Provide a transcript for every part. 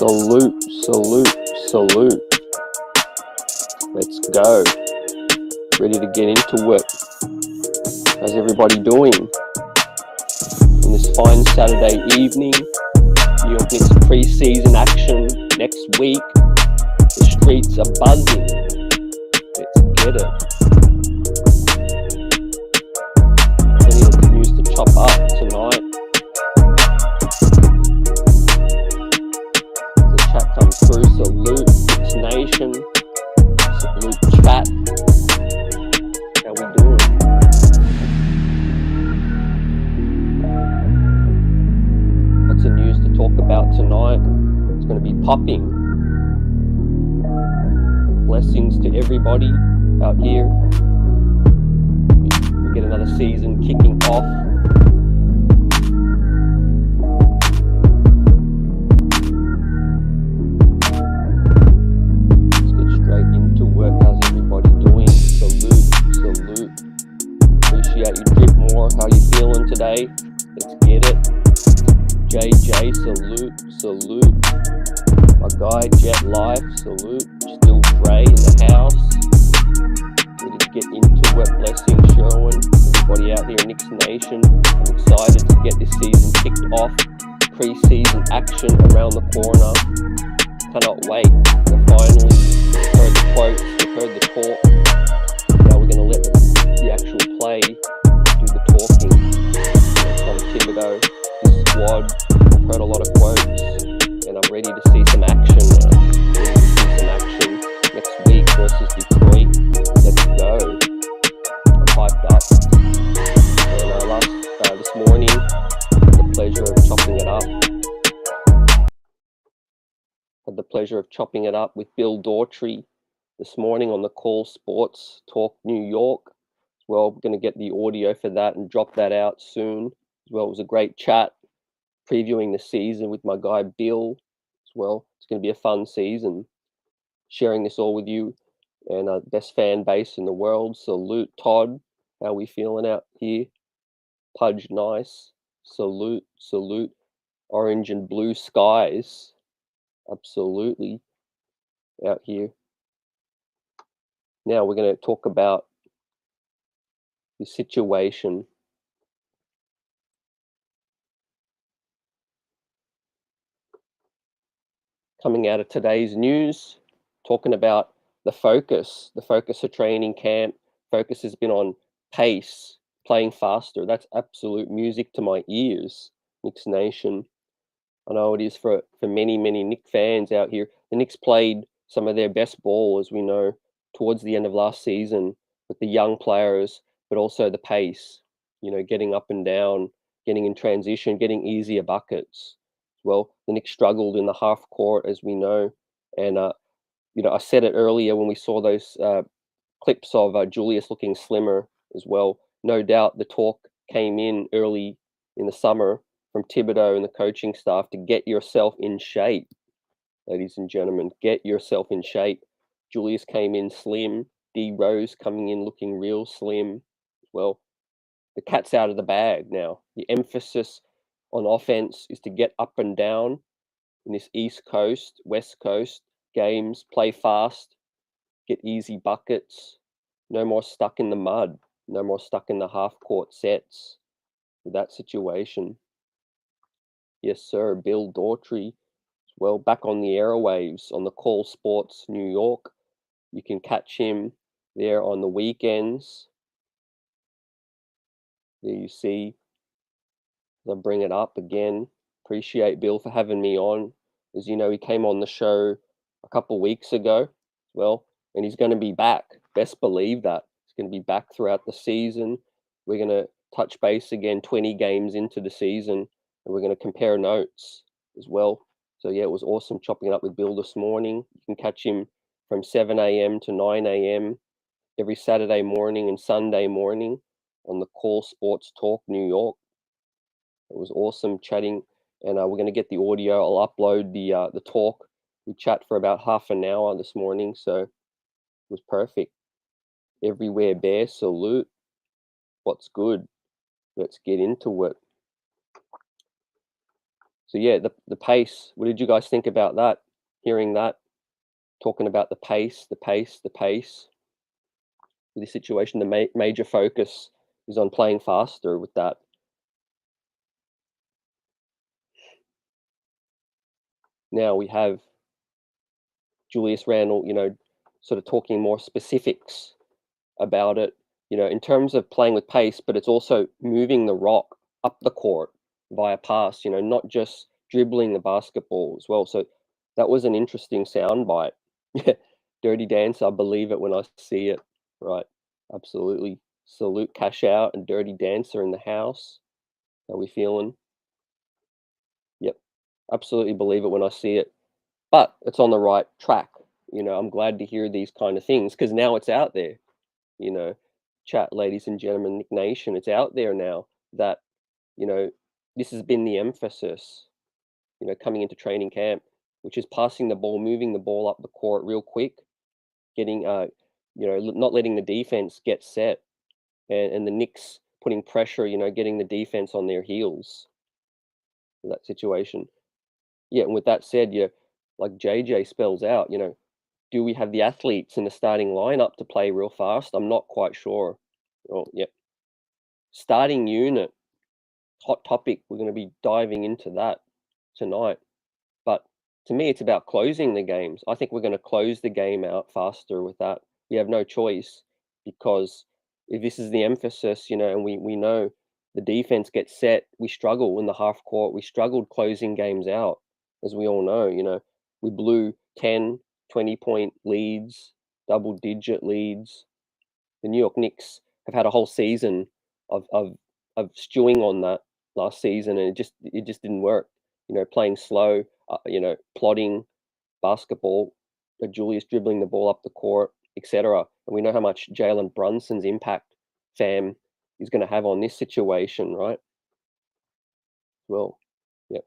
Salute, salute, salute. Let's go. Ready to get into it. How's everybody doing? On this fine Saturday evening, New York Knicks pre-season action next week. The streets are buzzing. Let's get it. Plenty of news to chop up tonight. The chat comes through. Salute, Knicks Nation. Salute, chat. How we doing? Lots of news to talk about tonight. It's going to be popping. Blessings to everybody out here. We get another season kicking off. Let's get straight into work. How's everybody doing? Salute, salute. Appreciate you, Drip More. How you feeling today? Let's get it. JJ, salute, salute. My guy, Jet Life, salute. Still Dre in the house. Ready to get into it. Blessing, Sherwin. Everybody out there in Knicks Nation. I'm excited to get this season kicked off. Pre-season action around the corner. Cannot wait. We've finally heard the quotes, we've heard the talk. Now we're going to let the actual play do the talking. From Thibodeau, his squad. I've heard a lot of quotes. And I'm ready to see some action now. Ready to see some action next week versus Detroit. Let's go. I'm hyped up. And this morning, had the pleasure of chopping it up with Bill Daughtry this morning on the Call Sports Talk New York. As well, we're going to get the audio for that and drop that out soon. As well, it was a great chat previewing the season with my guy Bill. As well, it's going to be a fun season. Sharing this all with you and best fan base in the world. Salute, Todd. How we feeling out here? Pudge, nice. Salute, salute. Orange and blue skies. Absolutely. Out here. Now we're going to talk about the situation. Coming out of today's news, talking about the focus of training camp. Focus has been on pace, playing faster. That's absolute music to my ears, Knicks Nation. I know it is for many, many Knicks fans out here. The Knicks played some of their best ball, as we know, towards the end of last season with the young players, but also the pace, getting up and down, getting in transition, getting easier buckets. Well, the Knicks struggled in the half court, as we know. And, I said it earlier when we saw those clips of Julius looking slimmer as well. No doubt the talk came in early in the summer from Thibodeau and the coaching staff to get yourself in shape, ladies and gentlemen. Get yourself in shape. Julius came in slim. D Rose coming in looking real slim. Well, the cat's out of the bag now. The emphasis on offense is to get up and down in this East Coast, West Coast games, play fast, get easy buckets. No more stuck in the mud. No more stuck in the half-court sets with that situation. Yes, sir. Bill Daughtry, well, back on the airwaves on the Call Sports New York. You can catch him there on the weekends. There you see. I'll bring it up again. Appreciate Bill for having me on. As you know, he came on the show a couple of weeks ago. Well, and he's going to be back. Best believe that. He's going to be back throughout the season. We're going to touch base again 20 games into the season, and we're going to compare notes as well. So, yeah, it was awesome chopping it up with Bill this morning. You can catch him from 7 a.m. to 9 a.m. every Saturday morning and Sunday morning on the Call Sports Talk New York. It was awesome chatting, and we're going to get the audio. I'll upload the talk. We chat for about half an hour this morning, so it was perfect. Everywhere Bear, salute. What's good? Let's get into it. So yeah, the pace. What did you guys think about that? Hearing that, talking about the pace, the pace, the pace. With this situation, the major focus is on playing faster with that. Now we have Julius Randle, sort of talking more specifics about it, in terms of playing with pace, but it's also moving the rock up the court via pass, not just dribbling the basketball as well. So that was an interesting soundbite. Yeah, Dirty Dancer, I believe it when I see it. Right, absolutely. Salute Cash Out and Dirty Dancer in the house. How we feeling? Yep, absolutely believe it when I see it. But it's on the right track. I'm glad to hear these kind of things because now it's out there. you know, Chat, ladies and gentlemen, Nick Nation, it's out there now that, you know, this has been the emphasis, coming into training camp, which is passing the ball, moving the ball up the court real quick, getting, not letting the defense get set, and the Knicks putting pressure, getting the defense on their heels in that situation. Yeah, and with that said, like JJ spells out, do we have the athletes in the starting lineup to play real fast? I'm not quite sure. Oh, yeah. Starting unit, hot topic. We're going to be diving into that tonight. But to me, it's about closing the games. I think we're going to close the game out faster with that. We have no choice because if this is the emphasis, and we know the defense gets set, we struggle in the half court. We struggled closing games out, as we all know. We blew 10, 20-point leads, double digit leads. The New York Knicks have had a whole season of stewing on that last season, and it just didn't work. Playing slow, plodding basketball, Julius dribbling the ball up the court, etc. And we know how much Jalen Brunson's impact, fam, is going to have on this situation, right? Well, yeah.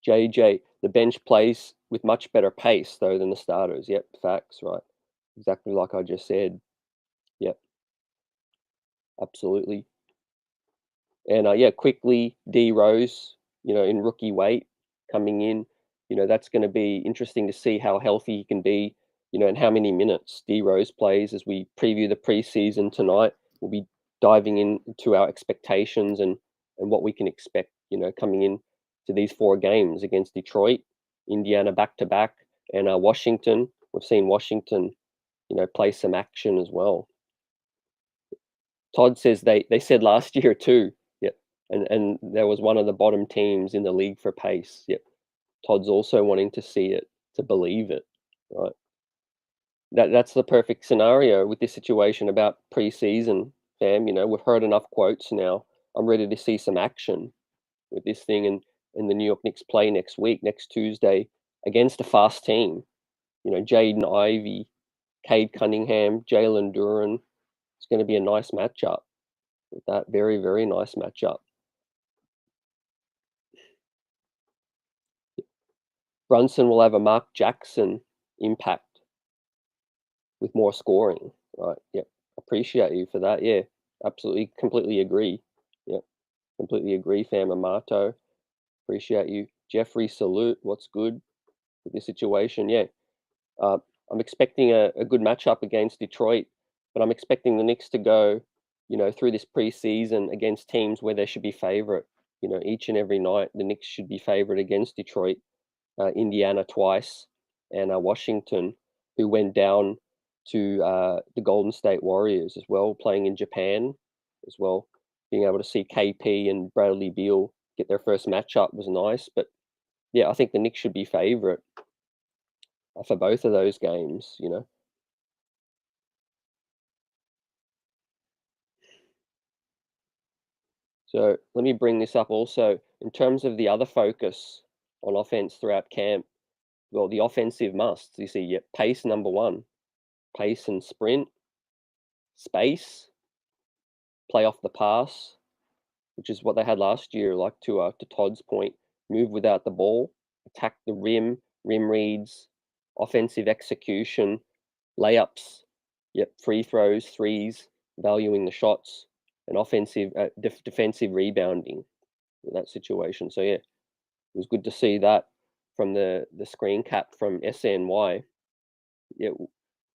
JJ, the bench plays with much better pace though than the starters. Yep, facts, right? Exactly like I just said. Yep, absolutely. And yeah, quickly D Rose, in rookie weight coming in, that's going to be interesting to see how healthy he can be, and how many minutes D Rose plays as we preview the preseason tonight. We'll be diving into our expectations and what we can expect, coming in to these 4 games against Detroit, Indiana back to back, and Washington. We've seen Washington, play some action as well. Todd says they said last year too. Yep. And there was one of the bottom teams in the league for pace. Yep. Todd's also wanting to see it, to believe it. Right. That's the perfect scenario with this situation about preseason, fam. We've heard enough quotes now. I'm ready to see some action with this thing, and the New York Knicks play next week, next Tuesday, against a fast team. Jaden Ivey, Cade Cunningham, Jalen Duren. It's going to be a nice matchup. With that, very, very nice matchup. Brunson will have a Mark Jackson impact with more scoring, right? Yep. Appreciate you for that. Yeah, absolutely, completely agree. Yep, completely agree, fam. Amato, appreciate you. Jeffrey, salute. What's good with this situation? Yeah, uh, I'm expecting a good matchup against Detroit, but I'm expecting the Knicks to go, through this preseason against teams where they should be favorite. Each and every night, the Knicks should be favorite against Detroit, Indiana twice, and Washington, who went down to the Golden State Warriors as well, playing in Japan as well. Being able to see KP and Bradley Beal get their first matchup was nice, but yeah, I think the Knicks should be favorite for both of those games. So let me bring this up also in terms of the other focus on offense throughout camp. Well, the offensive musts. You see, yeah, pace number one, pace and sprint, space, play off the pass, which is what they had last year. Like to Todd's point, move without the ball, attack the rim reads, offensive execution, layups, yep, free throws, threes, valuing the shots, and offensive defensive rebounding in that situation. So yeah, It was good to see that from the screen cap from SNY. Yeah,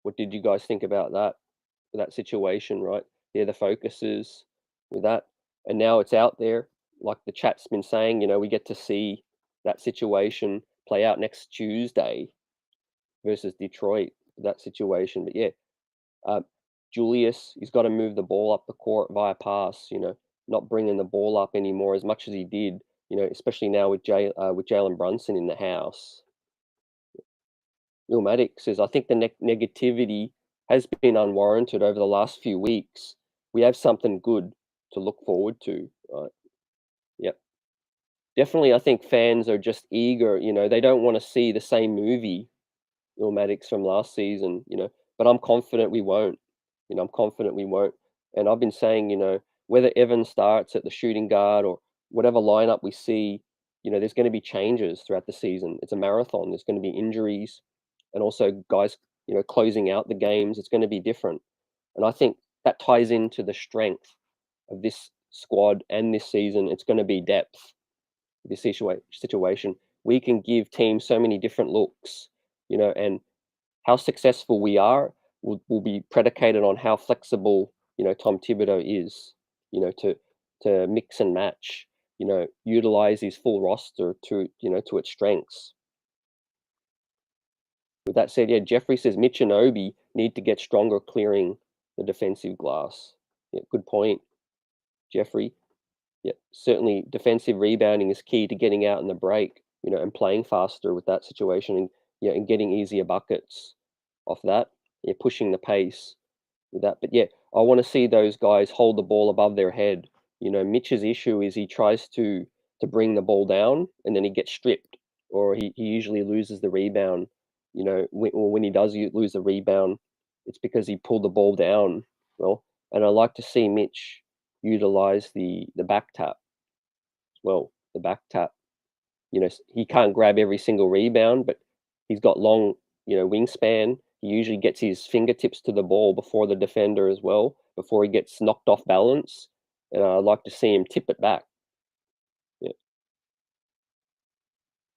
what did you guys think about that situation, right? Yeah, the focuses with that, and now it's out there. Like the chat's been saying, we get to see that situation play out next Tuesday versus Detroit. That situation, but yeah, uh, Julius, he's got to move the ball up the court via pass. Not bringing the ball up anymore as much as he did. Especially now with Jalen Brunson in the house. Illmatic says, I think the negativity has been unwarranted over the last few weeks. We have something good to look forward to. Right? Yep. Definitely, I think fans are just eager. They don't want to see the same movie, Illmatics, from last season. But I'm confident we won't. I'm confident we won't. And I've been saying, whether Evan starts at the shooting guard or whatever lineup we see, there's going to be changes throughout the season. It's a marathon. There's going to be injuries, and also guys, closing out the games. It's going to be different. And I think that ties into the strength of this squad and this season. It's going to be depth. This situation, we can give teams so many different looks, and how successful we are will be predicated on how flexible, Tom Thibodeau is, to mix and match, utilize his full roster to its strengths. With that said, yeah, Jeffrey says Mitch and Obi need to get stronger clearing the defensive glass. Yeah, good point, Jeffrey. Yeah, certainly defensive rebounding is key to getting out in the break, and playing faster with that situation, and getting easier buckets off that. Yeah, pushing the pace with that. But yeah, I want to see those guys hold the ball above their head. Mitch's issue is he tries to bring the ball down and then he gets stripped, or he usually loses the rebound. Or when he does lose the rebound, it's because he pulled the ball down. Well, and I like to see Mitch utilize the back tap as well. The back tap. He can't grab every single rebound, but he's got long, wingspan. He usually gets his fingertips to the ball before the defender as well, before he gets knocked off balance. And I'd like to see him tip it back. Yeah,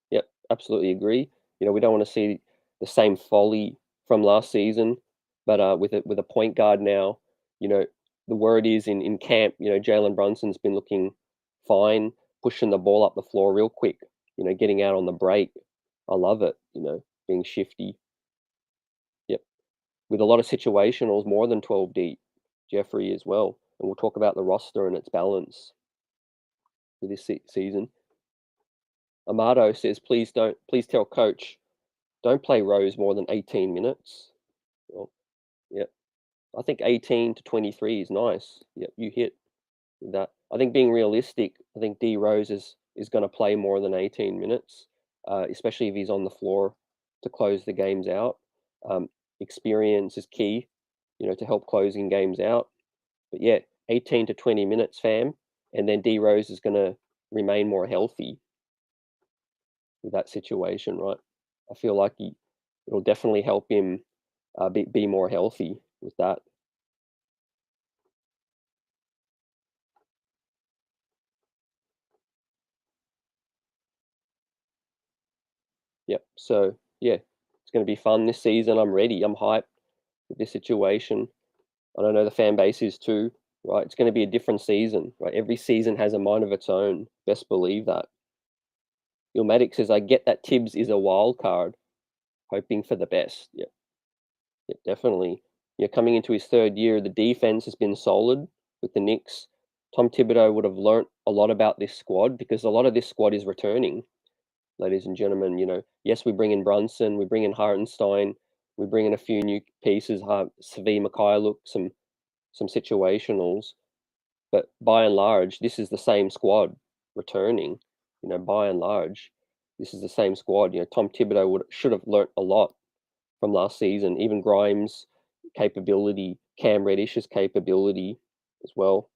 yep, absolutely agree. We don't want to see the same folly from last season, but with a point guard now, you know, the word is in camp, Jalen Brunson's been looking fine, pushing the ball up the floor real quick, getting out on the break. I love it, being shifty. Yep. With a lot of situationals, more than 12 deep, Jeffrey as well. And we'll talk about the roster and its balance for this season. Amato says, please tell coach, don't play Rose more than 18 minutes. Well, yeah, I think 18 to 23 is nice. Yep, you hit that. I think being realistic, I think D Rose is going to play more than 18 minutes, especially if he's on the floor to close the games out. Experience is key, to help closing games out. But yeah, 18 to 20 minutes, fam, and then D Rose is going to remain more healthy with that situation, right? I feel like it'll definitely help him be more healthy with that. Yep. So yeah, it's going to be fun this season. I'm ready. I'm hyped with this situation. I don't know the fan base is too, right? It's going to be a different season, right? Every season has a mind of its own. Best believe that. Ilmatic says, I get that Thibs is a wild card, hoping for the best. Yeah, yeah, definitely. Coming into his third year, the defense has been solid with the Knicks. Tom Thibodeau would have learnt a lot about this squad because a lot of this squad is returning, ladies and gentlemen. Yes, we bring in Brunson, we bring in Hartenstein, we bring in a few new pieces, Savi Mikhailuk, some situationals, but by and large, this is the same squad returning. By and large, this is the same squad. Tom Thibodeau should have learnt a lot from last season. Even Grimes' capability, Cam Reddish's capability as well,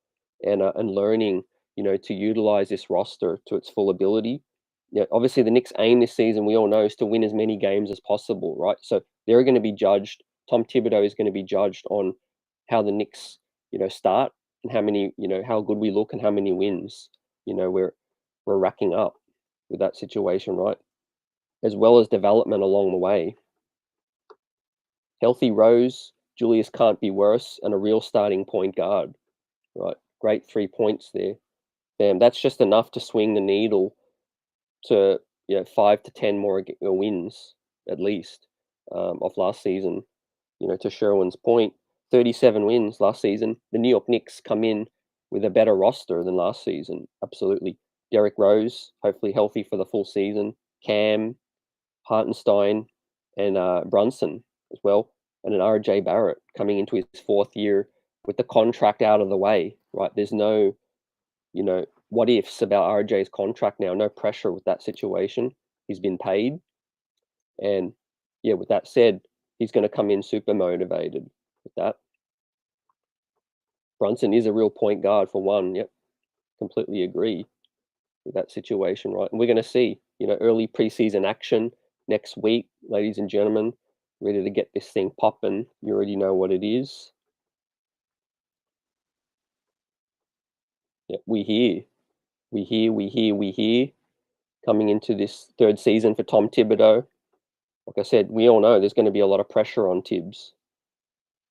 and learning, to utilize this roster to its full ability. Yeah, obviously the Knicks' aim this season, we all know, is to win as many games as possible, right? So they're going to be judged. Tom Thibodeau is going to be judged on how the Knicks, start and how many, how good we look and how many wins, we're racking up with that situation, right? As well as development along the way. Healthy Rose, Julius can't be worse, and a real starting point guard, right? Great 3 points there. Damn, that's just enough to swing the needle to 5 to 10 more wins at least of last season. To Sherwin's point, 37 wins last season. The New York Knicks come in with a better roster than last season. Absolutely. Derrick Rose, hopefully healthy for the full season. Cam, Hartenstein, and Brunson as well, and an RJ Barrett coming into his 4th year with the contract out of the way. Right? There's no what ifs about RJ's contract now. No pressure with that situation. He's been paid, and with that said, he's going to come in super motivated with that. Brunson is a real point guard for one. Yep, completely agree with that situation, right? And we're going to see, early preseason action next week, ladies and gentlemen. Ready to get this thing popping. You already know what it is. Yeah, we hear. Coming into this 3rd season for Tom Thibodeau. Like I said, we all know there's going to be a lot of pressure on Thibs.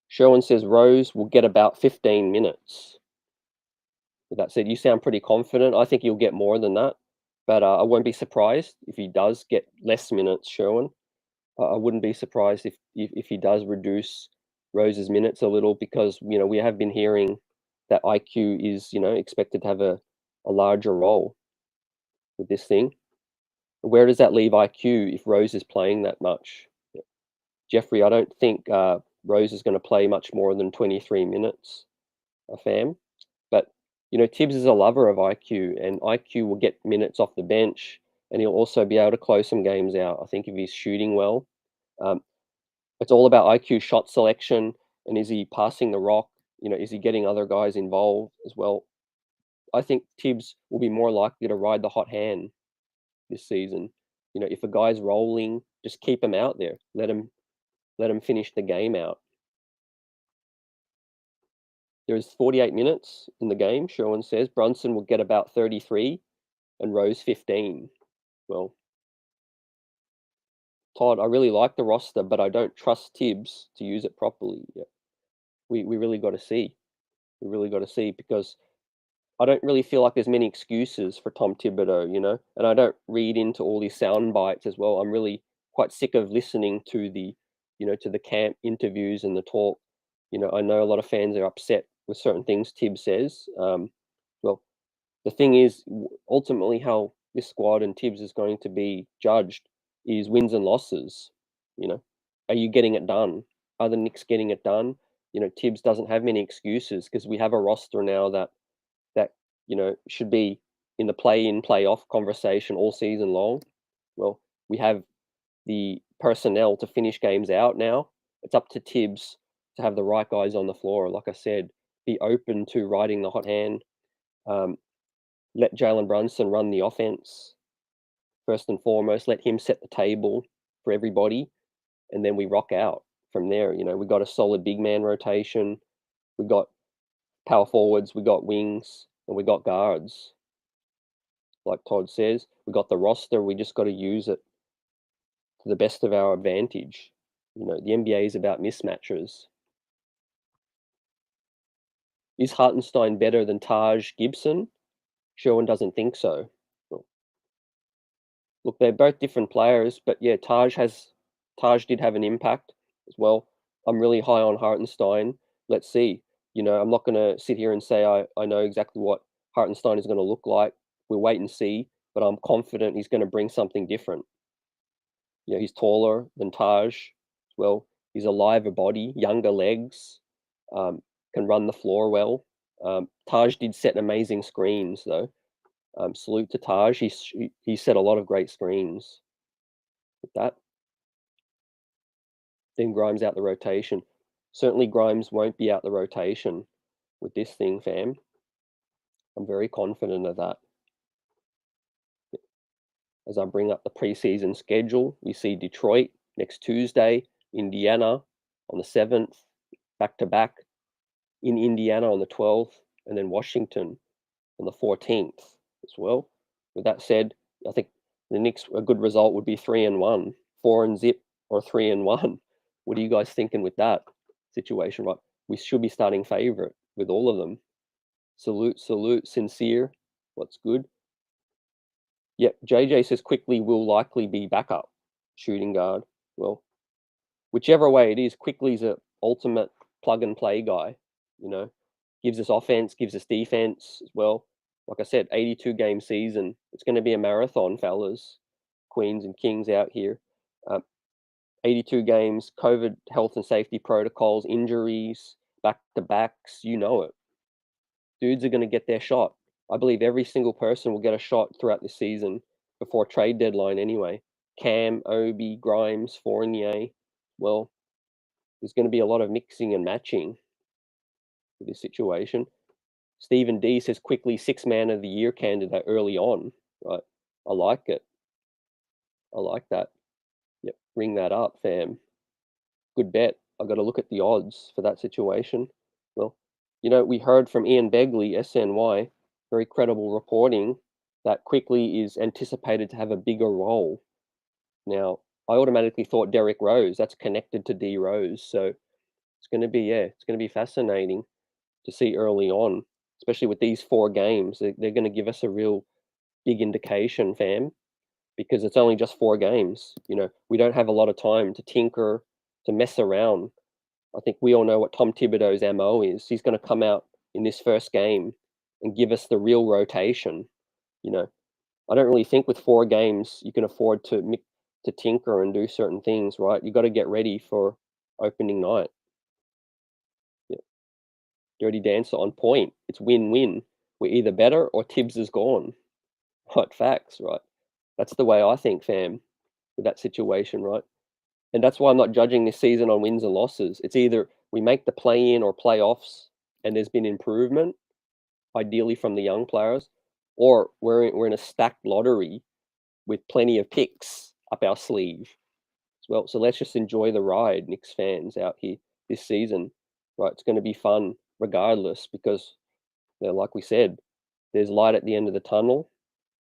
Sherwin says Rose will get about 15 minutes. With that said, you sound pretty confident. I think you'll get more than that, but I won't be surprised if he does get less minutes, Sherwin. I wouldn't be surprised if he does reduce Rose's minutes a little, because we have been hearing that IQ is expected to have a larger role with this thing. Where does that leave IQ if Rose is playing that much? Jeffrey, I don't think Rose is going to play much more than 23 minutes, fam. But Thibs is a lover of IQ, and IQ will get minutes off the bench, and he'll also be able to close some games out. I think if he's shooting well. It's all about IQ shot selection, and is he passing the rock? Is he getting other guys involved as well? I think Thibs will be more likely to ride the hot hand this season. If a guy's rolling, just keep him out there. Let him finish the game out. There's 48 minutes in the game, Sherwin says. Brunson will get about 33 and Rose 15. Well, Todd, I really like the roster, but I don't trust Thibs to use it properly. Yeah. We really got to see. We really got to see, because I don't really feel like there's many excuses for Tom Thibodeau, and I don't read into all these sound bites as well. I'm really quite sick of listening to the camp interviews and the talk. I know a lot of fans are upset with certain things Tibbs says. Well, the thing is, ultimately, how this squad and Tibbs is going to be judged is wins and losses. Are you getting it done? Are the Knicks getting it done? Tibbs doesn't have many excuses, because we have a roster now that should be in the play-in, play-off conversation all season long. Well, we have the personnel to finish games out now. It's up to Tibbs to have the right guys on the floor. Like I said, be open to riding the hot hand. Let Jalen Brunson run the offense first and foremost. Let him set the table for everybody, and then we rock out from there. We got a solid big man rotation. We got power forwards. We got wings, and we got guards. Like Todd says, we got the roster. We just got to use it to the best of our advantage. The NBA is about mismatches. Is Hartenstein better than Taj Gibson? Sherwin doesn't think so. Look, they're both different players, but yeah, Taj did have an impact as well. I'm really high on Hartenstein. Let's see. I'm not going to sit here and say I know exactly what Hartenstein is going to look like. We'll wait and see, but I'm confident he's going to bring something different. He's taller than Taj as well. He's a liver body, younger legs, can run the floor well. Taj did set amazing screens, though. Salute to Taj. He set a lot of great screens with that. Then Grimes out the rotation. Certainly Grimes won't be out the rotation with this thing, fam. I'm very confident of that. As I bring up the preseason schedule, we see Detroit next Tuesday, Indiana on the 7th, back-to-back in Indiana on the 12th, and then Washington on the 14th as well. With that said, I think The Knicks, a good result would be 3-1, 4-0, or 3-1. What are you guys thinking with that situation? Right, we should be starting favourite with all of them. Salute, salute, sincere. What's good? Yep, JJ says quickly will likely be backup shooting guard. Well, whichever way it is, Quickly's a ultimate plug and play guy. You know, gives us offense, gives us defense as well. Like I said, 82 game season. It's going to be a marathon, fellas, queens and kings out here. 82 games, COVID health and safety protocols, injuries, back to backs. You know it. Dudes are going to get their shot. I believe every single person will get a shot throughout this season before trade deadline anyway. Cam, Obi, Grimes, Fournier. Well, there's going to be a lot of mixing and matching for this situation. Stephen D says quickly 6-man of the year candidate early on. Right. I like it. I like that. Yep. Ring that up, fam. Good bet. I got to look at the odds for that situation. Well, we heard from Ian Begley, SNY, very credible reporting, that quickly is anticipated to have a bigger role. Now, I automatically thought Derrick Rose. That's connected to D Rose, so it's going to be fascinating to see early on, especially with these 4 games. They're going to give us a real big indication, fam, because it's only just 4 games. We don't have a lot of time to tinker, to mess around. I think we all know what Tom Thibodeau's MO is. He's going to come out in this first game and give us the real rotation. I don't really think with 4 games you can afford to tinker and do certain things, right? You got to get ready for opening night. Yeah. Dirty Dancer on point. It's win-win. We're either better or Thibs is gone. Right, facts, right? That's the way I think, fam, with that situation, right? And that's why I'm not judging this season on wins and losses. It's either we make the play-in or playoffs and there's been improvement, ideally from the young players, or we're in a stacked lottery with plenty of picks up our sleeve as well. So let's just enjoy the ride, Knicks fans out here this season. Right, it's going to be fun regardless because, like we said, there's light at the end of the tunnel.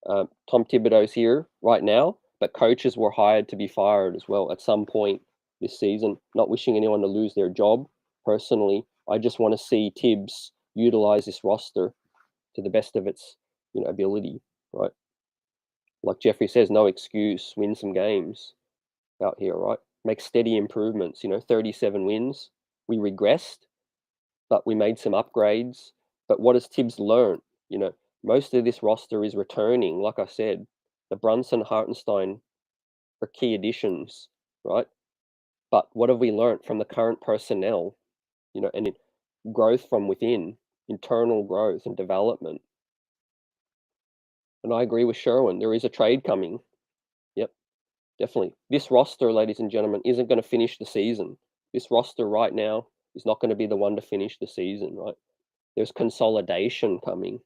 Tom Thibodeau's here right now, but coaches were hired to be fired as well at some point this season. Not wishing anyone to lose their job. Personally, I just want to see Thibs utilize this roster to the best of its ability. Right, like Jeffrey says, no excuse. Win some games out here. Right, make steady improvements. 37 wins. We regressed, but we made some upgrades. But what has Thibs learned? Most of this roster is returning. Like I said, the Brunson, Hartenstein are key additions, right? But what have we learned from the current personnel? And growth from within, internal growth and development. And I agree with Sherwin. There is a trade coming. Yep, definitely. This roster, ladies and gentlemen, isn't going to finish the season. This roster right now is not going to be the one to finish the season, right? There's consolidation coming.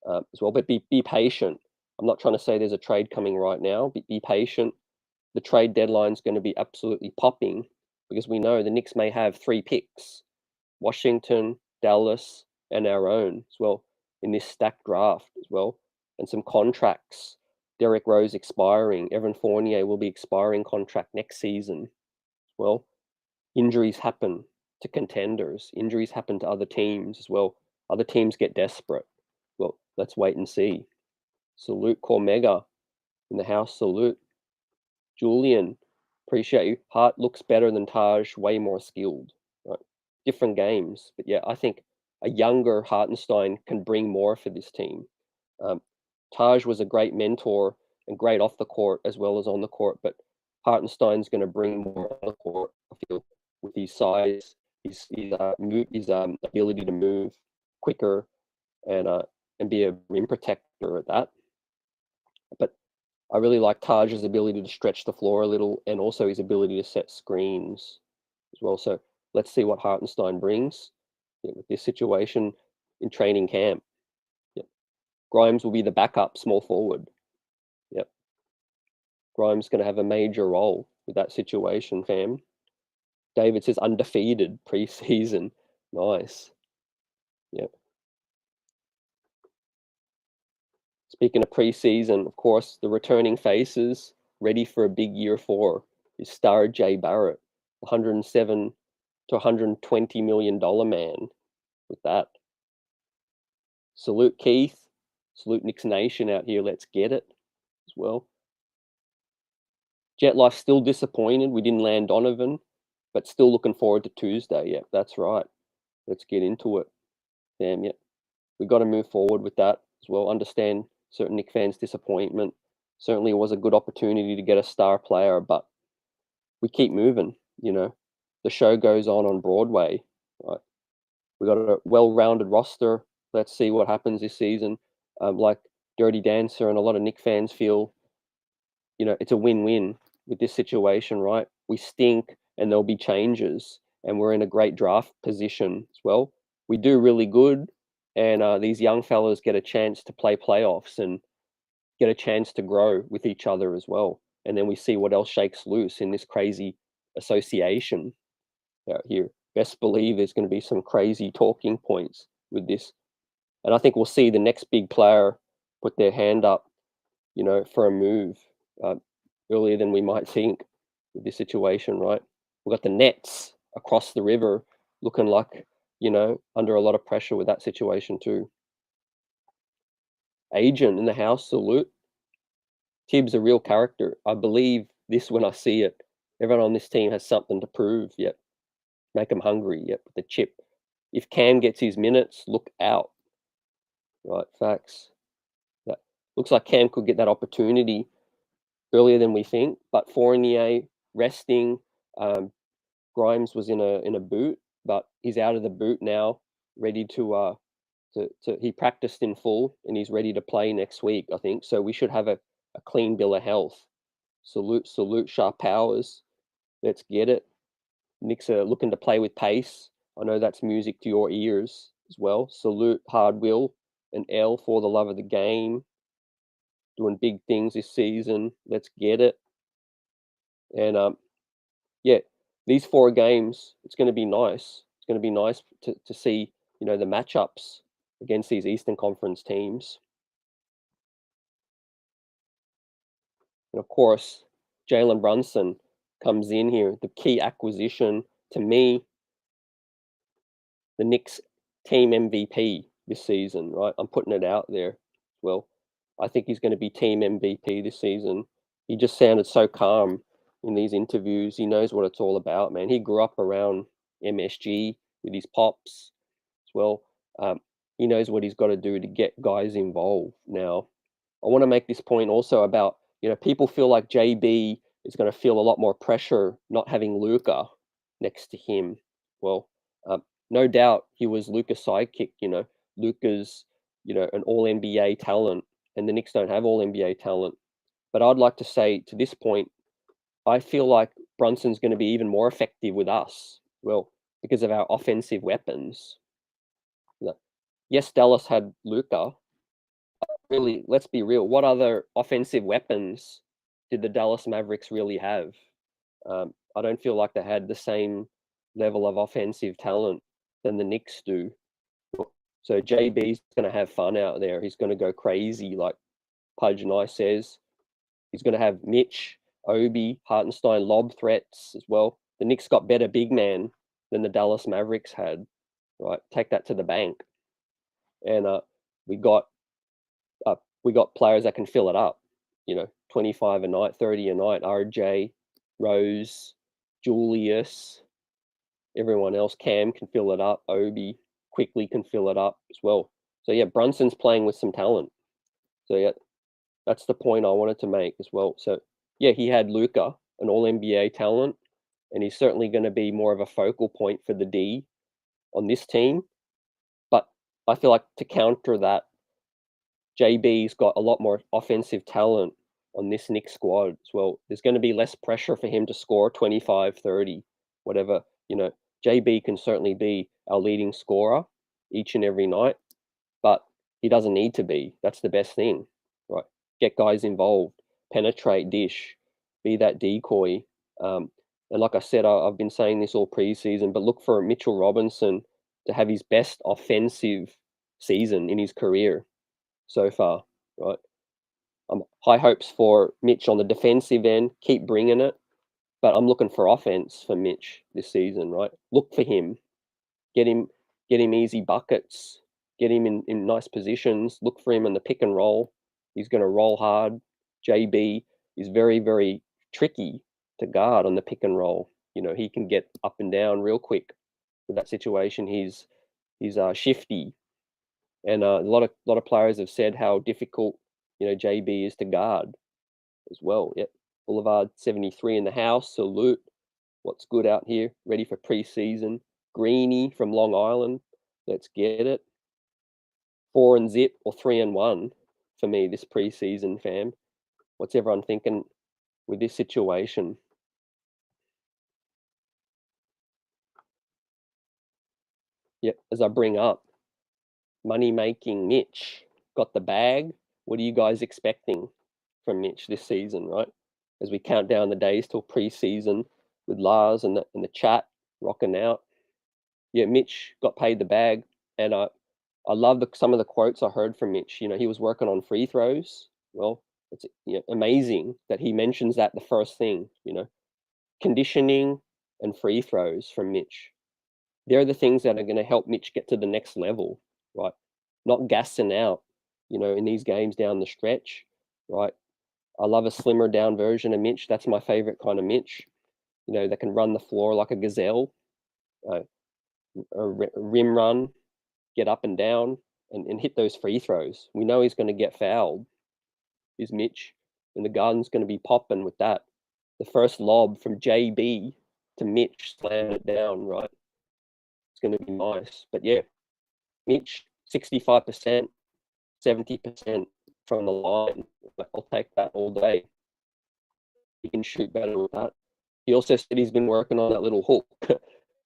As well, but be patient. I'm not trying to say there's a trade coming right now. Be patient. The trade deadline's going to be absolutely popping because we know the Knicks may have 3 picks: Washington, Dallas, and our own as well in this stacked draft as well, and some contracts. Derrick Rose expiring. Evan Fournier will be expiring contract next season. Well, injuries happen to contenders. Injuries happen to other teams as well. Other teams get desperate. Well, let's wait and see. Salute Cormega in the house. Salute Julian. Appreciate you. Hart looks better than Taj. Way more skilled. Right? Different games, but yeah, I think a younger Hartenstein can bring more for this team. Taj was a great mentor and great off the court as well as on the court, but Hartenstein's going to bring more on the court. I feel with his size, his ability to move quicker and be a rim protector at that. But I really like Taj's ability to stretch the floor a little and also his ability to set screens as well. So let's see what Hartenstein brings with this situation in training camp. Yep. Grimes will be the backup small forward. Yep. Grimes going to have a major role with that situation, fam. David says undefeated preseason. Nice. Yep. Speaking of preseason, of course, the returning faces ready for a big year 4 is star Jay Barrett, 107 to $120 million man with that. Salute Keith, salute Knicks Nation out here, let's get it as well. Jet Life still disappointed, we didn't land Donovan, but still looking forward to Tuesday. Yep, that's right. Let's get into it. Damn, yep. We got to move forward with that as well. Understand certain Knicks fans' disappointment. Certainly it was a good opportunity to get a star player, but we keep moving, you know. The show goes on Broadway, right? We got a well-rounded roster. Let's see what happens this season. Like Dirty Dancer and a lot of Knicks fans feel, you know, it's a win-win with this situation, right? We stink and there'll be changes, and we're in a great draft position as well. We do really good, and these young fellas get a chance to play playoffs and get a chance to grow with each other as well. And then we see what else shakes loose in this crazy association out here. Best believe there's going to be some crazy talking points with this. And I think we'll see the next big player put their hand up, you know, for a move earlier than we might think with this situation, right? We've got the Nets across the river looking like, you know, under a lot of pressure with that situation too. Agent in the house, salute. Thibs a real character. I believe this when I see it. Everyone on this team has something to prove. Yep. Make them hungry. Yep. The chip. If Cam gets his minutes, look out. Right. Facts. That looks like Cam could get that opportunity earlier than we think. But Fournier resting. Grimes was in a boot, but he's out of the boot now, ready to he practiced in full and he's ready to play next week, I think. So we should have a clean bill of health. Salute Sharp Powers. Let's get it. Knicks are looking to play with pace. I know that's music to your ears as well. Salute Hard Will and L for the love of the game. Doing big things this season. Let's get it. And yeah, these 4 games, it's going to be nice. It's going to be nice to see, you know, the matchups against these Eastern Conference teams. And of course, Jalen Brunson comes in here, the key acquisition to me, the Knicks team MVP this season, right? I'm putting it out there. Well, I think he's going to be team MVP this season. He just sounded so calm in these interviews. He knows what it's all about, man. He grew up around MSG with his pops as well. He knows what he's got to do to get guys involved. Now, I want to make this point also about, you know, people feel like JB is going to feel a lot more pressure not having Luka next to him. Well, no doubt he was Luka's sidekick. You know, Luka's, you know, an All NBA talent, and the Knicks don't have All NBA talent. But I'd like to say to this point, I feel like Brunson's going to be even more effective with us. Well, because of our offensive weapons. Yes, Dallas had Luka. Really, let's be real. What other offensive weapons did the Dallas Mavericks really have? I don't feel like they had the same level of offensive talent than the Knicks do. So JB's going to have fun out there. He's going to go crazy, like Pudge and I says. He's going to have Mitch, Obi, Hartenstein lob threats as well. The Knicks got better big man than the Dallas Mavericks had, right? Take that to the bank. And we got players that can fill it up, you know, 25 a night, 30 a night. RJ, Rose, Julius, everyone else. Cam can fill it up. Obi quickly can fill it up as well. So yeah, Brunson's playing with some talent. So yeah, that's the point I wanted to make as well. So yeah, he had Luka, an All NBA talent, and he's certainly going to be more of a focal point for the D on this team. But I feel like to counter that, JB's got a lot more offensive talent on this Knicks squad as well. There's going to be less pressure for him to score 25, 30, whatever. You know, JB can certainly be our leading scorer each and every night, but he doesn't need to be. That's the best thing, right? Get guys involved, penetrate, dish, be that decoy. And like I said, I've been saying this all preseason, but look for Mitchell Robinson to have his best offensive season in his career so far, right? High hopes for Mitch on the defensive end. Keep bringing it, but I'm looking for offense for Mitch this season. Right, look for him. Get him, get him easy buckets. Get him in nice positions. Look for him in the pick and roll. He's going to roll hard. JB is very, very tricky to guard on the pick and roll. You know, he can get up and down real quick with that situation. He's shifty, and a lot of players have said how difficult JB is to guard as well. Yep, Boulevard 73 in the house. Salute. What's good out here? Ready for preseason. Greeny from Long Island. Let's get it. 4 and zip or 3 and 1 for me this preseason, fam. What's everyone thinking with this situation? Yep, as I bring up, money making Mitch got the bag. What are you guys expecting from Mitch this season, right? As we count down the days till preseason with Lars and the chat rocking out. Yeah, Mitch got paid the bag, and I love some of the quotes I heard from Mitch. You know, he was working on free throws. Well, it's amazing that he mentions that the first thing. You know, conditioning and free throws from Mitch. They're the things that are going to help Mitch get to the next level, right? Not gassing out, in these games down the stretch, right? I love a slimmer down version of Mitch. That's my favorite kind of Mitch. That can run the floor like a gazelle, uh, a rim run, get up and down, and hit those free throws. We know he's going to get fouled, is Mitch, and the garden's going to be popping with that. The first lob from JB to Mitch, slam it down, right? It's going to be nice. But yeah, Mitch, 65%, 70% from the line. I'll take that all day. He can shoot better with that. He also said he's been working on that little hook.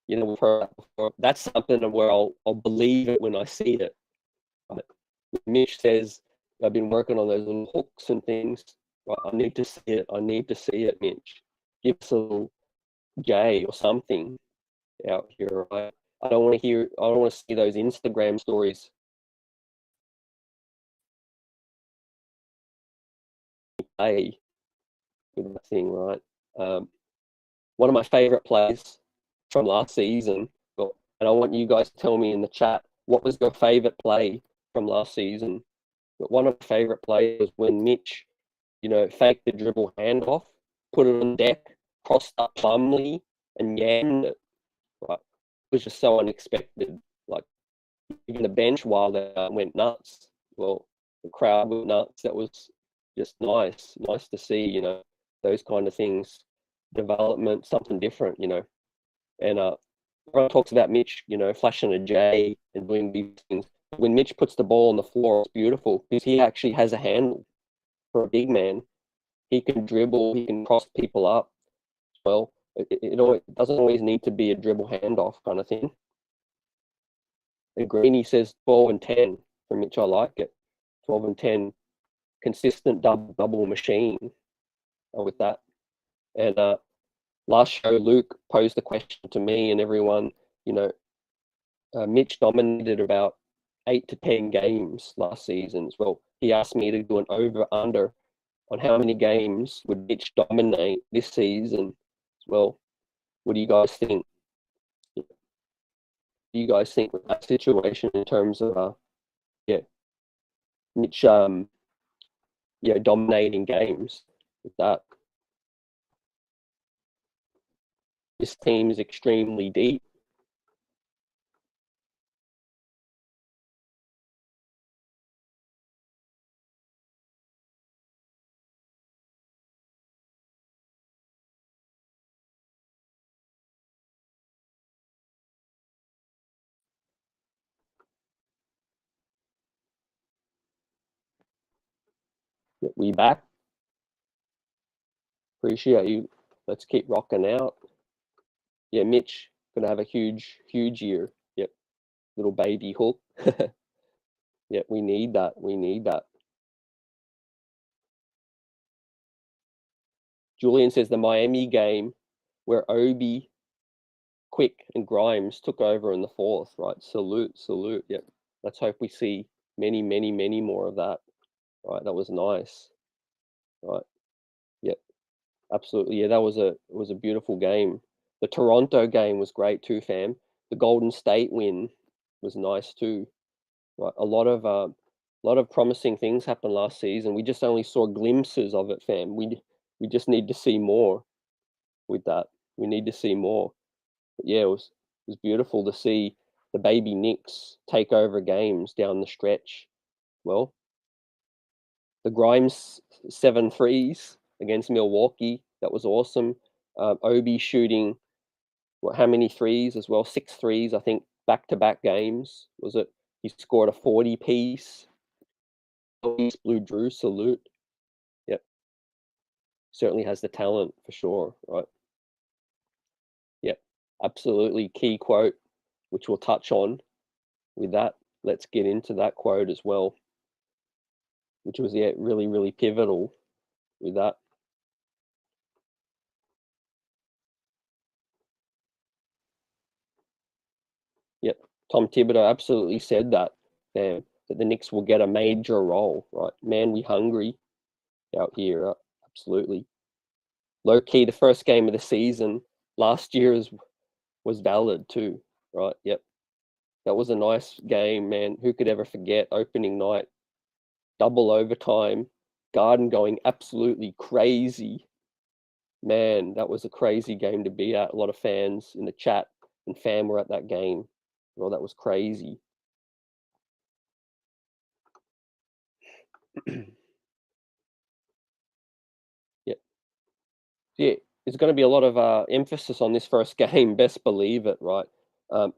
We've heard that before. That's something where I'll believe it when I see it. But Mitch says, I've been working on those little hooks and things. Right, I need to see it. I need to see it, Mitch. Give us a little J or something out here, right? I don't want to see those Instagram stories. With that thing, right? One of my favorite plays from last season, and I want you guys to tell me in the chat, what was your favorite play from last season? But one of my favorite plays was when Mitch, faked the dribble handoff, put it on deck, crossed up Plumlee, and yammed it. Right? It was just so unexpected. Like, even the bench while they went nuts. Well, the crowd went nuts. That was just nice to see. Those kind of things, development, something different. And everyone talks about Mitch, flashing a J and doing these things. When Mitch puts the ball on the floor, it's beautiful because he actually has a handle for a big man. He can dribble, he can cross people up. Well, it doesn't always need to be a dribble handoff kind of thing. And Greeny says 12 and 10 for Mitch. I like it. 12 and 10, consistent double machine with that. And last show, Luke posed the question to me and everyone. Mitch dominated about 8 to 10 games last season as well. He asked me to do an over-under on how many games would Mitch dominate this season as well. What do you guys think? Do you guys think with that situation in terms of, Mitch, dominating games with that? This team is extremely deep. We back. Appreciate you. Let's keep rocking out. Yeah, Mitch gonna have a huge year. Yep, little baby hook. Yep, we need that. We need that. Julian says the Miami game where Obi, Quick, and Grimes took over in the fourth. Right, salute. Yep. Let's hope we see many more of that. Right, that was nice. right? Yep, absolutely. Yeah, that was a beautiful game. The Toronto game was great too, fam. The Golden State win was nice too. Right, a lot of promising things happened last season. We just only saw glimpses of it, fam. We just need to see more with that. We need to see more. But yeah, it was beautiful to see the baby Knicks take over games down the stretch. Well, the Grimes 7 threes against Milwaukee, that was awesome. Obi shooting how many threes as well? 6 threes, I think, back to back games. Was it? He scored a 40 piece. East Blue Drew salute. Yep, certainly has the talent for sure. Right. Yep, absolutely key quote, which we'll touch on with that. Let's get into that quote as well, which was really pivotal with that. Yep, Tom Thibodeau absolutely said that. That the Knicks will get a major role. Right, man, we hungry out here. Absolutely. Low key, the first game of the season last year was valid too. Right. Yep. That was a nice game, man. Who could ever forget opening night, double overtime, Garden going absolutely crazy. Man, that was a crazy game to be at. A lot of fans in the chat and fam were at that game. Well, that was crazy. Yeah, yeah. There's going to be a lot of emphasis on this first game. Best believe it, right? Um,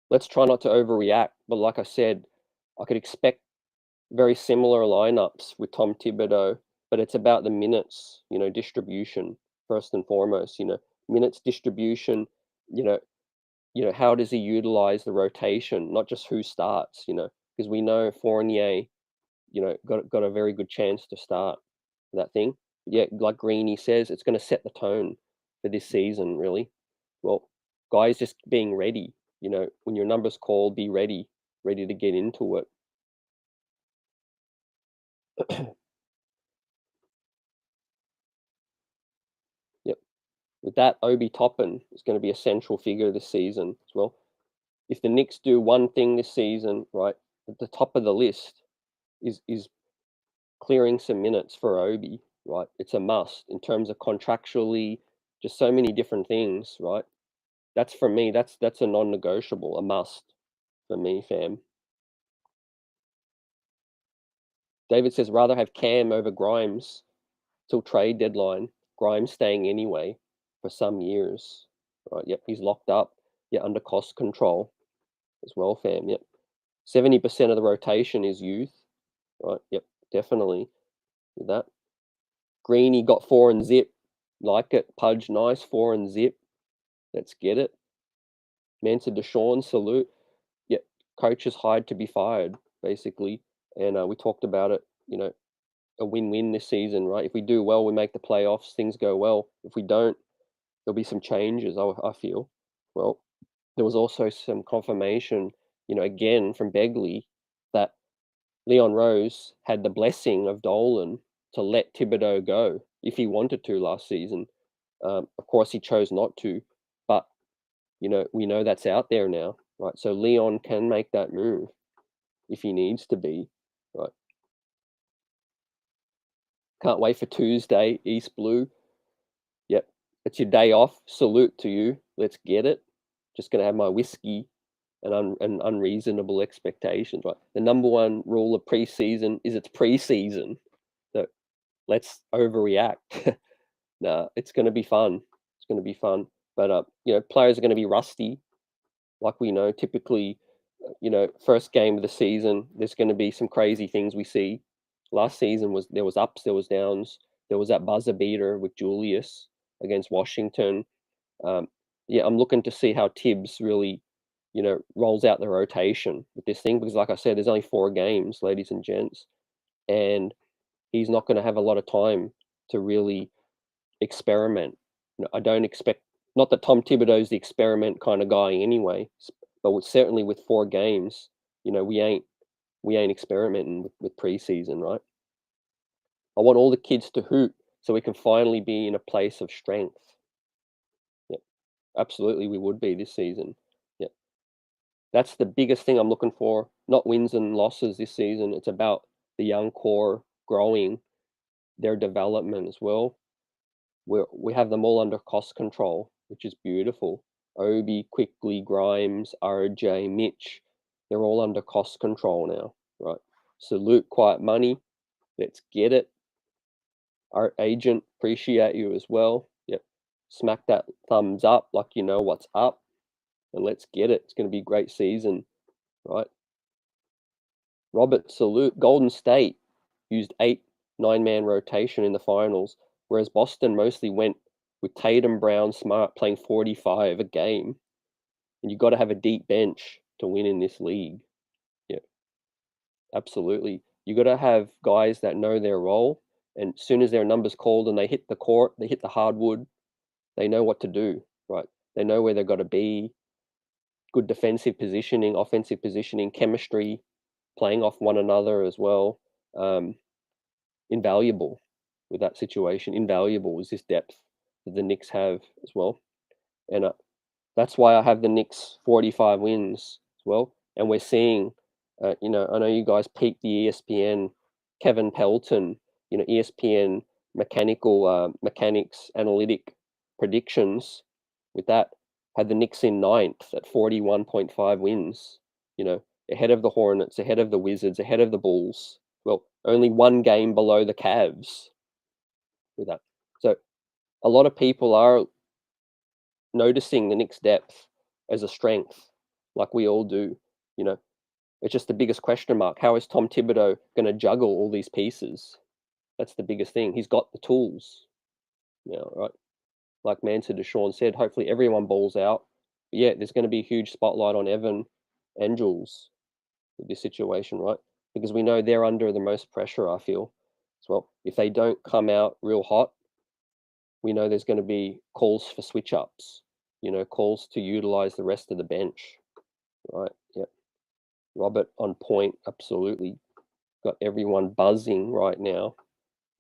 let's try not to overreact. But like I said, I could expect very similar lineups with Tom Thibodeau, but it's about the minutes, distribution first and foremost, minutes distribution, you know, how does he utilize the rotation, not just who starts, because we know Fournier, got a very good chance to start that thing. Yeah, like Greeny says, it's going to set the tone for this season, really. Well, guys just being ready, when your number's called, be ready, ready to get into it. Yep. With that, Obi Toppin is going to be a central figure this season as well. If the Knicks do one thing this season, right, at the top of the list is clearing some minutes for Obi, right? It's a must in terms of contractually, just so many different things, right? That's for me. That's a non-negotiable, a must for me, fam. David says rather have Cam over Grimes till trade deadline. Grimes staying anyway for some years, right? Yep, he's locked up. Yeah, under cost control as well, fam. Yep. 70% of the rotation is youth, right? Yep, definitely with that. Greeny got 4 and zip. Like it. Pudge, nice. 4 and zip. Let's get it. Mansa Deshawn, salute. Yep, coaches hired to be fired, basically. And we talked about it, a win-win this season, right? If we do well, we make the playoffs, things go well. If we don't, there'll be some changes, I feel. Well, there was also some confirmation, again from Begley that Leon Rose had the blessing of Dolan to let Thibodeau go if he wanted to last season. Of course, he chose not to, but we know that's out there now, right? So Leon can make that move if he needs to be, right? Can't wait for Tuesday, East Blue. Yep, it's your day off. Salute to you. Let's get it. Just gonna have my whiskey and unreasonable expectations, right? The number one rule of preseason is it's preseason. So let's overreact. Nah, it's going to be fun. It's going to be fun. But players are going to be rusty, like we know. Typically, first game of the season, there's going to be some crazy things we see. Last season there was ups, there was downs. There was that buzzer beater with Julius against Washington. Um, yeah, I'm looking to see how Thibs really, rolls out the rotation with this thing because, like I said, there's only 4 games, ladies and gents, and he's not going to have a lot of time to really experiment. I don't expect, not that Tom Thibodeau's the experiment kind of guy anyway, but certainly with 4 games, we ain't experimenting with preseason, right? I want all the kids to hoop so we can finally be in a place of strength. Yep, absolutely, we would be this season. Yep, that's the biggest thing I'm looking for. Not wins and losses this season. It's about the young core growing, their development as well. We have them all under cost control, which is beautiful. Obi, Quickly, Grimes, RJ, Mitch, they're all under cost control now, right? Salute Quiet Money. Let's get it. Our agent, appreciate you as well. Yep. Smack that thumbs up like you know what's up, and let's get it. It's going to be a great season, right? Robert, salute. Golden State used 8 9-man rotation in the finals, whereas Boston mostly went with Tatum, Brown, Smart playing 45 a game. And you got to have a deep bench to win in this league. Yeah, absolutely. You got to have guys that know their role, and as soon as their number's called and they hit the court, they hit the hardwood, they know what to do, right? They know where they've got to be. Good defensive positioning, offensive positioning, chemistry, playing off one another as well. Um, Invaluable with that situation. Invaluable is this depth that the Knicks have as well, and that's why I have the Knicks 45 wins as well. And we're seeing, I know you guys peaked the ESPN Kevin Pelton, ESPN mechanics analytic predictions. With that, had the Knicks in ninth at 41.5 wins. Ahead of the Hornets, ahead of the Wizards, ahead of the Bulls. Well, only one game below the Cavs with that. So a lot of people are noticing the Knicks' depth as a strength, like we all do. You know, it's just the biggest question mark. How is Tom Thibodeau going to juggle all these pieces? That's the biggest thing. He's got the tools. Right? Like Mansa Deshawn said, hopefully everyone balls out. But yeah, there's going to be a huge spotlight on Evan and Jules with this situation, right? Because we know they're under the most pressure, I feel, as well. If they don't come out real hot, we know there's going to be calls for switch ups, calls to utilize the rest of the bench, right? Yeah. Robert on point, absolutely. Got everyone buzzing right now,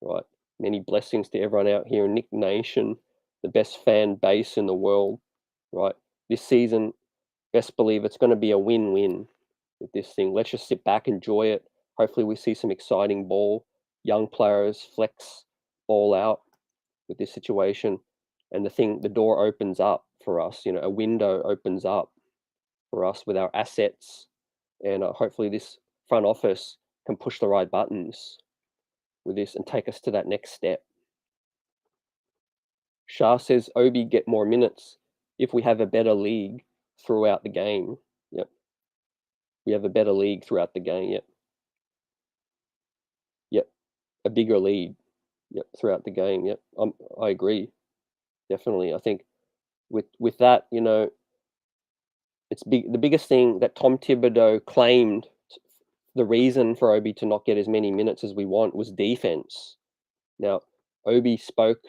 right? Many blessings to everyone out here in Nick Nation, the best fan base in the world, right? This season, best believe it's going to be a win-win with this thing. Let's just sit back, enjoy it. Hopefully we see some exciting ball, young players flex ball out with this situation. And the door opens up for us, a window opens up for us with our assets. And hopefully this front office can push the right buttons with this and take us to that next step. Shah says Obi get more minutes if we have a better league throughout the game. Yep. We have a better league throughout the game. Yep. Yep. A bigger lead. Yep. Throughout the game. Yep. I agree. Definitely. I think with that, it's the biggest thing that Tom Thibodeau claimed the reason for Obi to not get as many minutes as we want was defense. Now, Obi spoke,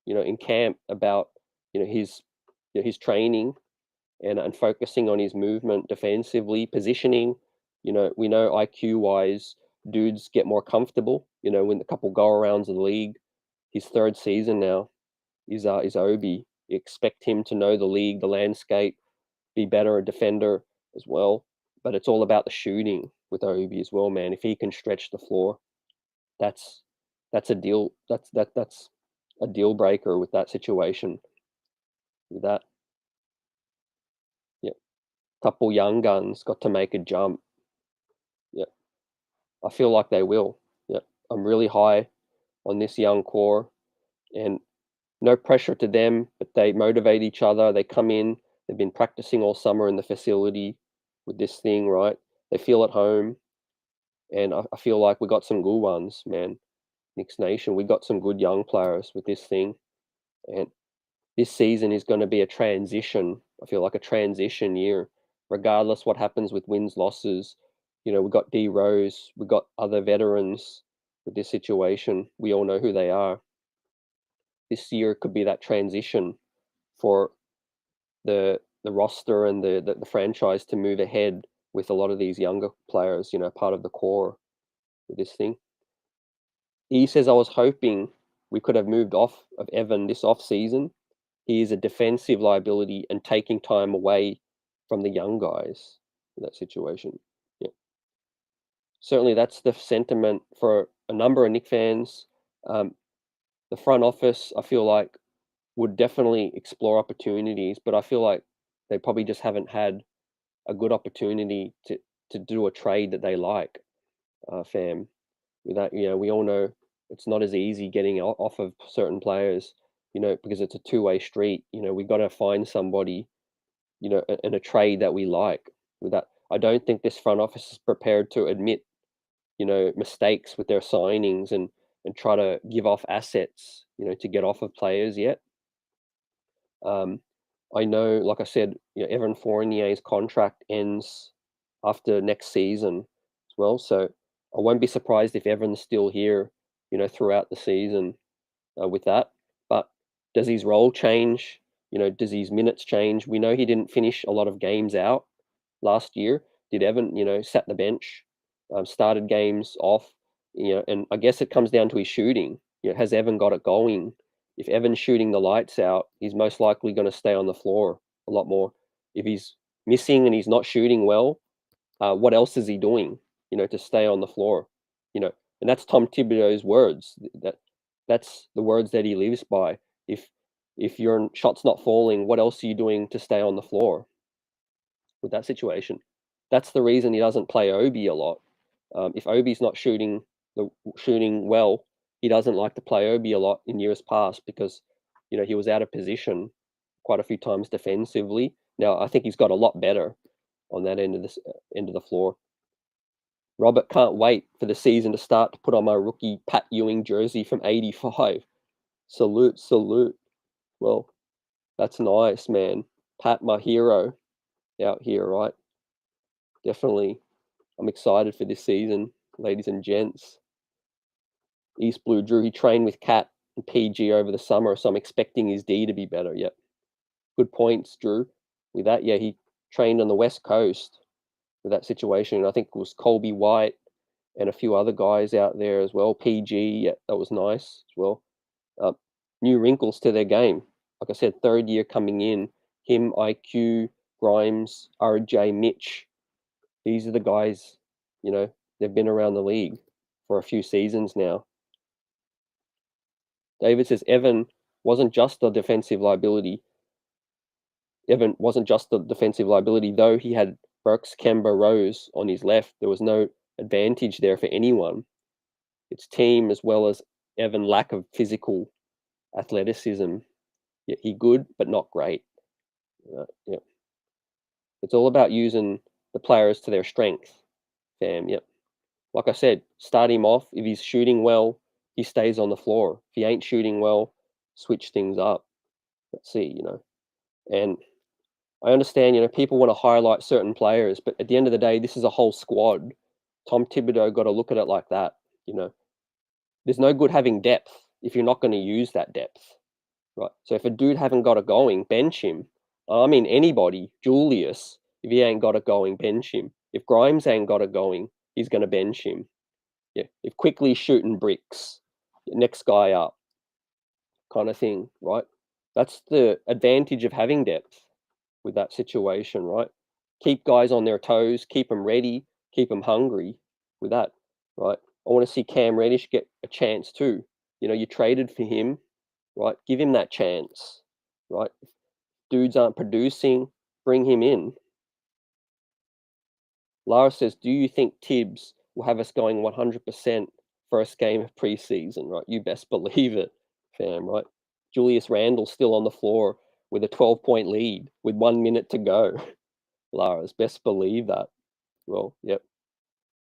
in camp about, his training and focusing on his movement defensively, positioning. We know IQ wise, dudes get more comfortable. When a couple go arounds of the league, his third season now is Obi. You expect him to know the league, the landscape, be better a defender as well. But it's all about the shooting with Obi as well, man. If he can stretch the floor, that's a deal. That's a deal breaker with that situation. With that, yeah, couple young guns got to make a jump. Yeah, I feel like they will. Yeah, I'm really high on this young core, and no pressure to them, but they motivate each other. They come in. They've been practicing all summer in the facility with this thing, right? They feel at home, and I feel like we got some good ones, man. Knicks Nation, we got some good young players with this thing, and this season is going to be a transition. I feel like a transition year, regardless what happens with wins, losses. We got D Rose, we got other veterans with this situation. We all know who they are. This year could be that transition for the roster and the franchise to move ahead with a lot of these younger players. Part of the core with this thing. He says, "I was hoping we could have moved off of Evan this off season. He is a defensive liability and taking time away from the young guys in that situation." Yeah, certainly that's the sentiment for a number of Knick fans. Um, the front office, I feel like, would definitely explore opportunities, but I feel like they probably just haven't had a good opportunity to do a trade that they like, fam. With that, we all know it's not as easy getting off of certain players, because it's a two-way street. We got to find somebody, in a trade that we like. With that, I don't think this front office is prepared to admit, mistakes with their signings and try to give off assets, to get off of players yet. Um, I know, like I said, Evan Fournier's contract ends after next season as well, so I won't be surprised if Evan's still here, throughout the season, with that. But does his role change? Does his minutes change? We know he didn't finish a lot of games out last year. Did Evan, sat the bench, started games off, and I guess it comes down to his shooting. Has Evan got it going? If Evan's shooting the lights out, he's most likely going to stay on the floor a lot more. If he's missing and he's not shooting well, what else is he doing? To stay on the floor. And that's Tom Thibodeau's words. That's the words that he lives by. If if your shot's not falling, what else are you doing to stay on the floor with that situation? That's the reason he doesn't play Obi a lot. If Obi's not shooting well, he doesn't like to play Obi a lot in years past because he was out of position quite a few times defensively. Now I think he's got a lot better on that end of the floor. Robert can't wait for the season to start to put on my rookie Pat Ewing jersey from '85. Salute, salute. Well, that's nice, man. Pat, my hero out here, right? Definitely. I'm excited for this season, ladies and gents. East Blue Drew, he trained with Cat and PG over the summer, so I'm expecting his D to be better. Yep. Good points, Drew. With that, yeah, he trained on the West Coast with that situation. I think it was Colby White and a few other guys out there as well. PG, yeah, that was nice as well. Uh, New wrinkles to their game. Like I said, third year coming in. Him, IQ, Grimes, RJ, Mitch. These are the guys, they've been around the league for a few seasons now. David says Evan wasn't just a defensive liability. Evan wasn't just a defensive liability, though he had Burks, Kemba, Rose on his left. There was no advantage there for anyone. It's team as well as Evan lack of physical athleticism. Yeah, he good, but not great. Yeah. It's all about using the players to their strength, fam. Yep. Like I said, start him off. If he's shooting well, he stays on the floor. If he ain't shooting well, switch things up. Let's see, And I understand, people want to highlight certain players, but at the end of the day, this is a whole squad. Tom Thibodeau got to look at it like that. There's no good having depth if you're not going to use that depth. Right. So if a dude haven't got it going, bench him. I mean, anybody, Julius, if he ain't got it going, bench him. If Grimes ain't got it going, he's going to bench him. Yeah. If quickly shooting bricks, next guy up, kind of thing, right? That's the advantage of having depth with that situation, right? Keep guys on their toes, keep them ready, keep them hungry with that, right? I want to see Cam Reddish get a chance too. You traded for him, right? Give him that chance, right? Dudes aren't producing, bring him in. Lara says, do you think Thibs will have us going 100% first game of preseason, right? You best believe it, fam, right? Julius Randle still on the floor with a 12-point lead with 1 minute to go. Lara's best believe that. Well, yep.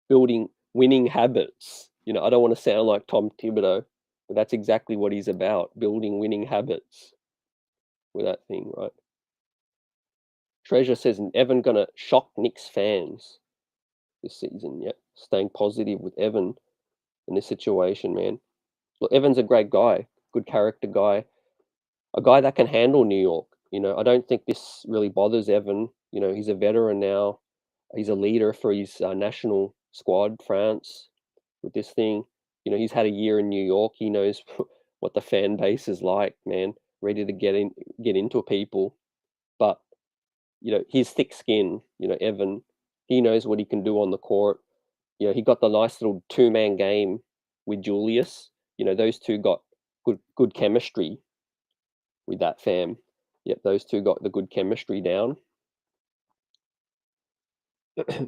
Building winning habits. I don't want to sound like Tom Thibodeau, but that's exactly what he's about, building winning habits with that thing, right? Treasure says, Evan gonna shock Knicks fans this season. Yep, staying positive with Evan in this situation, man. Look, Evan's a great guy, good character guy, a guy that can handle New York. I don't think this really bothers Evan. He's a veteran now. He's a leader for his national squad, France, with this thing. he's had a year in New York. He knows what the fan base is like, man, ready to get into people. But, his thick skin, Evan, he knows what he can do on the court. He got the nice little two-man game with Julius. Those two got good chemistry with that fam. Yep, those two got the good chemistry down.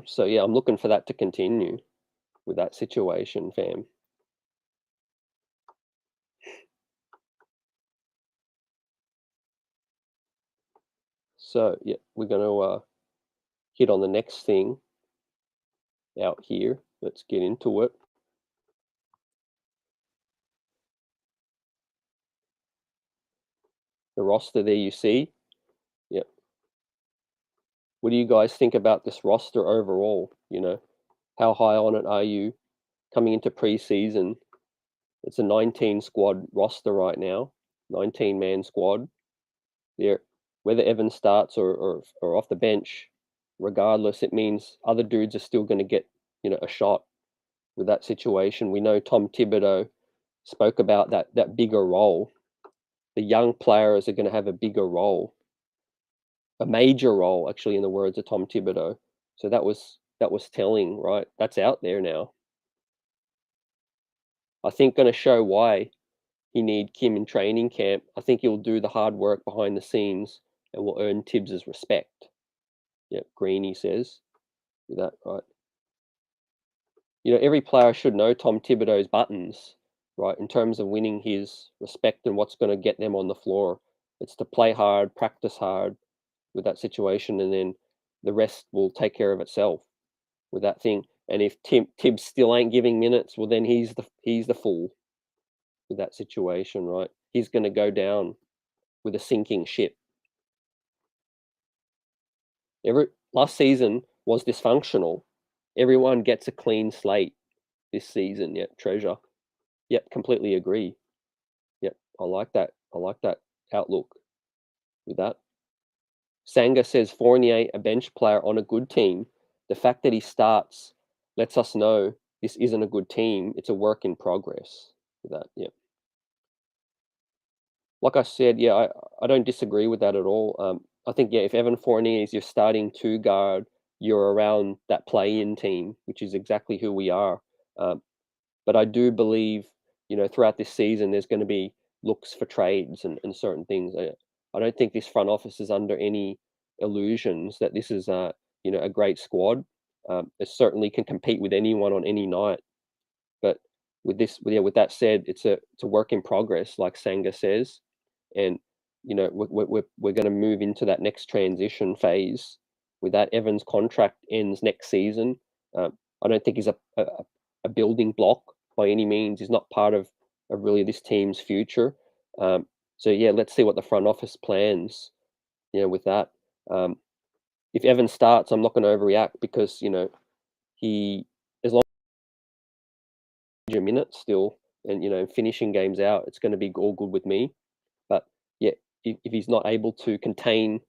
So yeah, I'm looking for that to continue with that situation, fam. So yeah, we're gonna hit on the next thing out here. Let's get into it. The roster there you see. Yep. What do you guys think about this roster overall? How high on it are you coming into preseason? It's a 19 squad roster right now, 19-man squad. There, whether Evan starts or off the bench, regardless, it means other dudes are still going to get a shot with that situation. We know Tom Thibodeau spoke about that bigger role. The young players are going to have a bigger role, a major role, actually, in the words of Tom Thibodeau. So that was telling, right? That's out there now. I think going to show why he need Kim in training camp. I think he'll do the hard work behind the scenes and will earn Tibbs's respect. Yep, Greeny says that, right? Every player should know Tom Thibodeau's buttons, right? In terms of winning his respect and what's going to get them on the floor. It's to play hard, practice hard with that situation, and then the rest will take care of itself with that thing. And if Tibbs still ain't giving minutes, well, then he's the fool with that situation, right? He's going to go down with a sinking ship. Last season was dysfunctional. Everyone gets a clean slate this season. Yep, treasure. Yep, completely agree. Yep, I like that. I like that outlook with that. Sanga says Fournier, a bench player on a good team. The fact that he starts lets us know this isn't a good team. It's a work in progress with that. Yep. Like I said, yeah, I don't disagree with that at all. I think, yeah, if Evan Fournier is your starting two guard, you're around that play-in team, which is exactly who we are. Um, but I do believe, throughout this season, there's going to be looks for trades and certain things. I don't think this front office is under any illusions that this is a great squad. It certainly can compete with anyone on any night. But with that said, it's a work in progress, like Sanga says, and we're going to move into that next transition phase. With that, Evans' contract ends next season. I don't think he's a building block by any means. He's not part of really this team's future. So yeah, let's see what the front office plans. With that, if Evans starts, I'm not going to overreact because he as long as a minute still and finishing games out, it's going to be all good with me. But yeah, if he's not able to contain,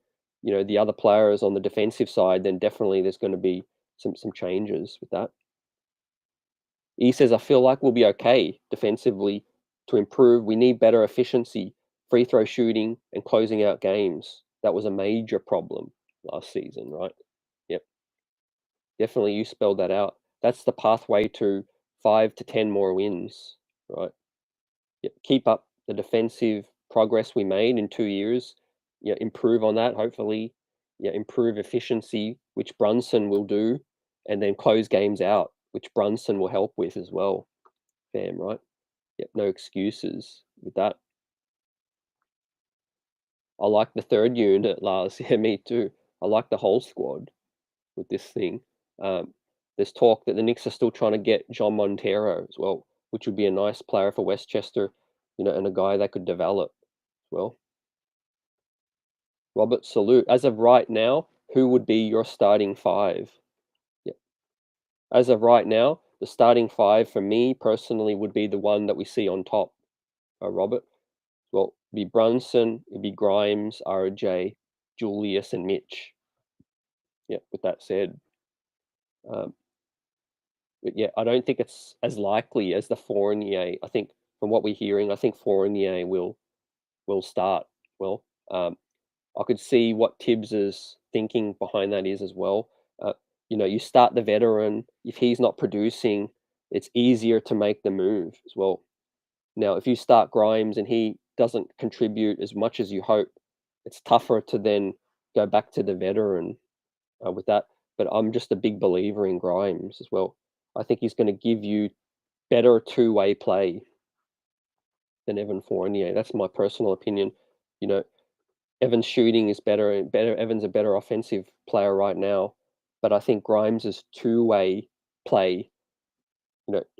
the other players on the defensive side, then definitely there's going to be some changes with that. He says, I feel like we'll be okay defensively to improve. We need better efficiency, free throw shooting, and closing out games. That was a major problem last season, right? Yep. Definitely you spelled that out. That's the pathway to 5 to 10 more wins, right? Yep. Keep up the defensive progress we made in 2 years. Yeah, improve on that, hopefully. Yeah, improve efficiency, which Brunson will do, and then close games out, which Brunson will help with as well. Fam, right? Yep, no excuses with that. I like the third unit, Lars. Yeah, me too. I like the whole squad with this thing. Um, there's talk that the Knicks are still trying to get John Montero as well, which would be a nice player for Westchester, and a guy they could develop as well. Robert Salute. As of right now, who would be your starting five? Yeah. As of right now, the starting five for me personally would be the one that we see on top. Robert. Well, it'd be Brunson, it'd be Grimes, RJ, Julius, and Mitch. Yeah. With that said, um, But yeah, I don't think it's as likely as the Fournier. I think from what we're hearing, I think Fournier will start. Well, I could see what Tibbs's thinking behind that is as well. Uh, you start the veteran. If he's not producing, it's easier to make the move as well. Now, if you start Grimes and he doesn't contribute as much as you hope, it's tougher to then go back to the veteran with that. But I'm just a big believer in Grimes as well. I think he's going to give you better two-way play than Evan Fournier. That's my personal opinion. You know, Evan's shooting is better and better. Evan's a better offensive player right now, but I think Grimes' two-way play,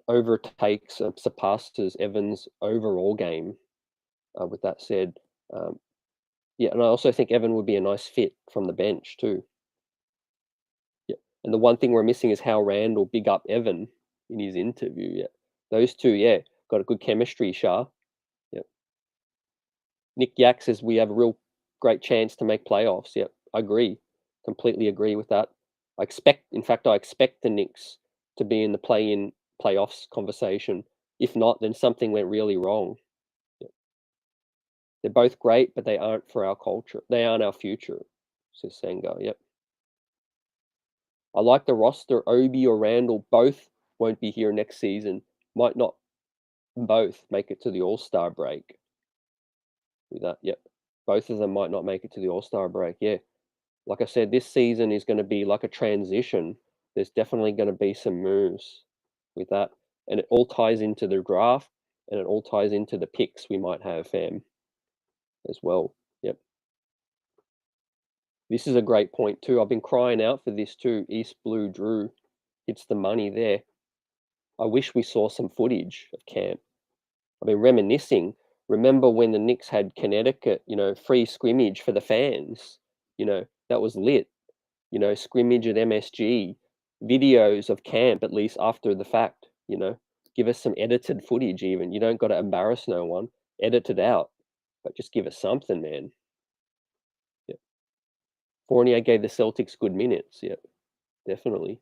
overtakes, surpasses Evan's overall game. With that said, um, yeah, and I also think Evan would be a nice fit from the bench too. Yeah, and the one thing we're missing is how Randall big up Evan in his interview. Yeah, those two, yeah, got a good chemistry, Shah. Yeah, Nick Yak says we have a real great chance to make playoffs. Yeah, I agree, completely agree with that. In fact, I expect the Knicks to be in the play-in playoffs conversation. If not, then something went really wrong. Yeah. They're both great, but they aren't for our culture. They aren't our future, says Senga. Yep. I like the roster. Obi or Randall both won't be here next season. Might not both make it to the All-Star break. With that, yep. Both of them might not make it to the All-Star break. Yeah. Like I said, this season is going to be like a transition. There's definitely going to be some moves with that. And it all ties into the draft and it all ties into the picks we might have, fam, as well. Yep. This is a great point too. I've been crying out for this too. East Blue Drew hits the money there. I wish we saw some footage of camp. I've been reminiscing. Remember when the Knicks had Connecticut, free scrimmage for the fans? That was lit. Scrimmage at MSG, videos of camp at least after the fact. Give us some edited footage even. You don't got to embarrass no one. Edit it out, but just give us something, man. Yeah. Fournier gave the Celtics good minutes. Yeah, definitely.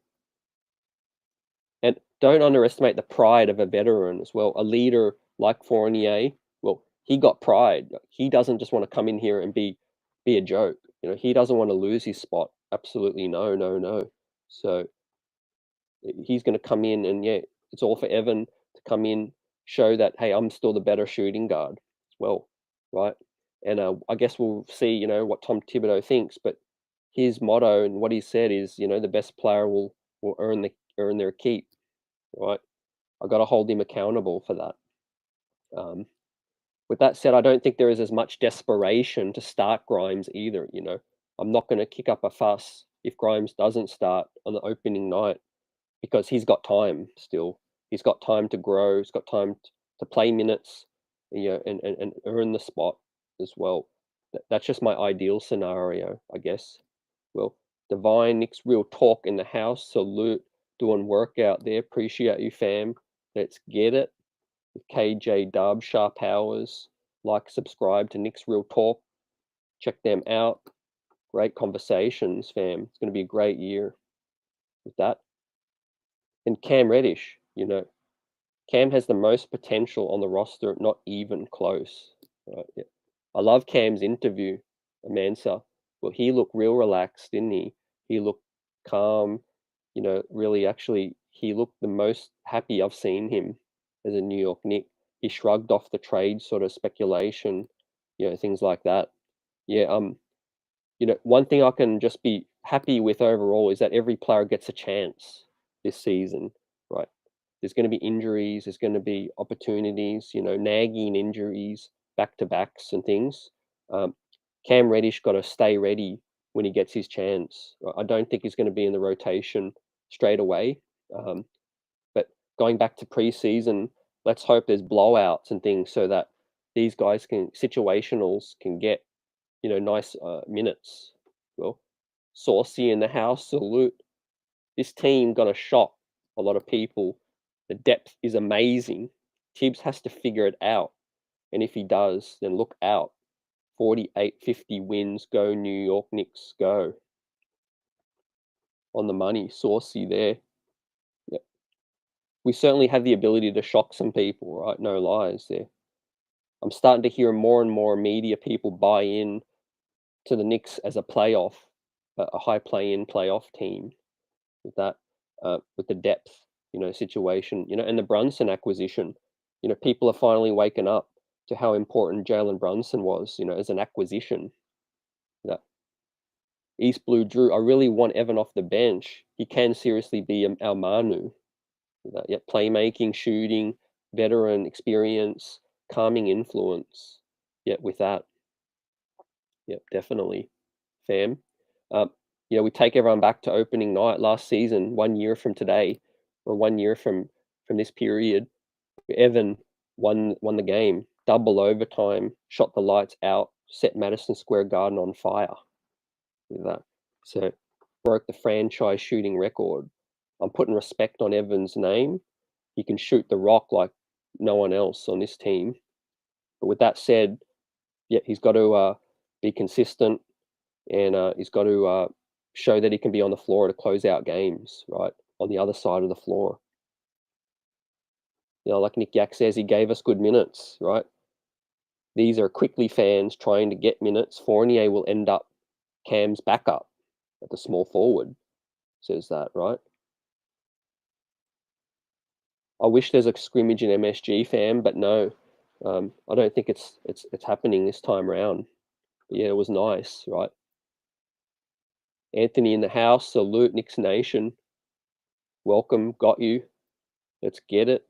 And don't underestimate the pride of a veteran as well. A leader like Fournier, well, he got pride. He doesn't just want to come in here and be a joke. He doesn't want to lose his spot. Absolutely no, no, no. So he's going to come in and yeah, it's all for Evan to come in, show that hey, I'm still the better shooting guard as well, right? And I guess we'll see, what Tom Thibodeau thinks, but his motto and what he said is, the best player will earn their keep, right? I got to hold him accountable for that. Um, with that said, I don't think there is as much desperation to start Grimes either. I'm not going to kick up a fuss if Grimes doesn't start on the opening night because he's got time still. He's got time to grow. He's got time to play minutes, and earn the spot as well. That's just my ideal scenario, I guess. Well, Divine, Nick's real talk in the house. Salute, doing work out there. Appreciate you, fam. Let's get it. KJ Dub, Sharp Hours. Like, subscribe to Nick's Real Talk. Check them out. Great conversations, fam. It's going to be a great year with that. And Cam Reddish, Cam has the most potential on the roster, not even close. Right? Yeah. I love Cam's interview, Mansa. Well, he looked real relaxed, didn't he? He looked calm. Really, actually, he looked the most happy I've seen him as a New York Knick. He shrugged off the trade sort of speculation, things like that. Yeah, one thing I can just be happy with overall is that every player gets a chance this season, right? There's going to be injuries, there's going to be opportunities, nagging injuries, back to backs and things. Um, Cam Reddish got to stay ready when he gets his chance. I don't think he's going to be in the rotation straight away. Um, but going back to preseason, let's hope there's blowouts and things so that these guys situationals can get nice minutes. Well, Saucy in the house, salute. This team gonna shock a lot of people. The depth is amazing. Tibbs has to figure it out. And if he does, then look out. 48-50 wins. Go New York Knicks, go. On the money. Saucy there. Yep. we certainly have the ability to shock some people, right? No lies there. I'm starting to hear more and more media people buy in to the Knicks as a playoff, a high play-in playoff team with that, with the depth, situation, and the Brunson acquisition. People are finally waking up to how important Jalen Brunson was, as an acquisition. That East Blue Drew, I really want Evan off the bench. He can seriously be our Manu. Yep, playmaking, shooting, veteran experience, calming influence. Yep, with that. Yep, definitely, fam. Um, we take everyone back to opening night last season, 1 year from today, or 1 year from this period. Evan won the game, double overtime, shot the lights out, set Madison Square Garden on fire with that. So broke the franchise shooting record. I'm putting respect on Evan's name. He can shoot the rock like no one else on this team. But with that said, yeah, he's got to be consistent, and he's got to show that he can be on the floor to close out games, right? On the other side of the floor. Like Nick Yak says, he gave us good minutes, right? These are quickly fans trying to get minutes. Fournier will end up Cam's backup at the small forward, says that, right? I wish there's a scrimmage in MSG, fam, but no, I don't think it's happening this time around. But yeah, it was nice, right? Anthony in the house, salute Knicks Nation. Welcome, got you. Let's get it.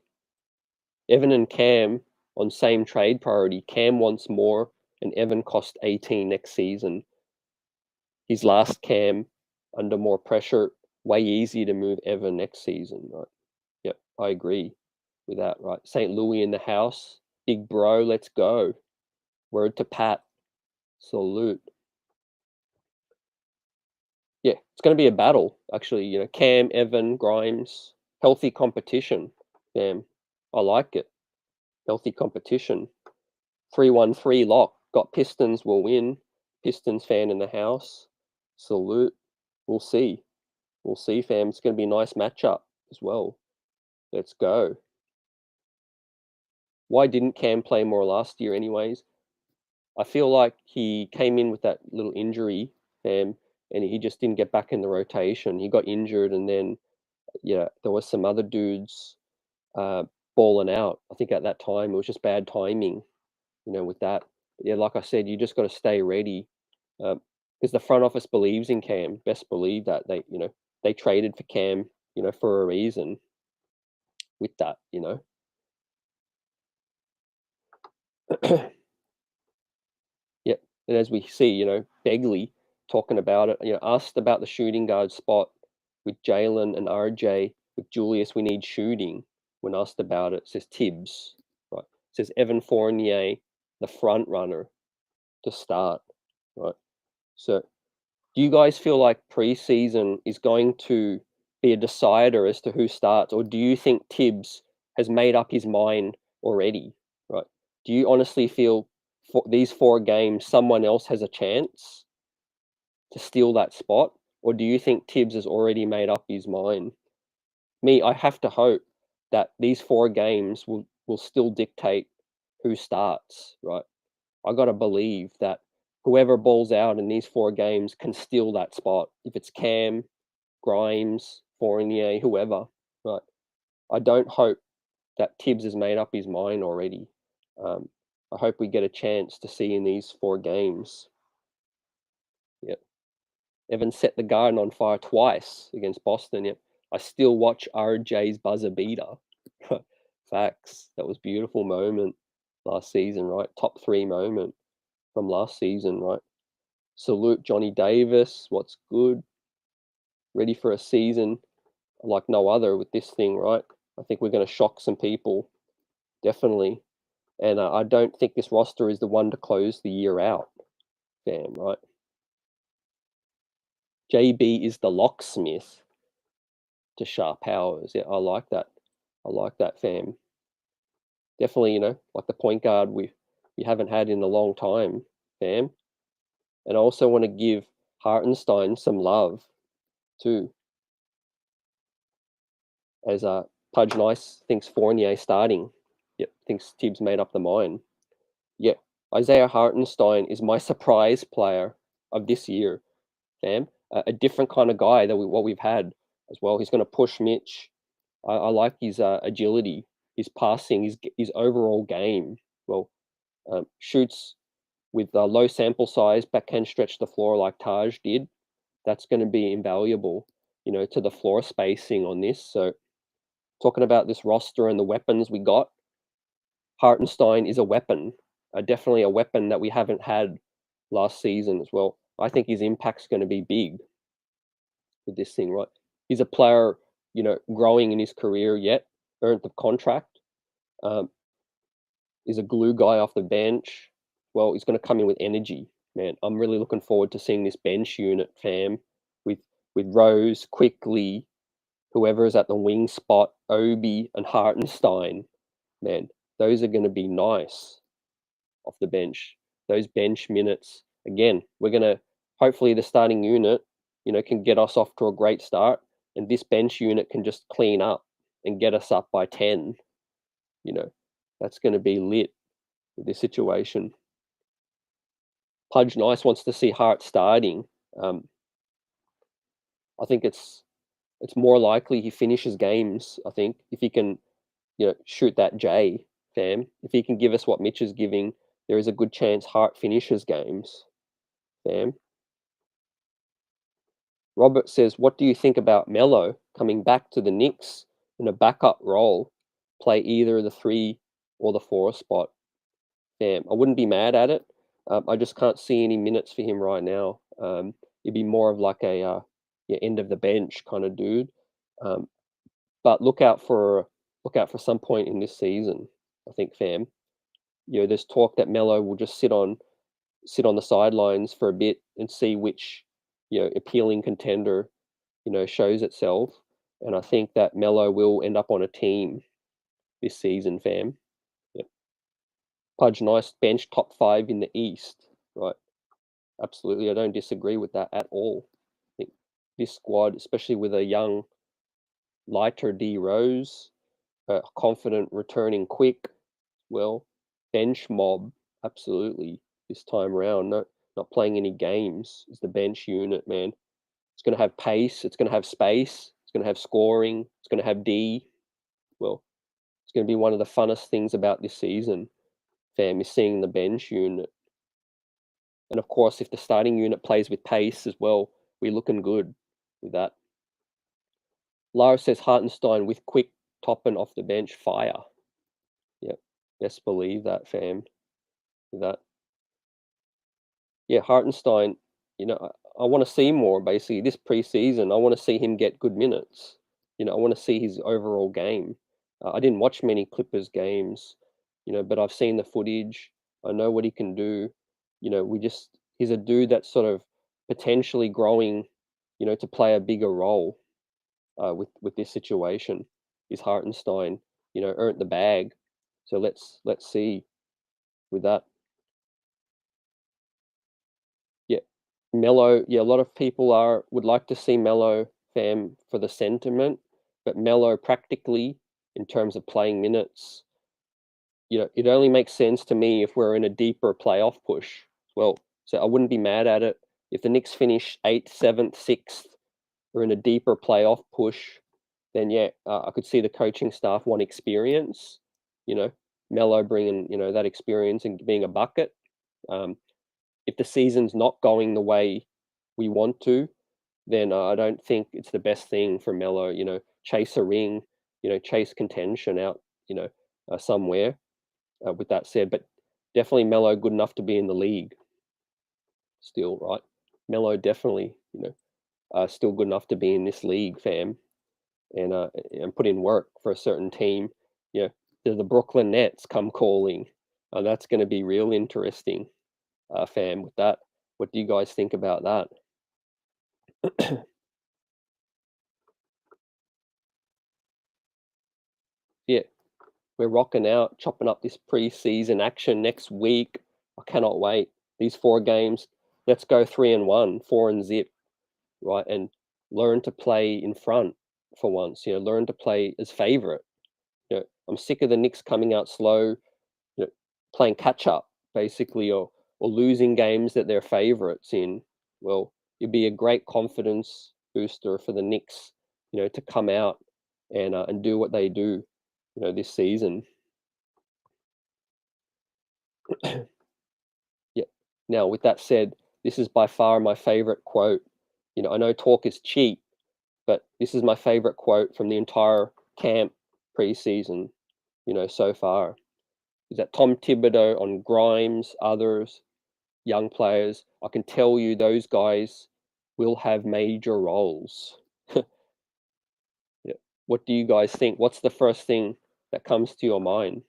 Evan and Cam on same trade priority. Cam wants more, and Evan cost 18 next season. His last Cam under more pressure, way easier to move Evan next season, right? Yep, I agree with that, right? St. Louis in the house. Big bro, let's go. Word to Pat. Salute. Yeah, it's going to be a battle, actually. Cam, Evan, Grimes, healthy competition. Damn, I like it. Healthy competition. 3-1-3 lock. Got Pistons will win. Pistons fan in the house. Salute. We'll see. We'll see, fam. It's going to be a nice matchup as well. Let's go. Why didn't Cam play more last year, anyways? I feel like he came in with that little injury, and he just didn't get back in the rotation. He got injured, and then there was some other dudes balling out. I think at that time it was just bad timing, with that. But yeah, like I said, you just got to stay ready, because the front office believes in Cam. Best believe that they traded for Cam, for a reason. With that, Yep. And as we see, Begley talking about it, asked about the shooting guard spot with Jalen and RJ. With Julius, we need shooting. When asked about it, says Thibs. Right. Says Evan Fournier, the front runner to start. Right. So do you guys feel like preseason is going to be a decider as to who starts, or do you think Thibs has made up his mind already? Right? Do you honestly feel for these 4 games someone else has a chance to steal that spot, or do you think Thibs has already made up his mind? Me, I have to hope that these 4 games will still dictate who starts. Right? I got to believe that whoever balls out in these 4 games can steal that spot. If it's Cam, Grimes, Fournier, whoever, right? I don't hope that Thibs has made up his mind already. I hope we get a chance to see in these 4 games. Yep. Evan set the Garden on fire twice against Boston. Yep. I still watch RJ's buzzer beater. Facts. That was a beautiful moment last season, right? Top 3 moment from last season, right? Salute Johnny Davis. What's good? Ready for a season like no other with this thing, right? I think we're going to shock some people, definitely. And I don't think this roster is the one to close the year out, fam, right? JB is the locksmith to Sharp Powers. Yeah, I like that. I like that, fam. Definitely, like the point guard we haven't had in a long time, fam. And I also want to give Hartenstein some love too, as Pudge Nice thinks Fournier starting. Yep, thinks Thibs made up the mind. Yeah, Isaiah Hartenstein is my surprise player of this year, fam. A different kind of guy than what we've had as well. He's going to push Mitch. I like his agility, his passing, his overall game. Well, shoots with low sample size, but can stretch the floor like Taj did. That's going to be invaluable, to the floor spacing on this. So, talking about this roster and the weapons we got, Hartenstein is a weapon, definitely a weapon that we haven't had last season as well. I think his impact's going to be big with this thing, right? He's a player, growing in his career yet, earned the contract. Um, is a glue guy off the bench. Well, he's going to come in with energy, man. I'm really looking forward to seeing this bench unit, fam, with Rose, quickly, whoever is at the wing spot, Obi and Hartenstein. Man, those are going to be nice off the bench. Those bench minutes, again, we're going to hopefully the starting unit, can get us off to a great start, and this bench unit can just clean up and get us up by 10. That's going to be lit with this situation. Pudge Nice wants to see Hart starting. I think it's more likely he finishes games. I think if he can, shoot that J, fam. If he can give us what Mitch is giving, there is a good chance Hart finishes games, fam. Robert says, "What do you think about Melo coming back to the Knicks in a backup role, play either the 3 or the 4 spot?" Fam, I wouldn't be mad at it. I just can't see any minutes for him right now. It'd be more of like a end of the bench kind of dude. Um, but look out for some point in this season. I think, fam. There's talk that Melo will just sit on the sidelines for a bit and see which appealing contender shows itself. And I think that Melo will end up on a team this season, fam. Yep. Pudge Nice bench top 5 in the East, right? Absolutely, I don't disagree with that at all. I think this squad, especially with a young, lighter D Rose, confident, returning quick, well, bench mob, absolutely. This time round, no, not playing any games. Is the bench unit, man. It's going to have pace. It's going to have space. It's going to have scoring. It's going to have D. Well, it's going to be one of the funnest things about this season, fam, is seeing the bench unit. And of course, if the starting unit plays with pace as well, we're looking good with that. Lara says Hartenstein with quick topping off the bench fire. Yep, best believe that, fam. With that. Yeah, Hartenstein, I want to see more basically this preseason. I want to see him get good minutes. I want to see his overall game. I didn't watch many Clippers games, but I've seen the footage. I know what he can do. He's a dude that's sort of potentially growing, to play a bigger role with this situation. Is Hartenstein, earned the bag. So let's see with that. Yeah, Melo. Yeah, a lot of people would like to see Melo, fam, for the sentiment, but Melo practically in terms of playing minutes, it only makes sense to me if we're in a deeper playoff push. Well, so I wouldn't be mad at it if the Knicks finish 8th, 7th, 6th. We're in a deeper playoff push. Then yeah, I could see the coaching staff want experience. Melo bringing that experience and being a bucket. If the season's not going the way we want to, then I don't think it's the best thing for Melo. Chase a ring, chase contention out, somewhere. With that said, but definitely Melo good enough to be in the league. Still, right? Melo definitely, still good enough to be in this league, fam, and put in work for a certain team. The Brooklyn Nets come calling. That's going to be real interesting, fam. With that, what do you guys think about that? Yeah, we're rocking out, chopping up this preseason action next week. I cannot wait. These 4 games. Let's go 3-1, 4 and zip, right? And learn to play in front for once. Learn to play as favorite. I'm sick of the Knicks coming out slow, you know, playing catch up basically, or losing games that they're favorites in. Well, it'd be a great confidence booster for the Knicks, to come out and do what they do, this season. Yeah. Now, with that said, this is by far my favorite quote. I know talk is cheap, but this is my favorite quote from the entire camp preseason, so far. Is that Tom Thibodeau on Grimes, others, young players? I can tell you those guys will have major roles. Yeah. What do you guys think? What's the first thing that comes to your mind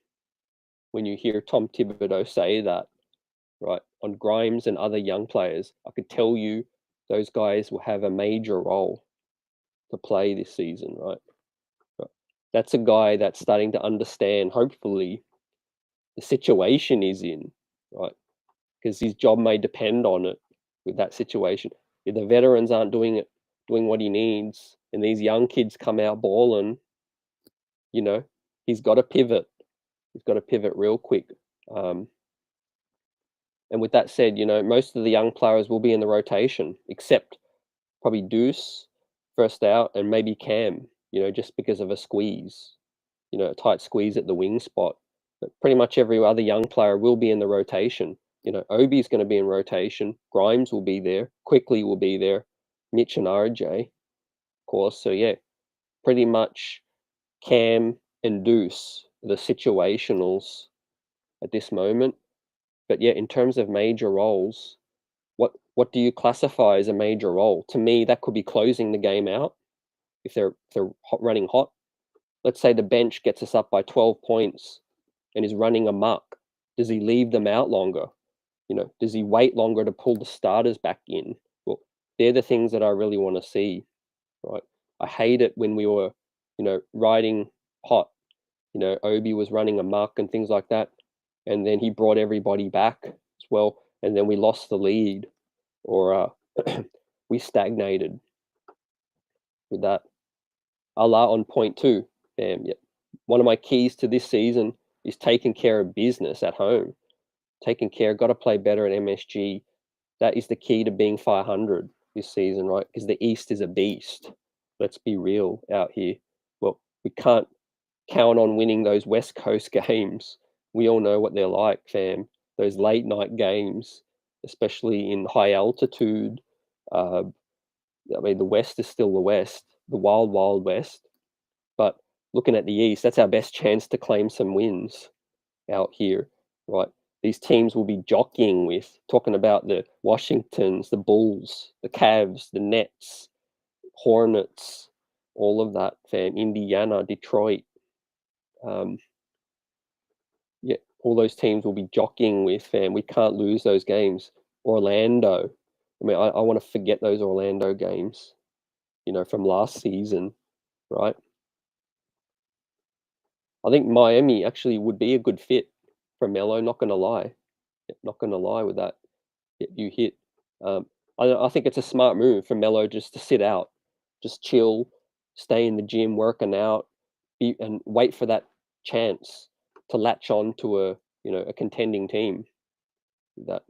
when you hear Tom Thibodeau say that? Right, on Grimes and other young players, I could tell you those guys will have a major role to play this season, right? But that's a guy that's starting to understand, hopefully, the situation he's in, right? Because his job may depend on it with that situation. If the veterans aren't doing what he needs, and these young kids come out balling, you know, he's got to pivot. He's got to pivot real quick. Um, and with that said, most of the young players will be in the rotation, except probably Deuce, first out, and maybe Cam, just because of a squeeze, a tight squeeze at the wing spot. But pretty much every other young player will be in the rotation. Obi's going to be in rotation. Grimes will be there. Quickly will be there. Mitch and RJ, of course. So, yeah, pretty much Cam and Deuce, the situationals at this moment. But, yeah, in terms of major roles, what do you classify as a major role? To me, that could be closing the game out if they're running hot. Let's say the bench gets us up by 12 points and is running amok. Does he leave them out longer? Does he wait longer to pull the starters back in? Well, they're the things that I really want to see, right? I hate it when we were, riding hot. Obi was running amok and things like that, and then he brought everybody back as well, and then we lost the lead, or we stagnated with that. Allah on point two. Bam. Yeah. One of my keys to this season is taking care of business at home. Taking care, got to play better at MSG. That is the key to being 500 this season, right? Because the East is a beast. Let's be real out here. Well, we can't count on winning those West Coast games. We all know what they're like, fam. Those late night games, especially in high altitude. Uh, I mean, the West is still the West, the wild, wild West. But looking at the East, that's our best chance to claim some wins out here, right? These teams will be jockeying with, talking about the Washingtons, the Bulls, the Cavs, the Nets, Hornets, all of that, fam. Indiana, Detroit. Yeah, all those teams will be jockeying with, fam. We can't lose those games. Orlando. I mean, I want to forget those Orlando games, from last season, right? I think Miami actually would be a good fit for Melo. Not gonna lie, not gonna lie with that. You hit. Um, I think it's a smart move for Melo just to sit out, just chill, stay in the gym, working out, and wait for that chance to latch on to a contending team. That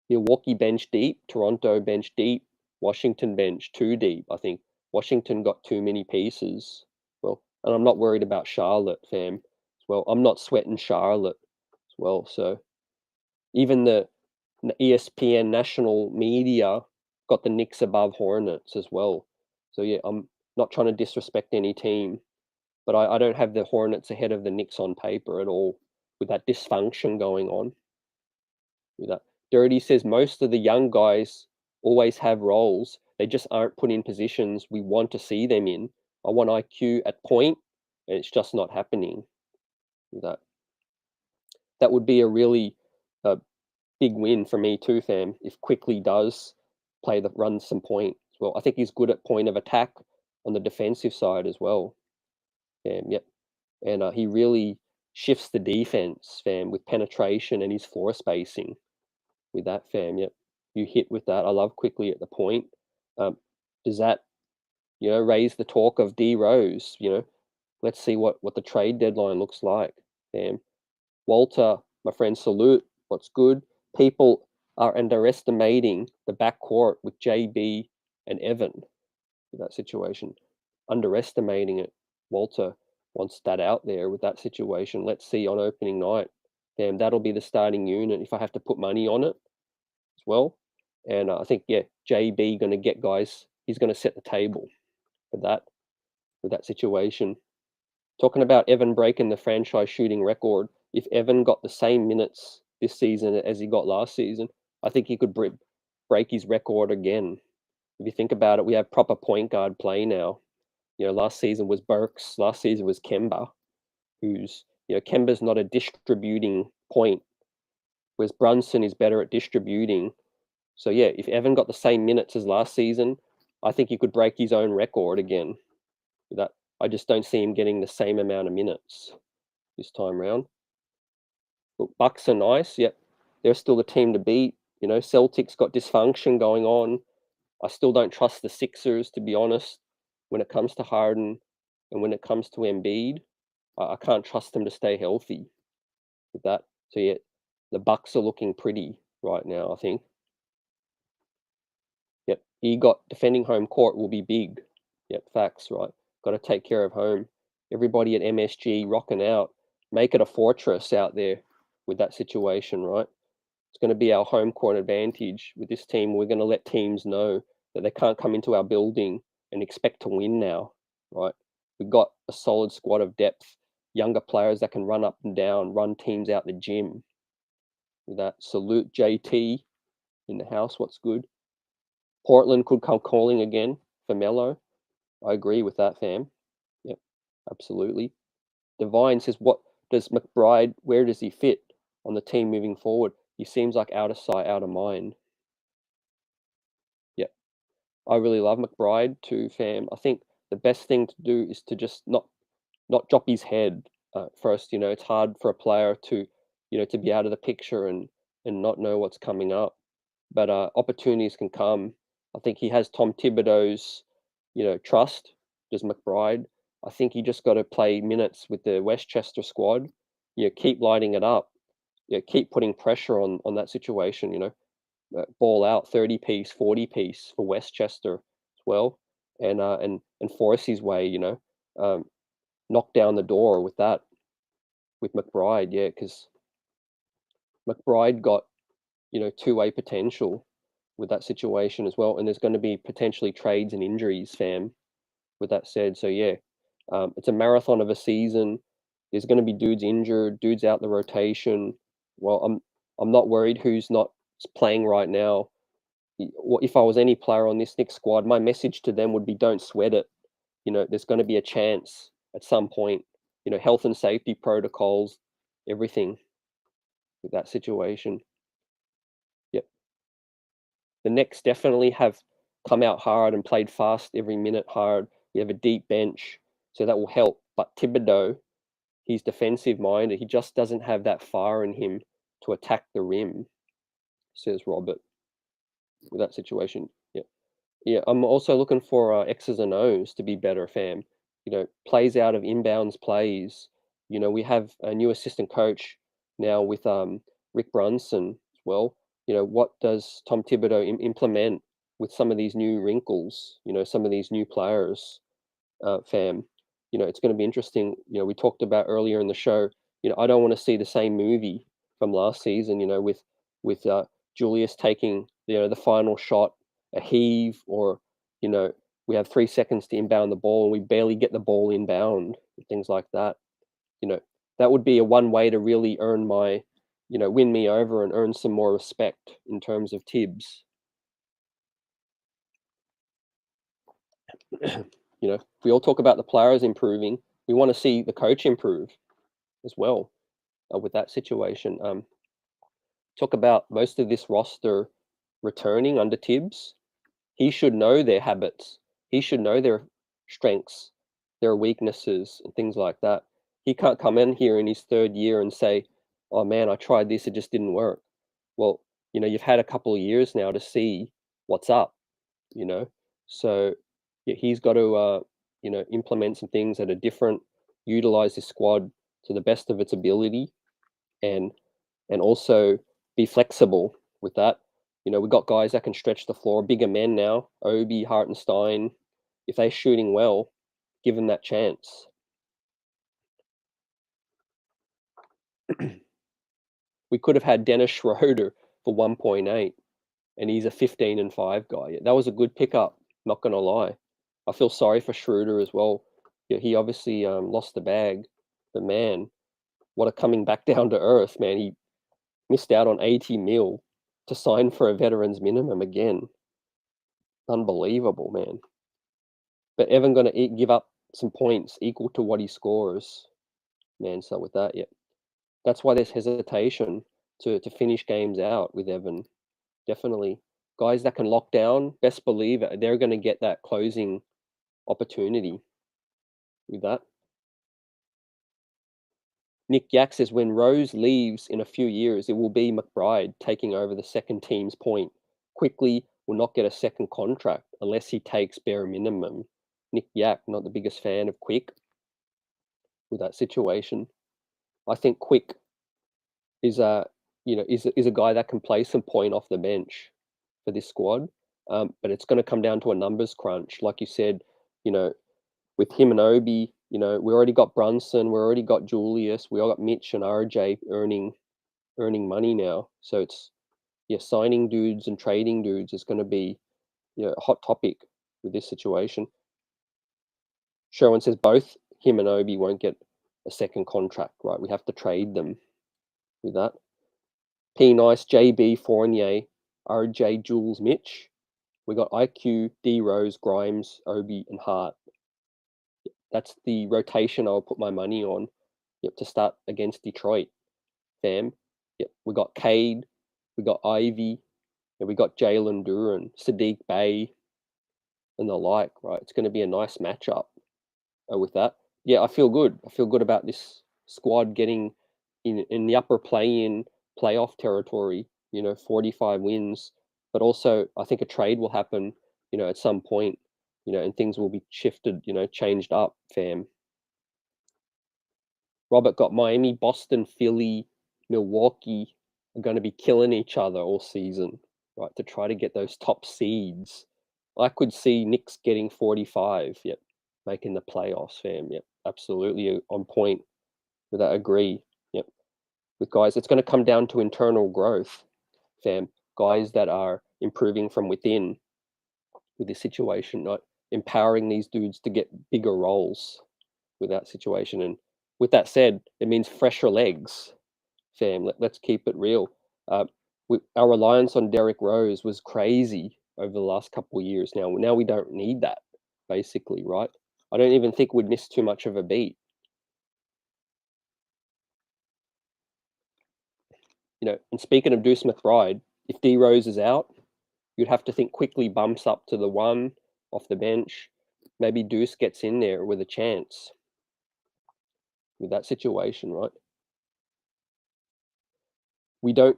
Milwaukee bench deep, Toronto bench deep, Washington bench too deep. I think Washington got too many pieces. Well, and I'm not worried about Charlotte, fam. As well, I'm not sweating Charlotte as well. So even the ESPN national media got the Knicks above Hornets as well. So yeah, I'm not trying to disrespect any team, but I don't have the Hornets ahead of the Knicks on paper at all with that dysfunction going on. With that, Dirty says most of the young guys always have roles. They just aren't put in positions we want to see them in. I want IQ at point, and it's just not happening. With that would be a really big win for me too, fam. If Quickly does run some point as well, I think he's good at point of attack on the defensive side as well. Yep, and he really shifts the defense, fam, with penetration and his floor spacing. With that, fam, yep, you hit with that. I love Quickly at the point. Does that raise the talk of D Rose? Let's see what the trade deadline looks like. Damn. Walter, my friend, salute. What's good? People are underestimating the backcourt with JB and Evan with that situation. Underestimating it. Walter wants that out there with that situation. Let's see on opening night. Damn, that'll be the starting unit if I have to put money on it as well. And I think, yeah, JB going to get guys. He's going to set the table for that with that situation. Talking about Evan breaking the franchise shooting record, if Evan got the same minutes this season as he got last season, I think he could break his record again. If you think about it, we have proper point guard play now. Last season was Burks, last season was Kemba, Kemba's not a distributing point, whereas Brunson is better at distributing. So yeah, if Evan got the same minutes as last season, I think he could break his own record again. That I just don't see him getting the same amount of minutes this time round. Look, Bucks are nice. Yep, they're still the team to beat. Celtics got dysfunction going on. I still don't trust the Sixers, to be honest, when it comes to Harden and when it comes to Embiid. I can't trust them to stay healthy with that. So yeah, the Bucks are looking pretty right now, I think. Yep, defending home court will be big. Yep, facts, right? Got to take care of home. Everybody at MSG rocking out. Make it a fortress out there with that situation, right? It's going to be our home court advantage with this team. We're going to let teams know that they can't come into our building and expect to win now, right? We've got a solid squad of depth, younger players that can run up and down, run teams out the gym. With that, salute JT in the house. What's good? Portland could come calling again for Melo. I agree with that, fam. Yep, absolutely. Divine says, what does McBride, where does he fit on the team moving forward? He seems like out of sight, out of mind. Yep. I really love McBride too, fam. I think the best thing to do is to just not drop his head first. It's hard for a player to be out of the picture and not know what's coming up. But opportunities can come. I think he has Tom Thibodeau's, trust. Does McBride? I think he just got to play minutes with the Westchester squad. Keep lighting it up. Keep putting pressure on that situation. Ball out 30 piece, 40 piece for Westchester as well, and force his way. Knock down the door with that with McBride. Yeah, because McBride got two-way potential with that situation as well. And there's going to be potentially trades and injuries, fam, with that said. So, yeah, it's a marathon of a season. There's going to be dudes injured, dudes out the rotation. Well, I'm not worried who's not playing right now. If I was any player on this Knicks squad, my message to them would be don't sweat it. There's going to be a chance at some point. Health and safety protocols, everything with that situation. Yep. The Knicks definitely have come out hard and played fast every minute hard. We have a deep bench, so that will help. But Thibodeau, he's defensive minded. He just doesn't have that fire in him to attack the rim, says Robert, with that situation. Yeah. Yeah. I'm also looking for X's and O's to be better, fam. Plays out of inbounds plays. We have a new assistant coach now with Rick Brunson as well. What does Tom Thibodeau implement with some of these new wrinkles? Some of these new players, fam. It's going to be interesting. We talked about earlier in the show. I don't want to see the same movie from last season. With Julius taking the final shot, a heave, or we have 3 seconds to inbound the ball and we barely get the ball inbound, things like that. That would be a one way to really earn my, win me over and earn some more respect in terms of Thibs. If we all talk about the players improving, we want to see the coach improve as well with that situation. Talk about most of this roster returning under Thibs. He should know their habits. He should know their strengths, their weaknesses, and things like that. He can't come in here in his third year and say, "Oh man, I tried this, it just didn't work." Well, you've had a couple of years now to see what's up. So yeah, he's got to implement some things that are different. utilize this squad to the best of its ability, and also be flexible with that. We've got guys that can stretch the floor, bigger men now, Obi, Hartenstein. If they're shooting well, give them that chance. We could have had Dennis Schroeder for 1.8, and he's a 15-5 guy. That was a good pickup, not gonna lie. I feel sorry for Schroeder as well. He obviously lost the bag, but man, what a coming back down to earth, man. He missed out on 80 mil to sign for a veteran's minimum again. Unbelievable, man. But Evan gonna give up some points equal to what he scores, man. So with that, yeah, that's why there's hesitation to finish games out with Evan. Definitely, guys that can lock down, best believe it, they're gonna get that closing opportunity with that. Nick Yak says when Rose leaves in a few years, it will be McBride taking over the second team's point. Quickly will not get a second contract unless he takes bare minimum. Nick Yak, not the biggest fan of Quick with that situation. I think Quick is a guy that can play some point off the bench for this squad. But it's going to come down to a numbers crunch, like you said. You know, with him and Obi, we already got Brunson, we already got Julius, we all got Mitch and RJ earning money now. So it's signing dudes and trading dudes is going to be a hot topic with this situation. Sherwin says both him and Obi won't get a second contract, right? We have to trade them with that. P Nice, JB, Fournier, RJ, Jules, Mitch. We got IQ, D Rose, Grimes, Obi, and Hart. That's the rotation I'll put my money on. To start against Detroit, fam. We got Cade, we got Ivy, and we got Jalen Duran, Sadiq Bey, and the like. Right, it's going to be a nice matchup with that. Yeah, I feel good. I feel good about this squad getting in the upper play-in playoff territory. 45 wins, but also I think a trade will happen. At some point. And things will be shifted. Changed up, fam. Robert got Miami, Boston, Philly, Milwaukee are going to be killing each other all season, right? To try to get those top seeds. I could see Knicks getting 45. Yep, making the playoffs, fam. Yep, absolutely on point. With that, agree. Yep, with guys, it's going to come down to internal growth, fam. Guys that are improving from within with this situation, not empowering these dudes to get bigger roles with that situation. And with that said, it means fresher legs, fam. Let's keep it real. Our reliance on Derrick Rose was crazy over the last couple of years. Now we don't need that, basically, right? I don't even think we'd miss too much of a beat. And speaking of Deuce McBride, if D Rose is out, you'd have to think quickly bumps up to the one off the bench. Maybe Deuce gets in there with a chance with that situation, right? We don't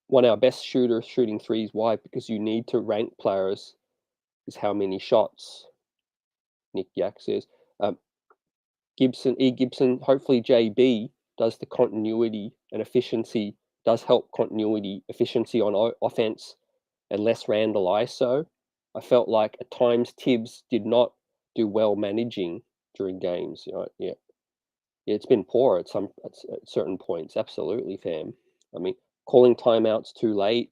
want our best shooter shooting threes. Why? Because you need to rank players is how many shots. Nick Yak says. Gibson, hopefully JB does the continuity and efficiency, does help continuity, efficiency on offense, and less Randle ISO. I felt like at times Thibs did not do well managing during games. Yeah, it's been poor at certain points. Absolutely, fam. I mean, calling timeouts too late.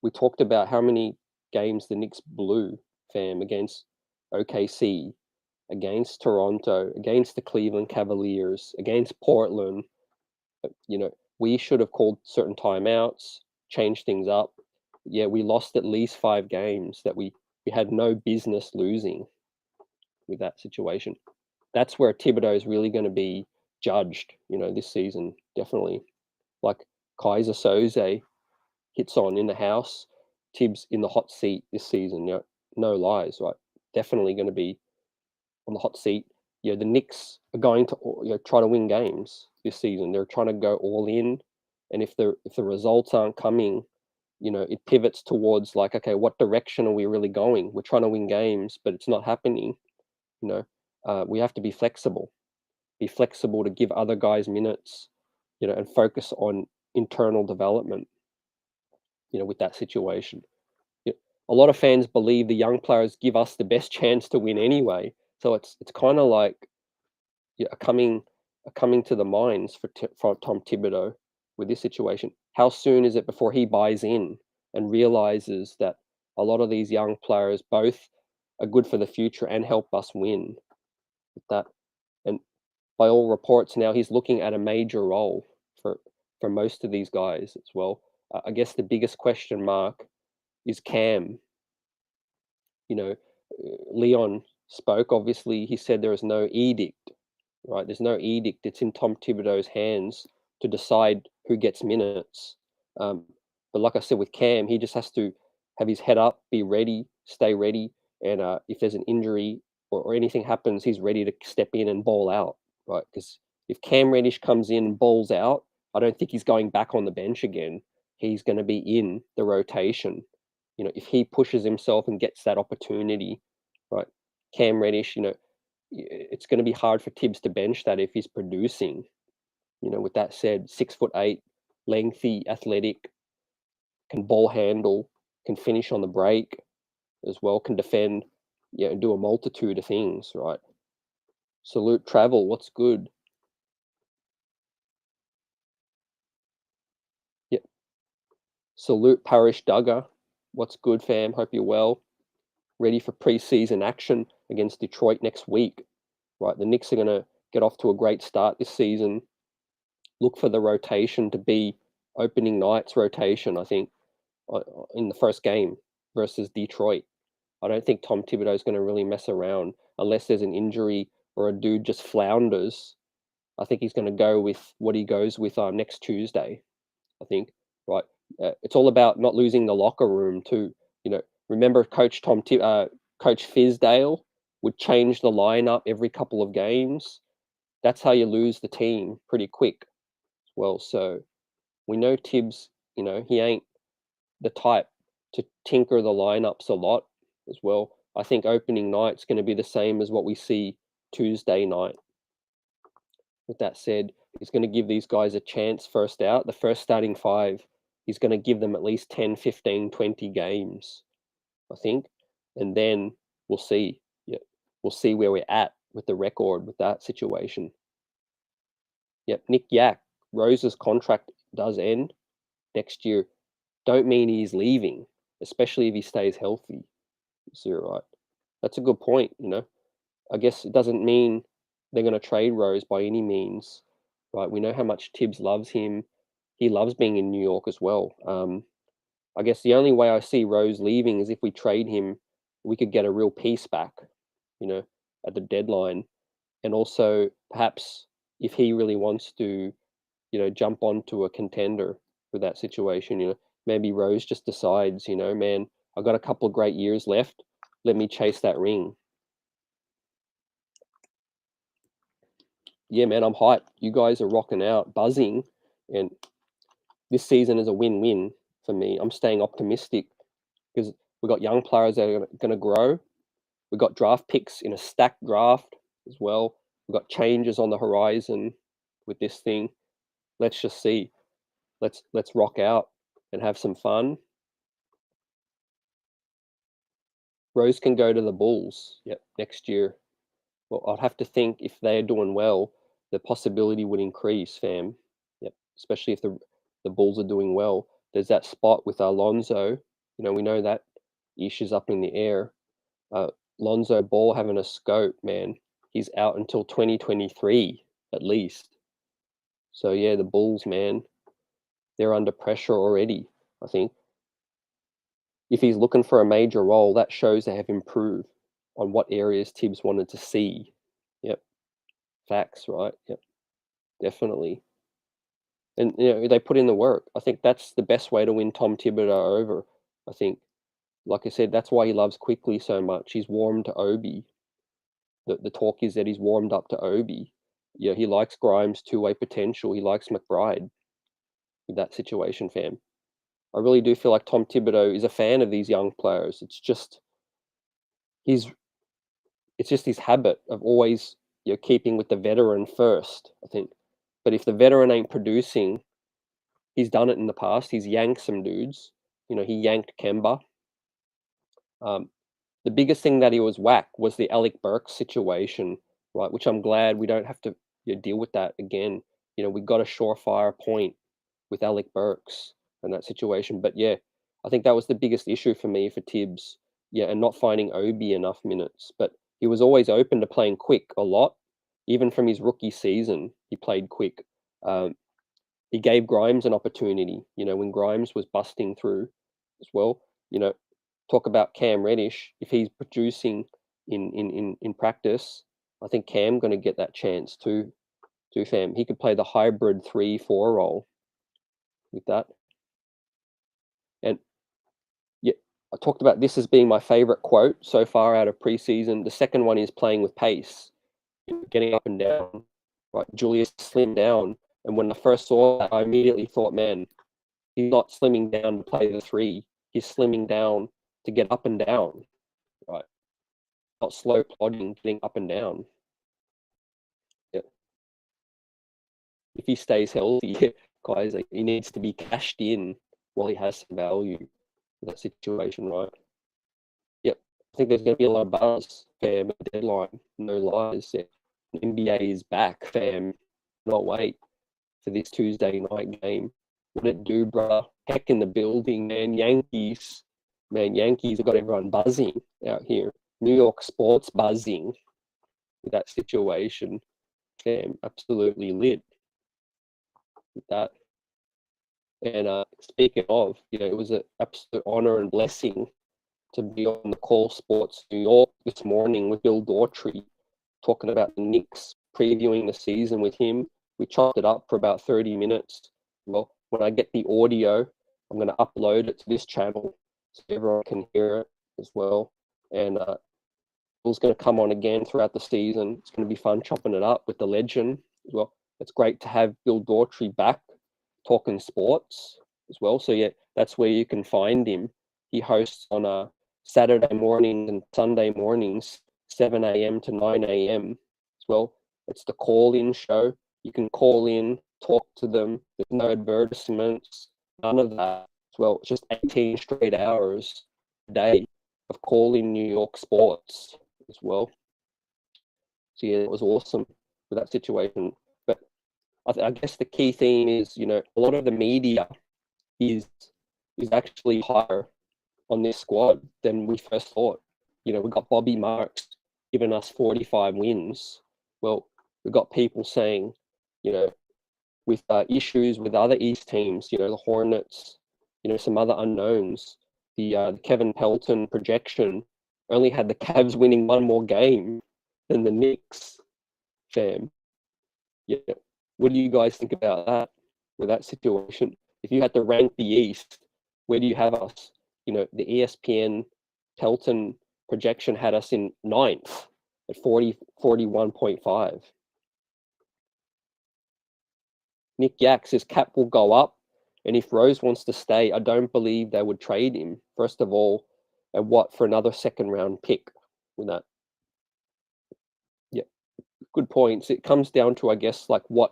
We talked about how many games the Knicks blew, fam, against OKC, against Toronto, against the Cleveland Cavaliers, against Portland. We should have called certain timeouts, changed things up. Yeah, we lost at least 5 games that we had no business losing with that situation. That's where Thibodeau is really going to be judged, this season, definitely. Like Kaiser Soze hits on in the house, Tibbs in the hot seat this season. No lies, right? Definitely going to be on the hot seat. The Knicks are going to try to win games this season. They're trying to go all in, and if the results aren't coming, it pivots towards like, okay, what direction are we really going? We're trying to win games, but it's not happening. We have to be flexible. be flexible to give other guys minutes, and focus on internal development, with that situation. Yeah, a lot of fans believe the young players give us the best chance to win anyway. So it's kind of like, coming to the minds for Tom Thibodeau with this situation. How soon is it before he buys in and realizes that a lot of these young players both are good for the future and help us win with that? And by all reports now, he's looking at a major role for most of these guys as well. I guess the biggest question mark is Cam. Leon spoke. Obviously, he said there is no edict, right? There's no edict. It's in Tom Thibodeau's hands to decide who gets minutes. Um, but like I said with Cam, he just has to have his head up, be ready, stay ready, and if there's an injury or anything happens, he's ready to step in and ball out, right? Because if Cam Reddish comes in and balls out, I don't think he's going back on the bench again. He's going to be in the rotation. If he pushes himself and gets that opportunity, right? Cam Reddish, it's going to be hard for Tibbs to bench that if he's producing. With that said, 6'8", lengthy, athletic, can ball handle, can finish on the break as well, can defend, and do a multitude of things, right? Salute Travel, what's good? Yep. Salute Parish Duggar, what's good, fam? Hope you're well. Ready for preseason action against Detroit next week, right? The Knicks are going to get off to a great start this season. Look for the rotation to be opening night's rotation, I think, in the first game versus Detroit. I don't think Tom Thibodeau is going to really mess around unless there's an injury or a dude just flounders. I think he's going to go with what he goes with next Tuesday, I think, right? It's all about not losing the locker room too. Remember Coach Coach Fizdale would change the lineup every couple of games. That's how you lose the team pretty quick. Well, so we know Tibbs, he ain't the type to tinker the lineups a lot as well. I think opening night's going to be the same as what we see Tuesday night. With that said, he's going to give these guys a chance first out. The first starting five, he's going to give them at least 10, 15, 20 games, I think. And then we'll see. Yeah, we'll see where we're at with the record with that situation. Yep, Nick Yak, Rose's contract does end next year. Don't mean he's leaving, especially if he stays healthy. So you're right. That's a good point. I guess it doesn't mean they're going to trade Rose by any means, right? We know how much Tibbs loves him. He loves being in New York as well. I guess the only way I see Rose leaving is if we trade him, we could get a real piece back, at the deadline. And also perhaps if he really wants to, jump onto a contender for that situation, maybe Rose just decides, man, I got a couple of great years left. Let me chase that ring. Yeah, man, I'm hyped. You guys are rocking out, buzzing, and this season is a win-win for me. I'm staying optimistic because we've got young players that are going to grow. We've got draft picks in a stacked draft as well. We've got changes on the horizon with this thing. Let's just see. Let's rock out and have some fun. Rose can go to the Bulls, next year. Well, I'd have to think if they're doing well, the possibility would increase, fam. Yep, especially if the Bulls are doing well. There's that spot with Alonzo. We know that issue's up in the air. Lonzo Ball having a scope, man. He's out until 2023 at least. So yeah, the Bulls, man, they're under pressure already, I think. If he's looking for a major role, that shows they have improved on what areas Tibbs wanted to see. Yep. Facts, right? Yep. Definitely. And they put in the work. I think that's the best way to win Tom Thibodeau over. I think, like I said, that's why he loves Quickly so much. He's warmed to Obi. The talk is that he's warmed up to Obi. Yeah, he likes Grimes' two-way potential. He likes McBride with that situation, fam. I really do feel like Tom Thibodeau is a fan of these young players. It's just his habit of always you're keeping with the veteran first, I think. But if the veteran ain't producing, he's done it in the past. He's yanked some dudes. He yanked Kemba. Um, the biggest thing that he was whack was the Alec Burks situation, right? Which I'm glad we don't have to deal with that again. We got a surefire point with Alec Burks and that situation. But yeah, I think that was the biggest issue for me for Thibs. Yeah, and not finding Obi enough minutes. But he was always open to playing quick a lot. Even from his rookie season, he played quick. Um, he gave Grimes an opportunity, when Grimes was busting through as well. Talk about Cam Reddish. If he's producing in practice, I think Cam going to get that chance too, fam. He could play the hybrid 3-4 role with that. And yeah, I talked about this as being my favorite quote so far out of preseason. The second one is playing with pace, getting up and down. Right, Julius slimmed down, and when I first saw that, I immediately thought, man, he's not slimming down to play the 3. He's slimming down to get up and down. Right, not slow plodding, getting up and down. Yeah. If he stays healthy, guys, like, he needs to be cashed in while he has some value in that situation, right? Yep. I think there's going to be a lot of buzz, fam, at the deadline. No lies. Yeah. The NBA is back, fam. Not wait for this Tuesday night game. What it do, brother? Heck in the building, man. Yankees. Man, Yankees have got everyone buzzing out here. New York sports buzzing with that situation. Fam, absolutely lit with that. And speaking of, it was an absolute honor and blessing to be on the Call Sports New York this morning with Bill Daughtry, talking about the Knicks, previewing the season with him. We chopped it up for about 30 minutes. Well, when I get the audio, I'm going to upload it to this channel so everyone can hear it as well. And Bill's going to come on again throughout the season. It's going to be fun chopping it up with the legend as well. It's great to have Bill Daughtry back talking sports as well. So yeah, that's where you can find him. He hosts on Saturday mornings and Sunday mornings, 7 a.m. to 9 a.m. as well. It's the call-in show. You can call in, talk to them. There's no advertisements, none of that as well. It's just 18 straight hours a day of calling New York sports as well. So yeah, it was awesome with that situation. But I guess the key theme is, a lot of the media is actually higher on this squad than we first thought. We got Bobby Marks giving us 45 wins. Well, we've got people saying, with issues with other East teams, the Hornets, some other unknowns. The Kevin Pelton projection only had the Cavs winning one more game than the Knicks, fam. Yeah. What do you guys think about that with that situation? If you had to rank the East, where do you have us? The ESPN Pelton projection had us in 9th at 41.5. Nick Yak says cap will go up, and if Rose wants to stay, I don't believe they would trade him. First of all, and what for another second round pick with that? Yeah, good points. It comes down to, I guess, like what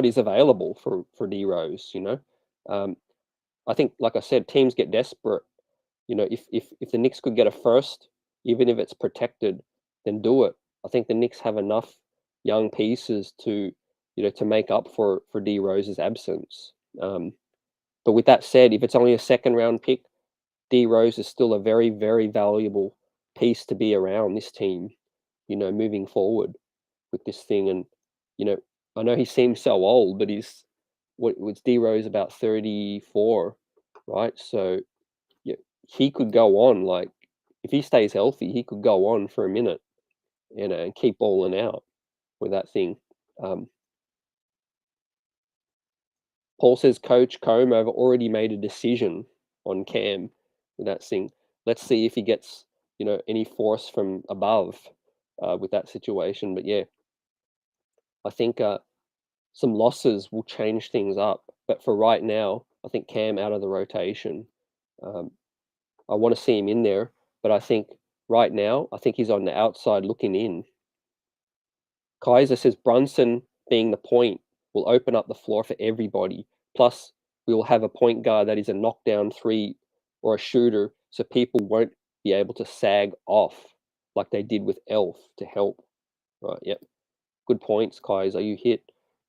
is available for D Rose. I think, like I said, teams get desperate. If the Knicks could get a first, even if it's protected, then do it. I think the Knicks have enough young pieces to make up for D Rose's absence. But with that said, if it's only a second round pick, D Rose is still a very, very valuable piece to be around this team, moving forward with this thing. And, I know he seems so old, but what was D Rose about 34, right? So yeah, he could go on, like, if he stays healthy, he could go on for a minute, and keep balling out with that thing. Paul says Coach Combe have already made a decision on Cam with that thing. Let's see if he gets, any force from above with that situation. But yeah, I think some losses will change things up. But for right now, I think Cam out of the rotation. Um, I want to see him in there, but I think right now, I think he's on the outside looking in. Kaiser says Brunson being the point will open up the floor for everybody. Plus, we will have a point guard that is a knockdown three or a shooter, so people won't be able to sag off like they did with Elf to help. Right? Yep. Good points, Kaiser. You hit.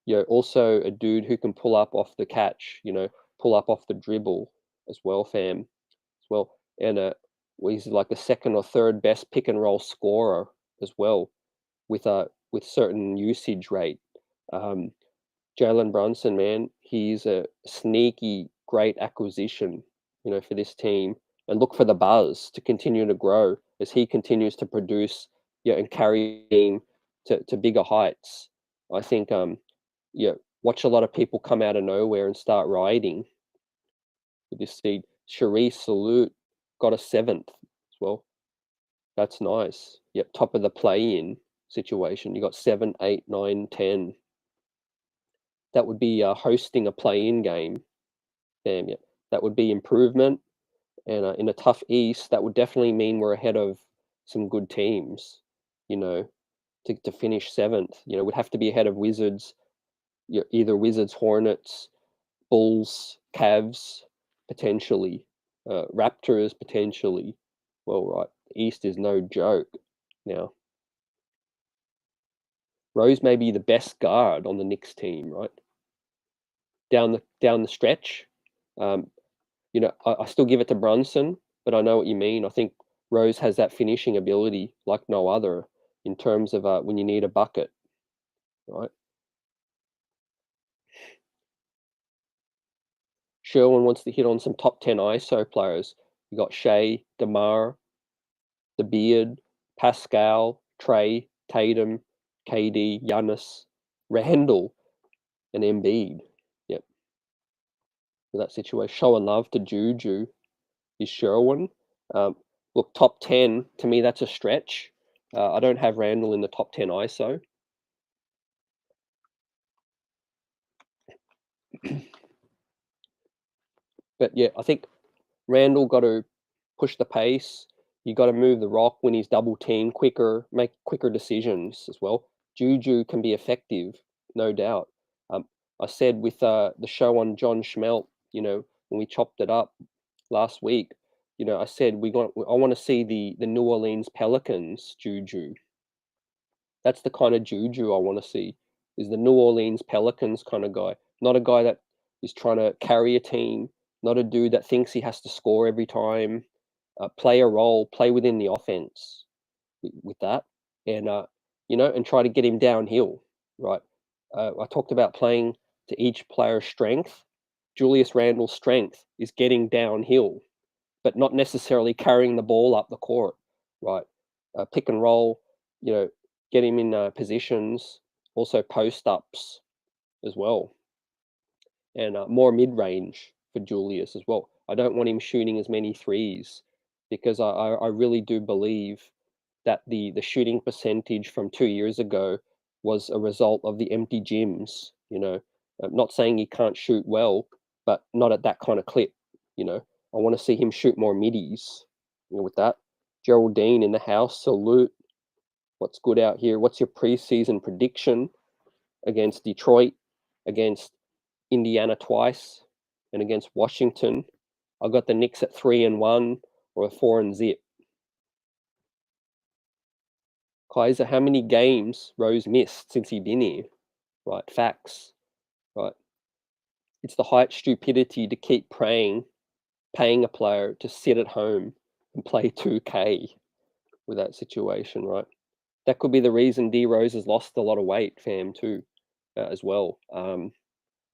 You're also a dude who can pull up off the catch. Pull up off the dribble as well, fam. As well, and he's like the second or third best pick and roll scorer as well, with certain usage rate. Um, Jalen Brunson, man, he's a sneaky great acquisition, for this team. And look for the buzz to continue to grow as he continues to produce, and carry him to bigger heights. I think, watch a lot of people come out of nowhere and start riding with this seed. Sharice Salute got a seventh as well. That's nice. Yep, top of the play-in situation. You got 7, 8, 9, 10. That would be hosting a play-in game. Damn, yeah. That would be improvement. And in a tough East, that would definitely mean we're ahead of some good teams, to finish seventh. We'd have to be ahead of Wizards, either Wizards, Hornets, Bulls, Cavs, potentially, Raptors, potentially. Well, right, the East is no joke now. Rose may be the best guard on the Knicks team, right? Down the stretch. I still give it to Brunson, but I know what you mean. I think Rose has that finishing ability like no other in terms of when you need a bucket, right? Sherwin wants to hit on some top 10 ISO players. You got Shea, DeMar, The Beard, Pascal, Trey, Tatum, KD, Giannis, Randle, and Embiid. Yep. For that situation, showing love to Juju is Sherwin. Look, top 10, to me, that's a stretch. I don't have Randle in the top 10 ISO. But yeah, I think Randle got to push the pace. You got to move the rock when he's double teamed quicker, make quicker decisions as well. Juju can be effective, no doubt. I said with the show on John Schmelt, when we chopped it up last week, I said I want to see the New Orleans Pelicans Juju. That's the kind of Juju I want to see. Is the New Orleans Pelicans kind of guy, not a guy that is trying to carry a team, not a dude that thinks he has to score every time. Play a role, play within the offense with that, and and try to get him downhill. Right. I talked about playing to each player's strength. Julius Randle's strength is getting downhill, but not necessarily carrying the ball up the court. Right. Pick and roll. Get him in positions. Also post ups as well, and more mid range for Julius as well. I don't want him shooting as many threes because I really do believe that the shooting percentage from 2 years ago was a result of the empty gyms. I'm not saying he can't shoot well, but not at that kind of clip. I want to see him shoot more middies. With that, Geraldine in the house, salute. What's good out here? What's your preseason prediction against Detroit, against Indiana twice, and against Washington? I got the Knicks at 3-1 or a 4-0. Kaiser, how many games Rose missed since he been here? Right, facts. Right. It's the height stupidity to keep paying a player to sit at home and play 2K with that situation, right? That could be the reason D Rose has lost a lot of weight, fam, too, as well. And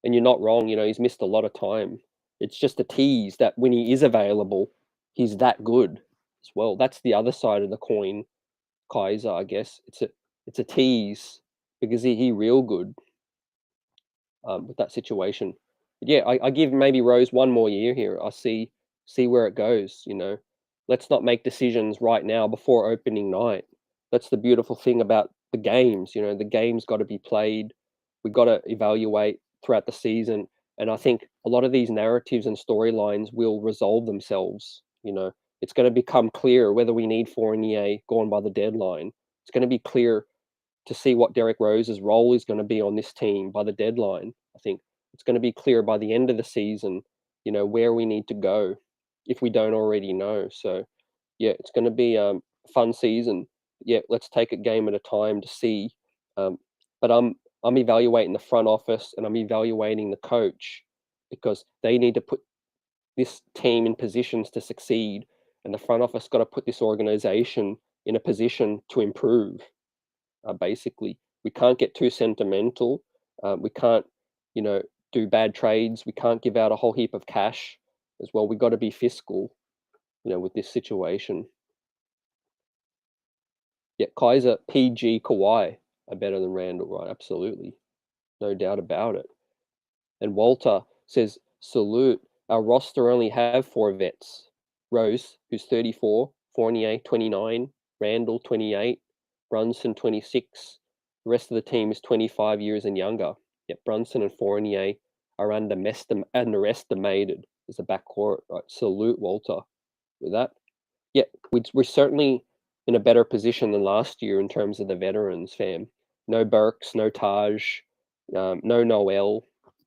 you're not wrong. He's missed a lot of time. It's just a tease that when he is available, he's that good as well. That's the other side of the coin, Kaiser. I guess it's a tease because he real good with that situation. But yeah, I give maybe Rose one more year here. I see where it goes. Let's not make decisions right now before opening night. That's the beautiful thing about the games. The games got to be played. We got to evaluate throughout the season, and I think a lot of these narratives and storylines will resolve themselves. It's going to become clear whether we need Fournier gone by the deadline. It's going to be clear to see what Derrick Rose's role is going to be on this team by the deadline. I think it's going to be clear by the end of the season, where we need to go if we don't already know. So, yeah, it's going to be a fun season. Yeah, let's take a game at a time to see. Um, but I'm evaluating the front office and I'm evaluating the coach because they need to put this team in positions to succeed, and the front office got to put this organization in a position to improve. Basically, we can't get too sentimental. We can't, do bad trades. We can't give out a whole heap of cash as well. We got to be fiscal, with this situation. Yeah, Kaiser, PG, Kawhi are better than Randall, right? Absolutely, no doubt about it. And Walter says, salute. Our roster only have 4 vets. Rose, who's 34, Fournier, 29, Randall, 28, Brunson, 26. The rest of the team is 25 years and younger. Yet Brunson and Fournier are underestimated as a backcourt. Right? Salute, Walter, with that. Yeah, we're certainly in a better position than last year in terms of the veterans, fam. No Burks, no Taj, no Noel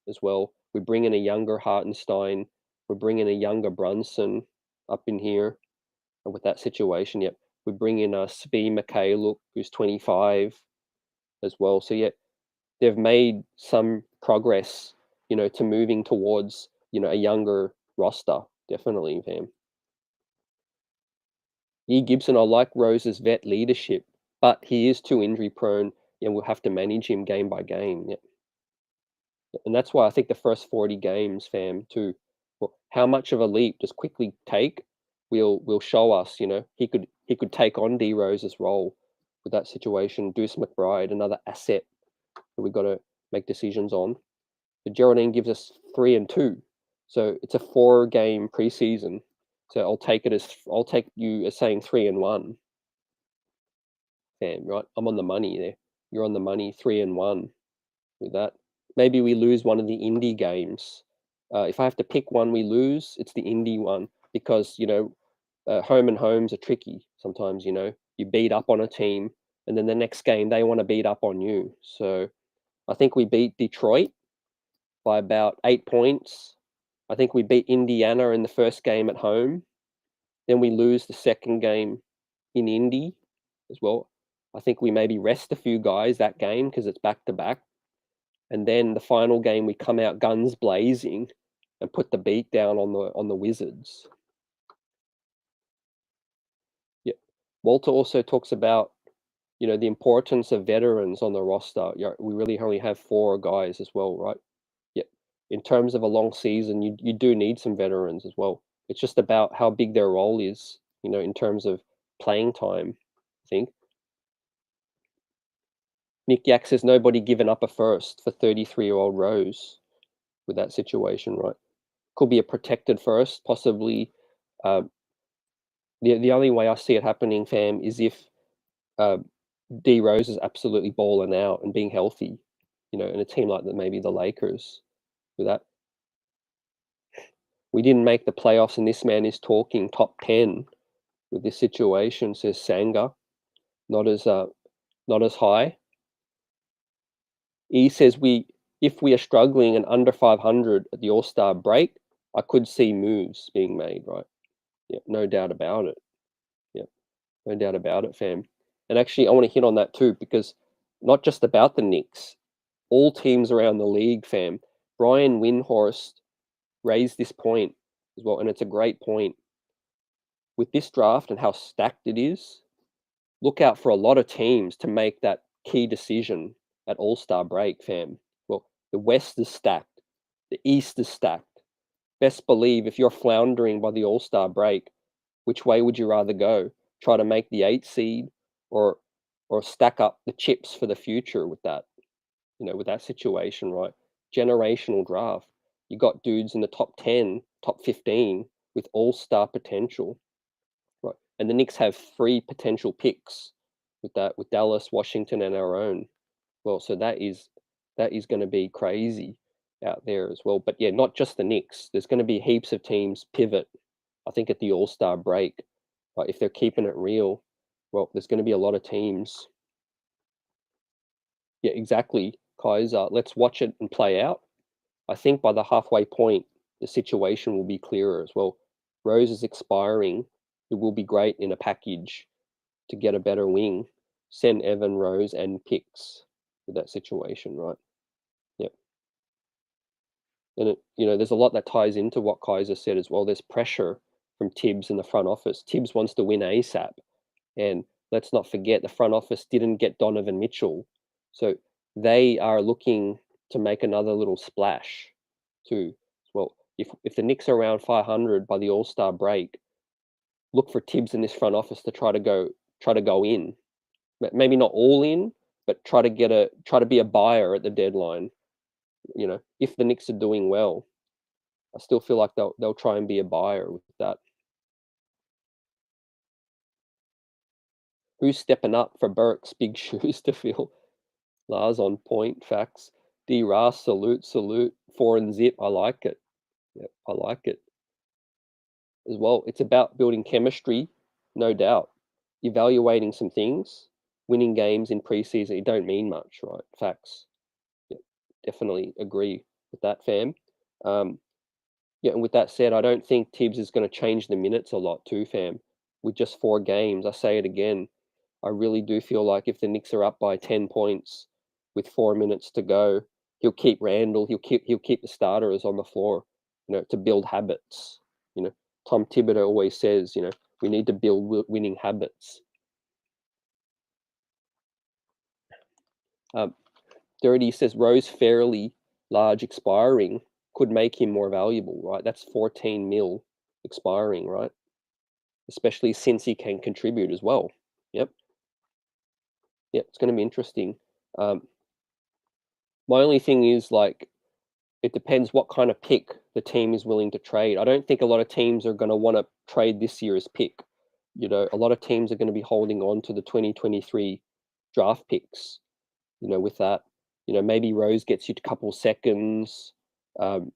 as well. We bring in a younger Hartenstein. We're bringing a younger Brunson up in here with that situation. Yep. We bring in a Svi Mikhailuk, who's 25 as well. So, yeah, they've made some progress, to moving towards, a younger roster. Definitely, fam. E. Gibson, I like Rose's vet leadership, but he is too injury prone, and we'll have to manage him game by game. Yeah. And that's why I think the first 40 games, fam, too. Well, how much of a leap does Quickly take? Will show us. He could take on D Rose's role with that situation. Deuce McBride, another asset that we've got to make decisions on. But Geraldine gives us 3 and 2, so it's a 4-game preseason. So I'll take you as saying 3 and 1, fam. Right? I'm on the money there. You're on the money. 3 and 1 with that. Maybe we lose one of the indie games. If I have to pick one we lose, it's the indie one because, home and homes are tricky. Sometimes, you beat up on a team and then the next game they want to beat up on you. So I think we beat Detroit by about 8 points. I think we beat Indiana in the first game at home. Then we lose the second game in Indy as well. I think we maybe rest a few guys that game because it's back to back. And then the final game, we come out guns blazing and put the beat down on the Wizards. Yeah. Walter also talks about, the importance of veterans on the roster. Yeah, we really only have 4 guys as well, right? Yeah. In terms of a long season, you do need some veterans as well. It's just about how big their role is, in terms of playing time, I think. Nick Yak says nobody given up a first for 33-year-old Rose with that situation, right? Could be a protected first, possibly. The only way I see it happening, fam, is if uh, D Rose is absolutely balling out and being healthy, in a team like maybe the Lakers. With that, we didn't make the playoffs, and this man is talking top 10 with this situation. Says Sanga, not as high. He says if we are struggling and under 500 at the All-Star break, I could see moves being made. Right? Yeah, no doubt about it. Yeah, no doubt about it, fam. And actually, I want to hit on that too because not just about the Knicks, all teams around the league, fam. Brian Windhorst raised this point as well, and it's a great point. With this draft and how stacked it is, look out for a lot of teams to make that key decision at All-Star break, fam. Well, the West is stacked. The East is stacked. Best believe if you're floundering by the All-Star break, which way would you rather go? Try to make the 8 seed or stack up the chips for the future with that, with that situation, right? Generational draft. You got dudes in the top 10, top 15 with all-star potential. Right. And the Knicks have 3 potential picks with that, with Dallas, Washington, and our own. Well, so that is going to be crazy out there as well. But yeah, not just the Knicks. There's going to be heaps of teams pivot, I think, at the All-Star break. If they're keeping it real, well, there's going to be a lot of teams Yeah, exactly, Kaiser. Let's watch it and play out. I think by the halfway point, the situation will be clearer as well. Rose is expiring. It will be great in a package to get a better wing. Send Evan, Rose, and picks with that situation, right? Yep. And there's a lot that ties into what Kaiser said as well. There's pressure from Thibs in the front office. Thibs wants to win ASAP, and let's not forget the front office didn't get Donovan Mitchell, so they are looking to make another little splash too. Well, if the Knicks are around 500 by the All-Star break, look for Thibs in this front office to try to go in. Maybe not all in, but try to be a buyer at the deadline. If the Knicks are doing well, I still feel like they'll try and be a buyer with that. Who's stepping up for Burks? Big shoes to fill. Lars on point, facts. D Ras, salute. 4 and zip, I like it. Yep, I like it as well. It's about building chemistry, no doubt. Evaluating some things, winning games in preseason, it don't mean much, right? Facts. Yep, definitely agree with that, fam. Um, Yeah, and with that said, I don't think Tibbs is going to change the minutes a lot too, fam. With just 4 games, I say it again. I really do feel like if the Knicks are up by 10 points with 4 minutes to go, he'll keep Randle, he'll keep the starters on the floor, to build habits. You know, Tom Thibodeau always says, we need to build winning habits. Um, Dirty says Rose fairly large expiring could make him more valuable, right? That's 14 mil expiring, right? Especially since he can contribute as well. Yep. Yep. It's going to be interesting. Um, my only thing is like, it depends what kind of pick the team is willing to trade. I don't think a lot of teams are going to want to trade this year's pick. A lot of teams are going to be holding on to the 2023 draft picks. With that, maybe Rose gets you a couple seconds. Um,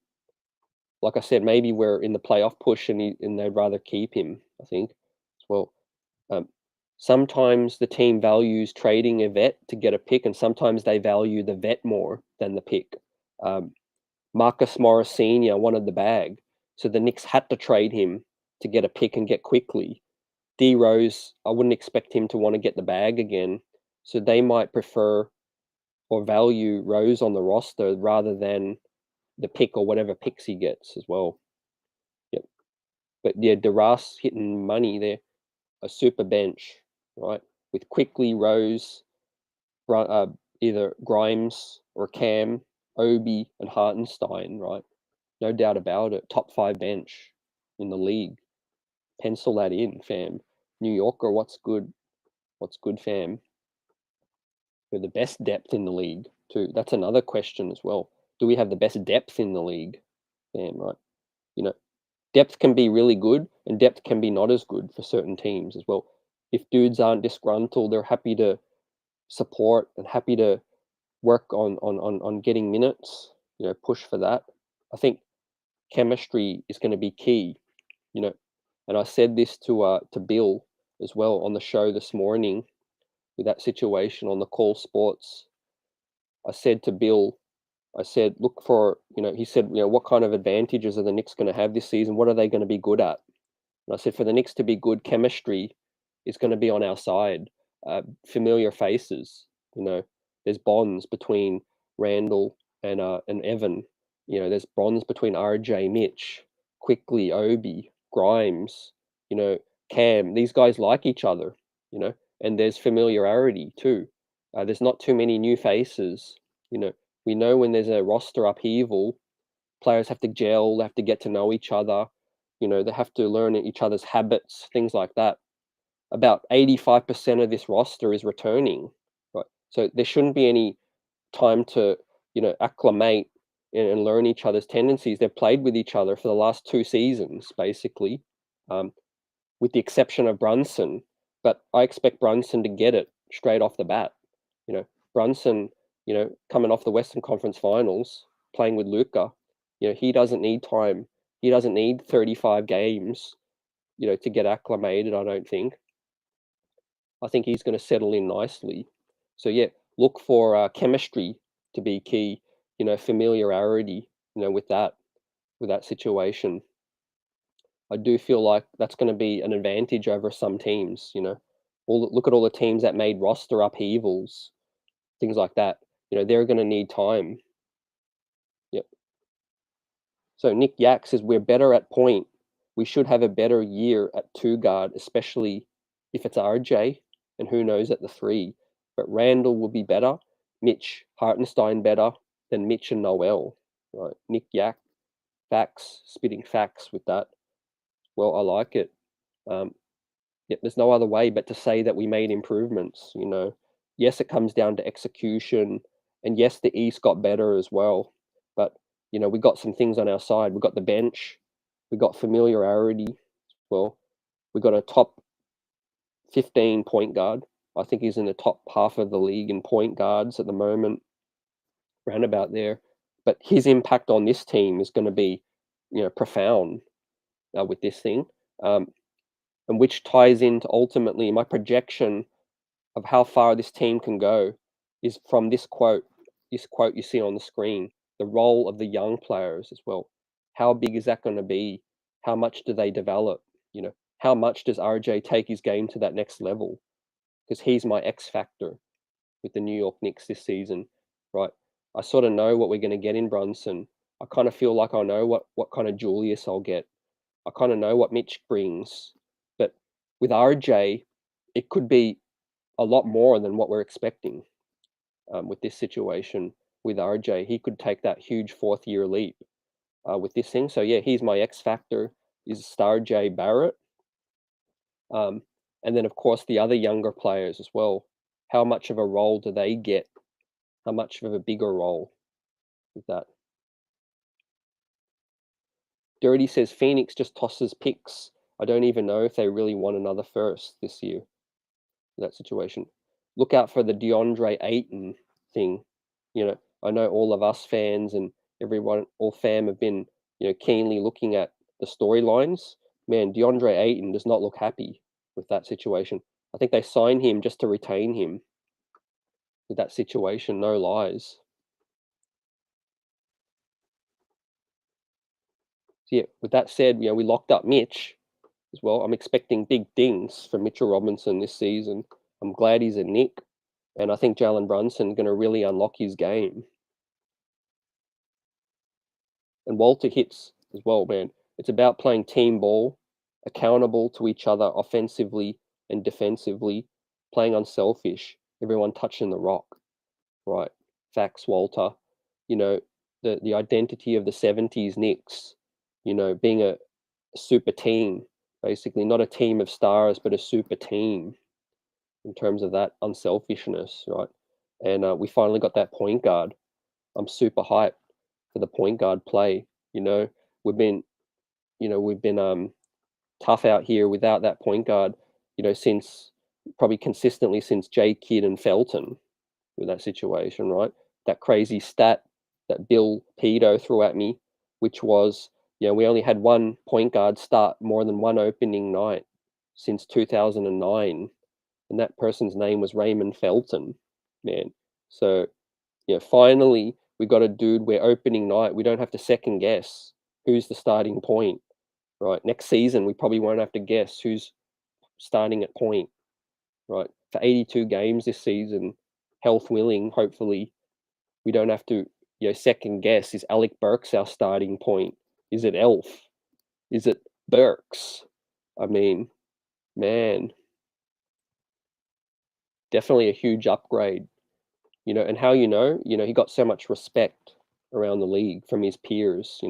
like I said, maybe we're in the playoff push and they'd rather keep him, I think, as well. Um, sometimes the team values trading a vet to get a pick, and sometimes they value the vet more than the pick. Um, Marcus Morris Sr. wanted the bag, so the Knicks had to trade him to get a pick and get quickly. D Rose, I wouldn't expect him to want to get the bag again, so they might prefer or value Rose on the roster rather than the pick or whatever picks he gets as well. Yep. But yeah, DeRoss hitting money there, a super bench, right? With Quickly, Rose, either Grimes or Cam, Obi, and Hartenstein, right? No doubt about it. Top 5 bench in the league. Pencil that in, fam. New Yorker, what's good? What's good, fam? We're the best depth in the league, too. That's another question as well. Do we have the best depth in the league? Fam, right? Depth can be really good and depth can be not as good for certain teams as well. If dudes aren't disgruntled, they're happy to support and happy to work on getting minutes, push for that. I think chemistry is going to be key, you know. And I said this to Bill as well on the show this morning with that situation on the Call Sports. I said to Bill, I said, look for, he said, what kind of advantages are the Knicks going to have this season? What are they going to be good at? And I said, for the Knicks to be good, chemistry is going to be on our side. Familiar faces, there's bonds between Randle and Evan. There's bonds between RJ, Mitch, Quickly, Obi, Grimes, Cam. These guys like each other, and there's familiarity too. There's not too many new faces. We know when there's a roster upheaval, players have to gel, they have to get to know each other. They have to learn each other's habits, things like that. About 85% of this roster is returning, right? So there shouldn't be any time to, acclimate and learn each other's tendencies. They've played with each other for the last 2 seasons, basically, with the exception of Brunson. But I expect Brunson to get it straight off the bat. Brunson, coming off the Western Conference Finals, playing with Luka, he doesn't need time. He doesn't need 35 games, to get acclimated, I don't think. I think he's going to settle in nicely. So, yeah, look for chemistry to be key. Familiarity. With that situation. I do feel like that's going to be an advantage over some teams. Look at all the teams that made roster upheavals, things like that. They're going to need time. Yep. So Nick Yak says we're better at point. We should have a better year at two guard, especially if it's RJ, and who knows at the three. But Randall will be better. Mitch Hartenstein better than Mitch and Noel. Right. Nick Yak, facts, spitting facts with that. Well, I like it. There's no other way but to say that we made improvements. Yes, it comes down to execution, and yes, the East got better as well. But we got some things on our side. We got the bench, we got familiarity. Well, we got a top 15 point guard. I think he's in the top half of the league in point guards at the moment, roundabout there. But his impact on this team is going to be, profound with this thing. And which ties into ultimately my projection of how far this team can go is from this quote you see on the screen, the role of the young players as well. How big is that going to be? How much do they develop? How much does RJ take his game to that next level? Because he's my X factor with the New York Knicks this season, right? I sort of know what we're going to get in Brunson. I kind of feel like I know what kind of Julius I'll get. I kind of know what Mitch brings. But with RJ, it could be a lot more than what we're expecting with this situation with RJ. He could take that huge fourth year leap with this thing. So, yeah, he's my X factor, is Star J Barrett. And then, of course, the other younger players as well. How much of a role do they get? How much of a bigger role with that? Dirty says Phoenix just tosses picks. I don't even know if they really want another first this year. That situation. Look out for the DeAndre Ayton thing. I know all of us fans and everyone, all fam, have been keenly looking at the storylines. Man, DeAndre Ayton does not look happy with that situation. I think they signed him just to retain him with that situation. No lies. So, yeah, with that said, we locked up Mitch as well. I'm expecting big things from Mitchell Robinson this season. I'm glad he's a Knick, and I think Jalen Brunson going to really unlock his game. And Walter hits as well, man. It's about playing team ball, accountable to each other offensively and defensively, playing unselfish, everyone touching the rock, right? Facts, Walter. You know, the identity of the 70s Knicks, being a super team, basically, not a team of stars, but a super team in terms of that unselfishness, right? And we finally got that point guard. I'm super hyped for the point guard play. You know, we've been, we've been tough out here without that point guard. Since probably consistently since J Kidd and Felton with that situation, right? That crazy stat that Bill Pedo threw at me, which was, we only had one point guard start more than one opening night since 2009, and that person's name was Raymond Felton, man. So, finally, we got a dude where opening night, we don't have to second guess who's the starting point, right? Next season, we probably won't have to guess who's starting at point, right? For 82 games this season, health willing, hopefully, we don't have to, second guess. Is Alec Burks our starting point? Is it Elf? Is it Burks? I mean, man, definitely a huge upgrade. And how he got so much respect around the league from his peers.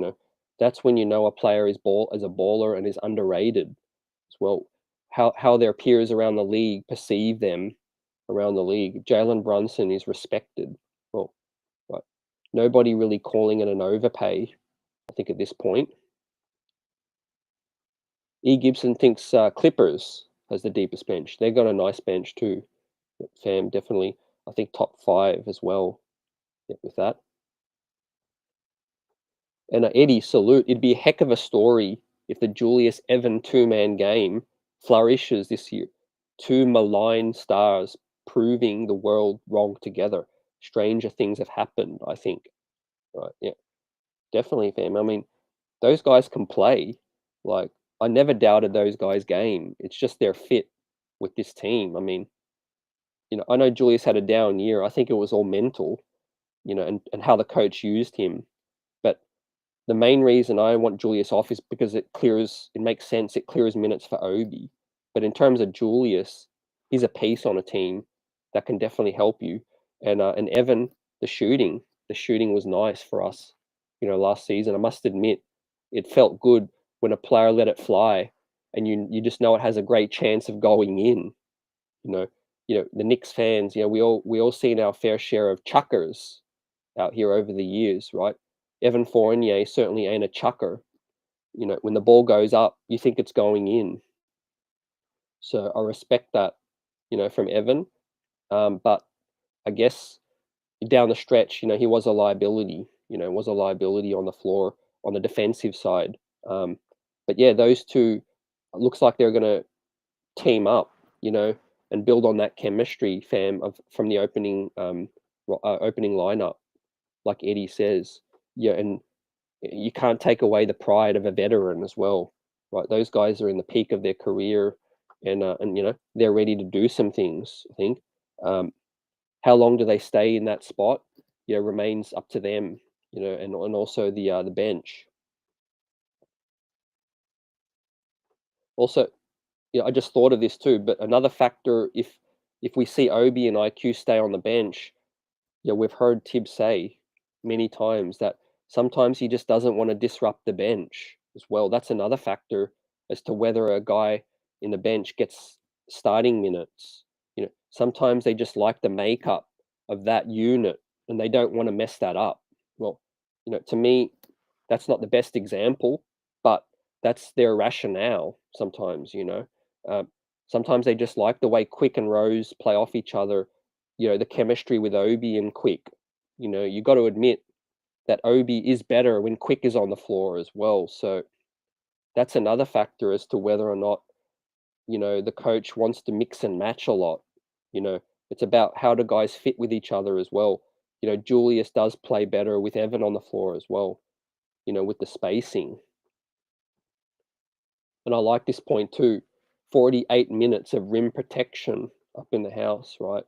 That's when a player is a baller and is underrated as well. How their peers around the league perceive them around the league. Jalen Brunson is respected. Well, right. Nobody really calling it an overpay, I think, at this point. E. Gibson thinks Clippers has the deepest bench. They've got a nice bench too. Fam, definitely. I think top 5 as well with that. And Eddie, salute. It'd be a heck of a story if the Julius Evan two-man game flourishes this year. Two maligned stars proving the world wrong together. Stranger things have happened, I think. Right? Yeah, definitely, fam. I mean, those guys can play. Like, I never doubted those guys' game. It's just their fit with this team. I mean, I know Julius had a down year. I think it was all mental, and how the coach used him. But the main reason I want Julius off is because it makes sense. It clears minutes for Obi. But in terms of Julius, he's a piece on a team that can definitely help you. And Evan, the shooting was nice for us, last season. I must admit, it felt good when a player let it fly, and you just know it has a great chance of going in. You know, the Knicks fans. We all seen our fair share of chuckers out here over the years, right? Evan Fournier certainly ain't a chucker. When the ball goes up, you think it's going in. So I respect that, from Evan. But I guess down the stretch, he was a liability. Was a liability on the floor on the defensive side. But yeah, those two looks like they're going to team up, and build on that chemistry, fam, from the opening lineup, like Eddie says. Yeah, and you can't take away the pride of a veteran as well, right? Those guys are in the peak of their career, and they're ready to do some things. I think. How long do they stay in that spot? Remains up to them. And also the bench. Also, I just thought of this too. But another factor, if we see Obi and IQ stay on the bench, we've heard Tibbs say many times that sometimes he just doesn't want to disrupt the bench as well. That's another factor as to whether a guy in the bench gets starting minutes. Sometimes they just like the makeup of that unit and they don't want to mess that up. Well, to me, that's not the best example, but that's their rationale sometimes. Um, Sometimes they just like the way Quick and Rose play off each other, the chemistry with Obi and Quick. You got to admit that Obi is better when Quick is on the floor as well. So that's another factor as to whether or not, the coach wants to mix and match a lot. It's about how do guys fit with each other as well. Julius does play better with Evan on the floor as well, with the spacing. And I like this point too. 48 minutes of rim protection up in the house, right?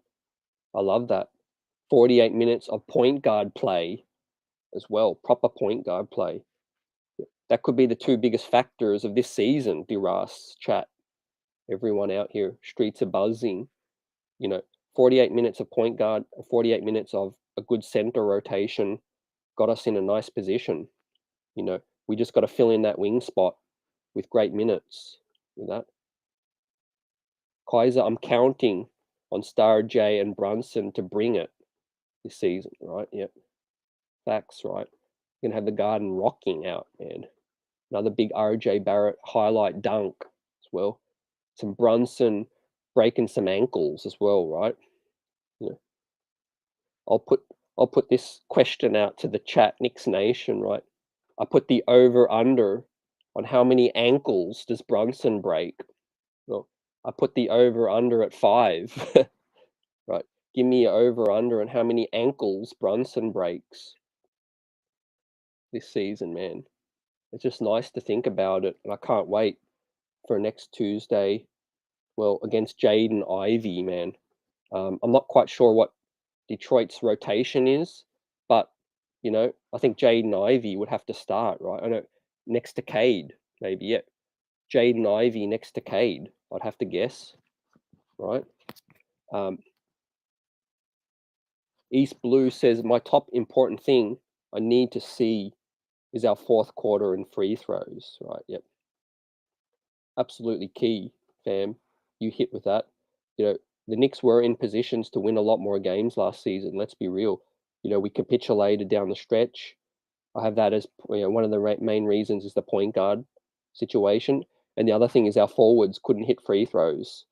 I love that. 48 minutes of point guard play as well, proper point guard play. That could be the two biggest factors of this season, Diras, chat. Everyone out here, streets are buzzing. You know, 48 minutes of point guard, 48 minutes of a good center rotation got us in a nice position. We just got to fill in that wing spot with great minutes with that. Kaiser, I'm counting on Star J and Brunson to bring it this season, right? Yep. Facts, right? You're gonna have the Garden rocking out, man. Another big RJ Barrett highlight dunk as well. Some Brunson breaking some ankles as well, right? Yeah. I'll put this question out to the chat, Knicks Nation, right? I put the over under on how many ankles does Brunson break. Well, I put the over under at 5. Right. Give me an over under on how many ankles Brunson breaks this season, man. It's just nice to think about it, and I can't wait for next Tuesday. Well, against Jaden Ivey, man. I'm not quite sure what Detroit's rotation is, but I think Jaden Ivey would have to start, right? I know next to Cade, maybe. Yeah, Jaden Ivey next to Cade, I'd have to guess, right? East Blue says my top important thing I need to see is our fourth quarter and free throws, right? Yep. Absolutely key, fam. You hit with that. The Knicks were in positions to win a lot more games last season. Let's be real. We capitulated down the stretch. I have that as one of the main reasons is the point guard situation. And the other thing is our forwards couldn't hit free throws.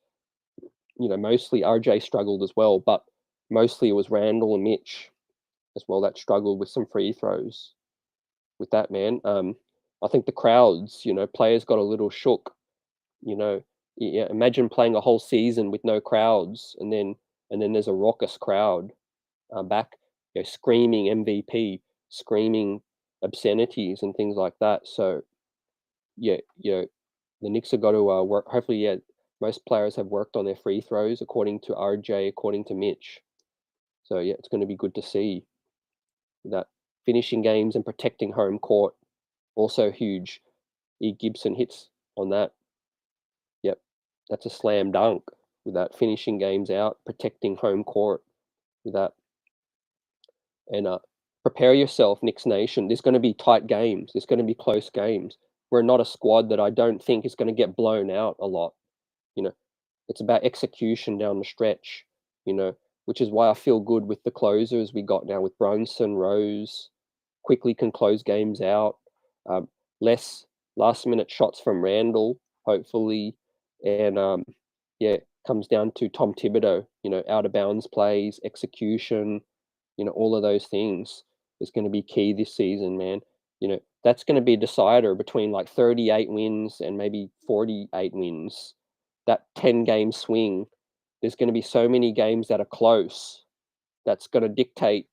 Mostly RJ struggled as well, but mostly it was Randle and Mitch as well that struggled with some free throws with that, man. I think the crowds, players got a little shook. Imagine playing a whole season with no crowds and then and then there's a raucous crowd back, screaming MVP, screaming obscenities and things like that. So yeah, the Knicks have got to work. Hopefully, yeah, most players have worked on their free throws, according to RJ, according to Mitch. So yeah, it's going to be good to see that finishing games and protecting home court also huge. E. Gibson hits on that. Yep, that's a slam dunk with that finishing games out, protecting home court with that. And prepare yourself, Knicks Nation. There's going to be tight games. There's going to be close games. We're not a squad that I don't think is going to get blown out a lot. You know, it's about execution down the stretch. You know, which is why I feel good with the closers we got now with Brunson, Rose. Quickly can close games out. Less last minute shots from Randle, hopefully, and yeah, comes down to Tom Thibodeau. Out of bounds plays, execution. All of those things is going to be key this season, man. That's going to be a decider between like 38 wins and maybe 48 wins. That 10-game swing, there's going to be so many games that are close. That's going to dictate,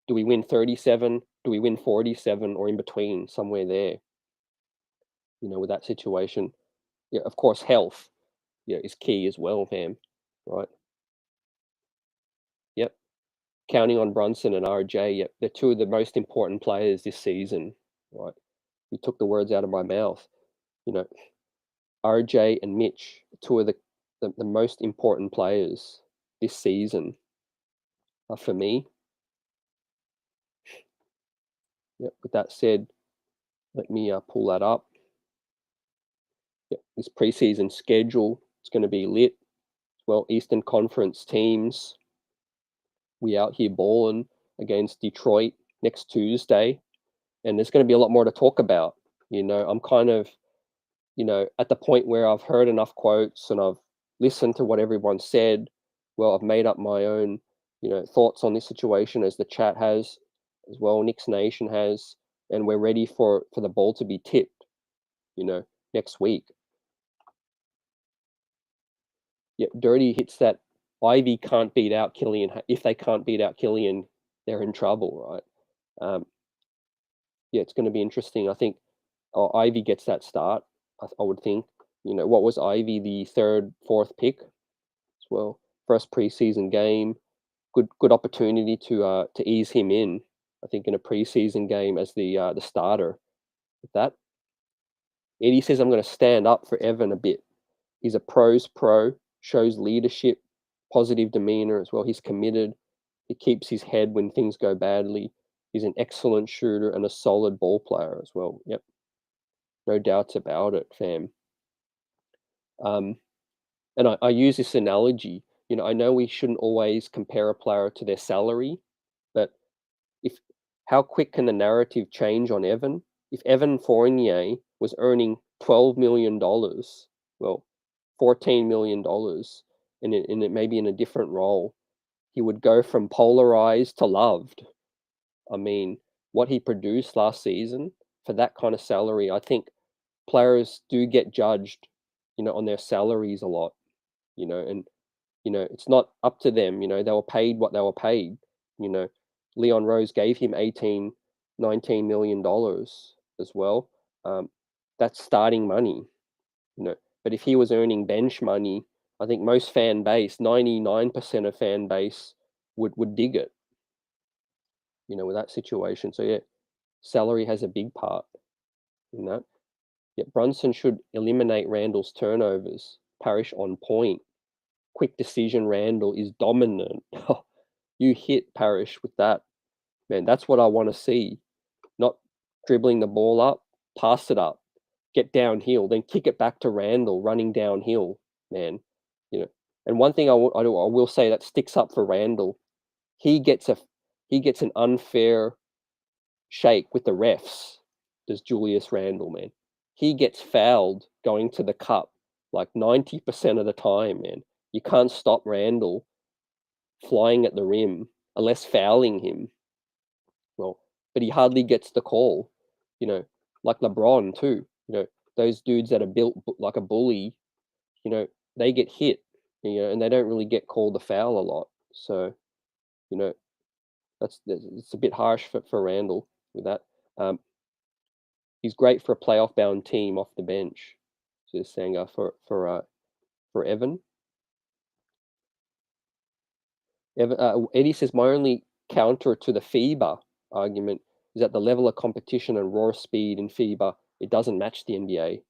do we win 37? Do we win 47, or in between, somewhere there? With that situation. Yeah, of course, health, is key as well, fam. Right? Yep. Counting on Brunson and RJ, yep, they're two of the most important players this season, right? You took the words out of my mouth. You know, RJ and Mitch, two of the most important players this season for me. Yep. With that said, let me pull that up. Yep. This preseason schedule is going to be lit. Well, Eastern Conference teams, we out here balling against Detroit next Tuesday, and there's going to be a lot more to talk about. I'm kind of, at the point where I've heard enough quotes and I've listened to what everyone said. Well, I've made up my own, thoughts on this situation, as the chat has, as well, Knicks Nation has, and we're ready for the ball to be tipped, next week. Yep, Dirty hits that. Ivy can't beat out Killian. If they can't beat out Killian, they're in trouble, right? Yeah, it's going to be interesting. I think Ivy gets that start. I would think. What was Ivy, the third, fourth pick as well? First preseason game. Good opportunity to ease him in. I think in a preseason game as the starter. With that, Eddie says I'm going to stand up for Evan a bit. He's a pro's pro, shows leadership, positive demeanor as well. He's committed. He keeps his head when things go badly. He's an excellent shooter and a solid ball player as well. Yep. No doubts about it, fam. And I use this analogy. I know we shouldn't always compare a player to their salary, but if how quick can the narrative change on Evan? If Evan Fournier was earning $12 million, well, $14 million, and it maybe in a different role, he would go from polarized to loved. I mean, what he produced last season for that kind of salary, I think players do get judged, on their salaries a lot, and it's not up to them. They were paid what they were paid. Leon Rose gave him 18, $19 million as well. That's starting money, but if he was earning bench money, I think most fan base, 99% of fan base would dig it, with that situation. So yeah, salary has a big part in that. Yeah, Brunson should eliminate Randle's turnovers. Parrish on point. Quick decision, Randle is dominant. You hit Parrish with that. Man, that's what I want to see. Not dribbling the ball up, pass it up, get downhill, then kick it back to Randle, running downhill, man. And one thing I will say that sticks up for Randle, he gets an unfair shake with the refs. Does Julius Randle, man? He gets fouled going to the cup like 90% of the time, man. You can't stop Randle flying at the rim unless fouling him. Well, but he hardly gets the call, like LeBron too. Those dudes that are built like a bully, they get hit, and they don't really get called a foul a lot. So, you know, it's a bit harsh for Randall with that. Um, he's great for a playoff bound team off the bench. So just saying for Evan. Eddie says my only counter to the FIBA argument is that the level of competition and raw speed in FIBA it doesn't match the NBA.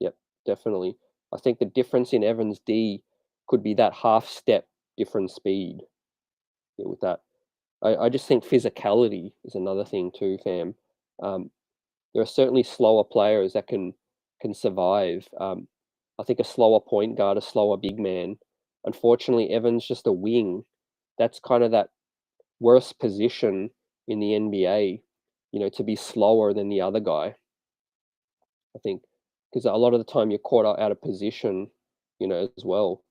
Yep, definitely. I think the difference in Evans D could be that half step different speed. Yeah, with that, I just think physicality is another thing too, fam. Um, there are certainly slower players that can survive. I think a slower point guard, a slower big man. Unfortunately, Evans just a wing. That's kind of that worst position in the NBA. To be slower than the other guy. I think because a lot of the time you're caught out of position, as well.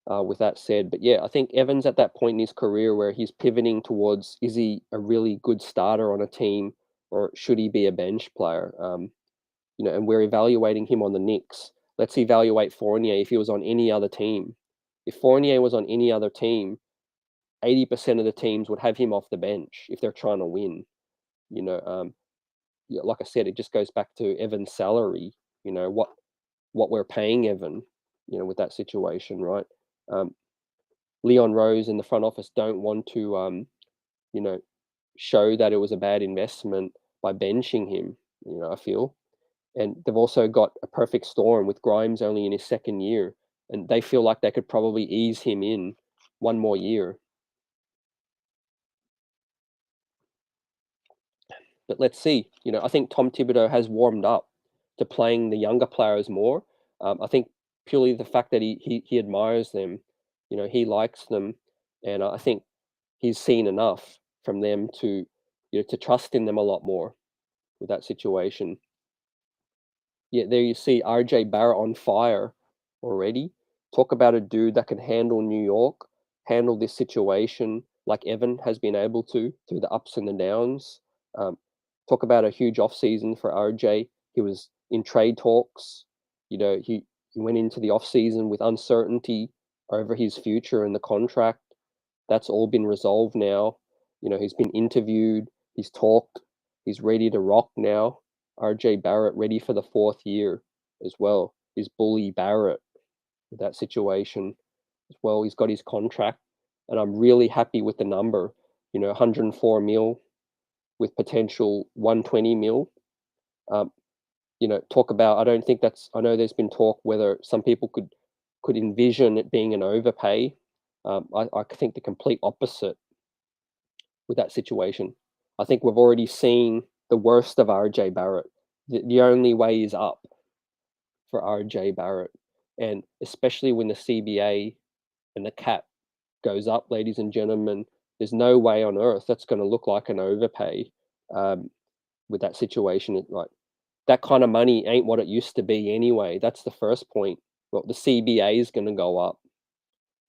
With that said, but yeah, I think Evans at that point in his career where he's pivoting towards is he a really good starter on a team or should he be a bench player? And we're evaluating him on the Knicks. Let's evaluate Fournier if he was on any other team. If Fournier was on any other team, 80% of the teams would have him off the bench if they're trying to win. You know, yeah, like I said, it just goes back to Evan's salary. What we're paying Evan. With that situation, right? Um, Leon Rose in the front office don't want to, you know, show that it was a bad investment by benching him. I feel, and they've also got a perfect storm with Grimes only in his second year, and they feel like they could probably ease him in one more year. But let's see. I think Tom Thibodeau has warmed up to playing the younger players more. I think purely the fact that he admires them, he likes them, and I think he's seen enough from them to trust in them a lot more with that situation. Yeah, there you see RJ Barrett on fire already. Talk about a dude that can handle New York, handle this situation like Evan has been able to through the ups and the downs. Um, talk about a huge offseason for RJ. He was in trade talks. He went into the offseason with uncertainty over his future and the contract. That's all been resolved now. He's been interviewed, he's talked, he's ready to rock now. RJ Barrett ready for the fourth year as well. Is bully Barrett with that situation as well. He's got his contract, and I'm really happy with the number. 104 mil with potential 120 mil. Um, talk about. I don't think that's. I know there's been talk whether some people could envision it being an overpay. I think the complete opposite with that situation. I think we've already seen the worst of RJ Barrett. The only way is up for RJ Barrett. And especially when the CBA and the cap goes up, ladies and gentlemen, there's no way on earth that's going to look like an overpay with that situation. Like that kind of money ain't what it used to be anyway. That's the first point. Well, the CBA is going to go up,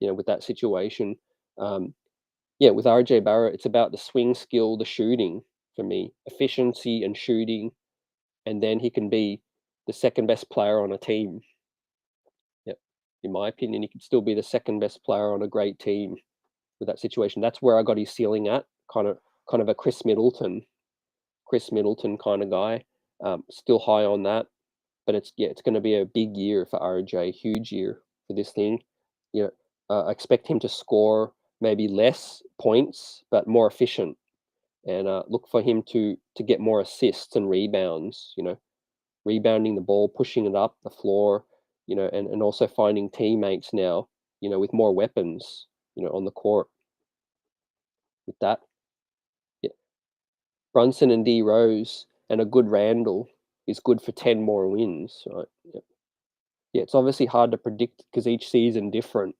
with that situation. Yeah, with RJ Barrett, it's about the swing skill, the shooting for me, efficiency and shooting, and then he can be the second best player on a team. Yep. In my opinion, he could still be the second best player on a great team with that situation. That's where I got his ceiling at, kind of a Chris Middleton kind of guy. Still high on that, but it's going to be a big year for RJ, huge year for this thing. I expect him to score maybe less points, but more efficient, and look for him to get more assists and rebounds. Rebounding the ball, pushing it up the floor, and also finding teammates now, with more weapons, on the court. With that, yeah. Brunson and D Rose and a good Randle is good for 10 more wins. Right? Yeah, it's obviously hard to predict because each season different.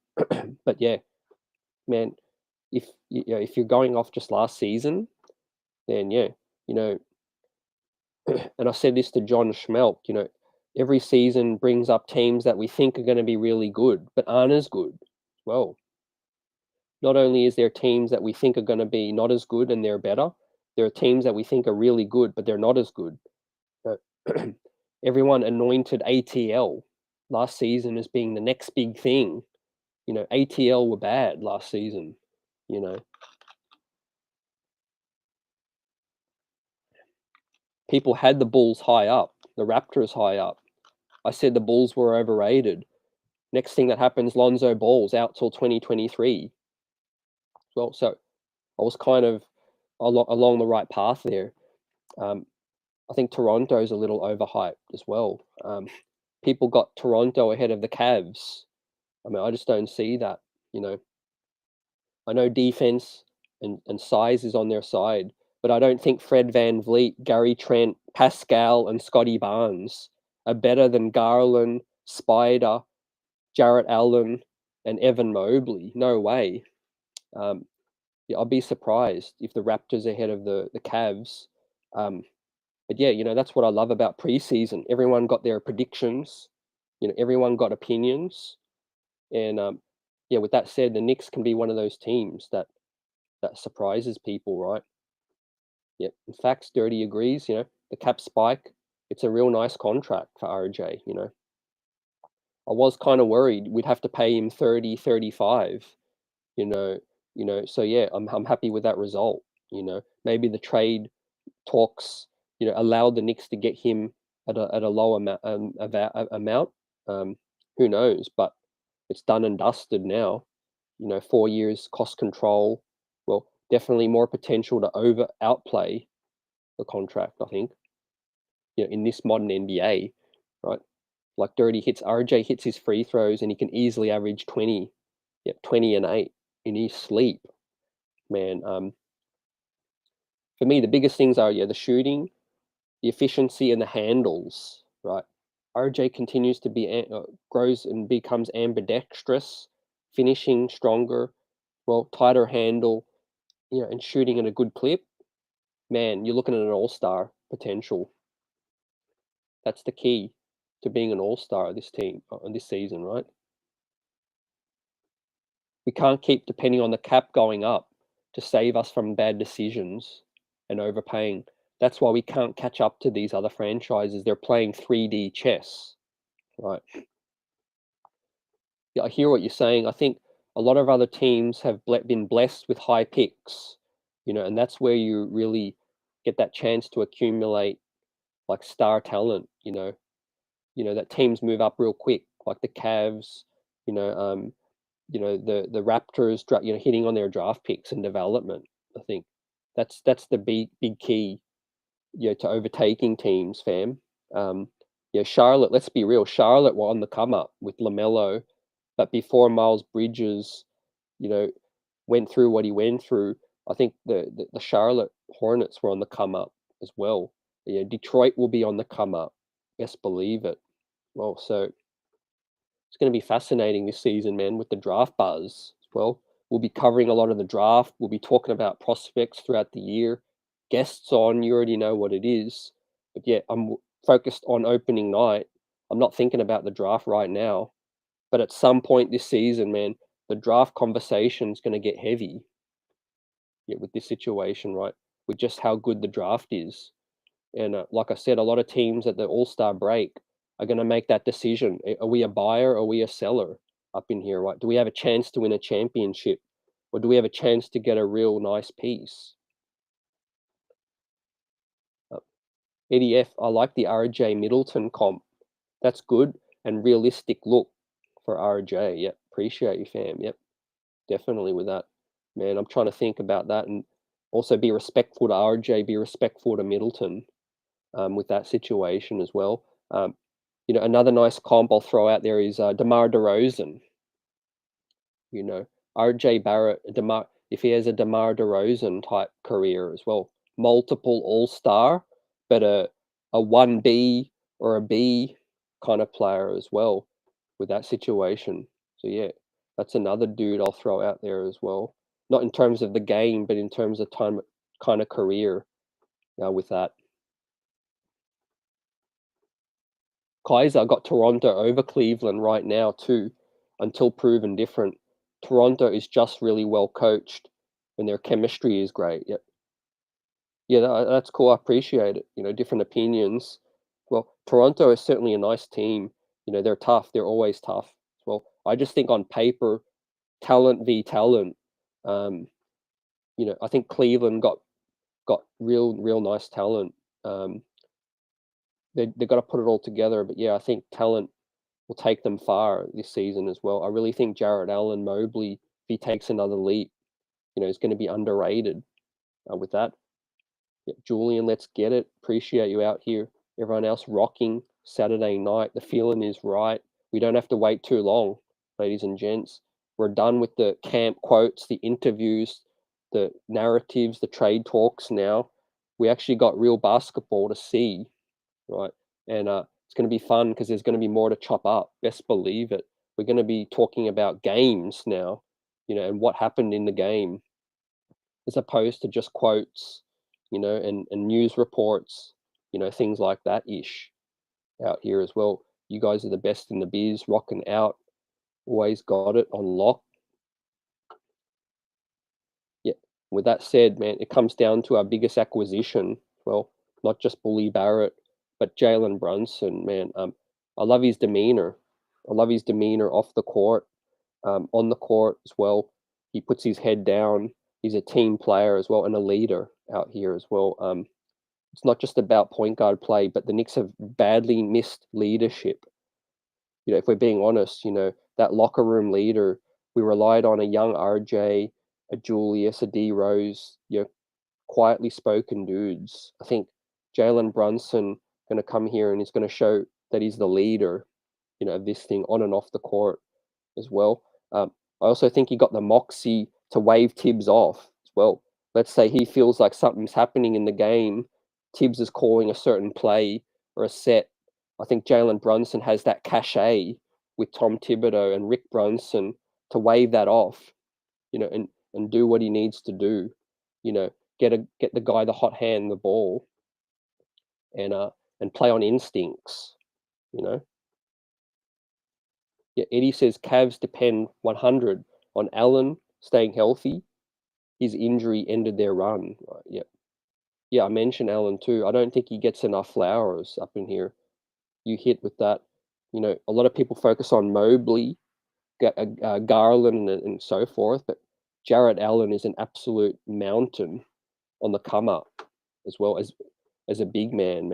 But yeah, man, if you're going off just last season, then yeah, you know, and I said this to John Schmelk, every season brings up teams that we think are going to be really good, but aren't as good. Well, not only is there teams that we think are going to be not as good and they're better, there are teams that we think are really good, but they're not as good. Everyone anointed ATL last season as being the next big thing, ATL were bad last season. You know, people had the Bulls high up, the Raptors high up. I said the Bulls were overrated. Next thing that happens, Lonzo Ball's out till 2023. Well, so I was kind of along the right path there. Um, I think Toronto's a little overhyped as well. People got Toronto ahead of the Cavs. I mean, I just don't see that. You know, I know defense and size is on their side, but I don't think Fred Van Vliet, Gary Trent, Pascal, and Scotty Barnes are better than Garland, Spider, Jarrett Allen, and Evan Mobley. No way. Yeah, I'll be surprised if the Raptors are ahead of the Cavs. But yeah, that's what I love about preseason. Everyone got their predictions. Everyone got opinions. And yeah, with that said, the Knicks can be one of those teams that surprises people, right? Yeah. In fact, Sturdy agrees. The cap spike. It's a real nice contract for RJ. I was kind of worried we'd have to pay him 30, 35. You know, So yeah, I'm happy with that result. Maybe the trade talks, allowed the Knicks to get him at a lower amount. Who knows? But it's done and dusted now. 4 years cost control. Well, definitely more potential to outplay the contract. I think. In this modern NBA, right? Like Dirty hits RJ hits his free throws and he can easily average 20. Yep, 20 and 8 in his sleep, man. For me, the biggest things are the shooting, the efficiency, and the handles. Right, RJ continues to be grows and becomes ambidextrous, finishing stronger, well, tighter handle, and shooting at a good clip. Man, you're looking at an all-star potential. That's the key to being an all-star this team this season, right? We can't keep depending on the cap going up to save us from bad decisions and overpaying. That's why we can't catch up to these other franchises. They're playing 3D chess, right? Yeah, I hear what you're saying. I think a lot of other teams have been blessed with high picks, and that's where you really get that chance to accumulate like star talent. That teams move up real quick, like the Cavs. You know, um, the Raptors, hitting on their draft picks and development. I think that's the big key, to overtaking teams, fam. Charlotte. Let's be real. Charlotte were on the come up with LaMelo, but before Miles Bridges, you know, went through what he went through, I think the Charlotte Hornets were on the come up as well. Detroit will be on the come up. Best believe it. Well, so it's going to be fascinating this season, man, with the draft buzz as well. We'll be covering a lot of the draft. We'll be talking about prospects throughout the year. Guests on, you already know what it is. But yeah, I'm focused on opening night. I'm not thinking about the draft right now. But at some point this season, man, the draft conversation is going to get heavy. Yeah, with this situation, right? With just how good the draft is. And like I said, a lot of teams at the All-Star break are going to make that decision. Are we a buyer or are we a seller up in here, right? Do we have a chance to win a championship? Or do we have a chance to get a real nice piece? Uh, Eddie F, I like the RJ Middleton comp. That's good and realistic look for RJ. Yep, appreciate you, fam. Yep, definitely with that. Man, I'm trying to think about that and also be respectful to RJ, be respectful to Middleton. With that situation as well. Another nice comp I'll throw out there is DeMar DeRozan. RJ Barrett, if he has a DeMar DeRozan type career as well, multiple All Star, but a 1B or a B kind of player as well with that situation. So yeah, that's another dude I'll throw out there as well. Not in terms of the game, but in terms of time kind of career with that. Kaiser got Toronto over Cleveland right now too, until proven different. Toronto is just really well coached, and their chemistry is great. Yeah, yeah, that's cool. I appreciate it. Different opinions. Well, Toronto is certainly a nice team. They're tough. They're always tough. Well, I just think on paper talent v talent. Um, I think Cleveland got real nice talent. Um, they got to put it all together, but yeah, I think talent will take them far this season as well. I really think Jarrett Allen, Mobley, if he takes another leap, is going to be underrated with that. Yeah, Julian, let's get it. Appreciate you out here. Everyone else rocking Saturday night. The feeling is right. We don't have to wait too long, ladies and gents. We're done with the camp quotes, the interviews, the narratives, the trade talks now. We actually got real basketball to see, right? And it's going to be fun because there's going to be more to chop up. Best believe it. We're going to be talking about games now, and what happened in the game, as opposed to just quotes, and news reports, things like that ish out here as well. You guys are the best in the biz, rocking out, always got it on lock. Yeah. With that said, man, it comes down to our biggest acquisition. Well, not just Bully Barrett, but Jalen Brunson, man. I love his demeanor. I love his demeanor off the court, on the court as well. He puts his head down. He's a team player as well and a leader out here as well. It's not just about point guard play, but the Knicks have badly missed leadership. If we're being honest, that locker room leader, we relied on a young RJ, a Julius, a D Rose, quietly spoken dudes. I think Jalen Brunson going to come here and he's going to show that he's the leader, of this thing on and off the court as well. I also think he got the moxie to wave Thibs off as well. Let's say he feels like something's happening in the game. Thibs is calling a certain play or a set. I think Jalen Brunson has that cachet with Tom Thibodeau and Rick Brunson to wave that off, and do what he needs to do. Get the guy the hot hand the ball, and play on instincts. You know. Yeah, Eddie says Cavs depend 100 on Allen staying healthy. His injury ended their run. Right, yeah. Yeah, I mentioned Allen too. I don't think he gets enough flowers up in here. You hit with that. A lot of people focus on Mobley, Garland, and so forth, but Jarrett Allen is an absolute mountain on the come up, as well as a big man.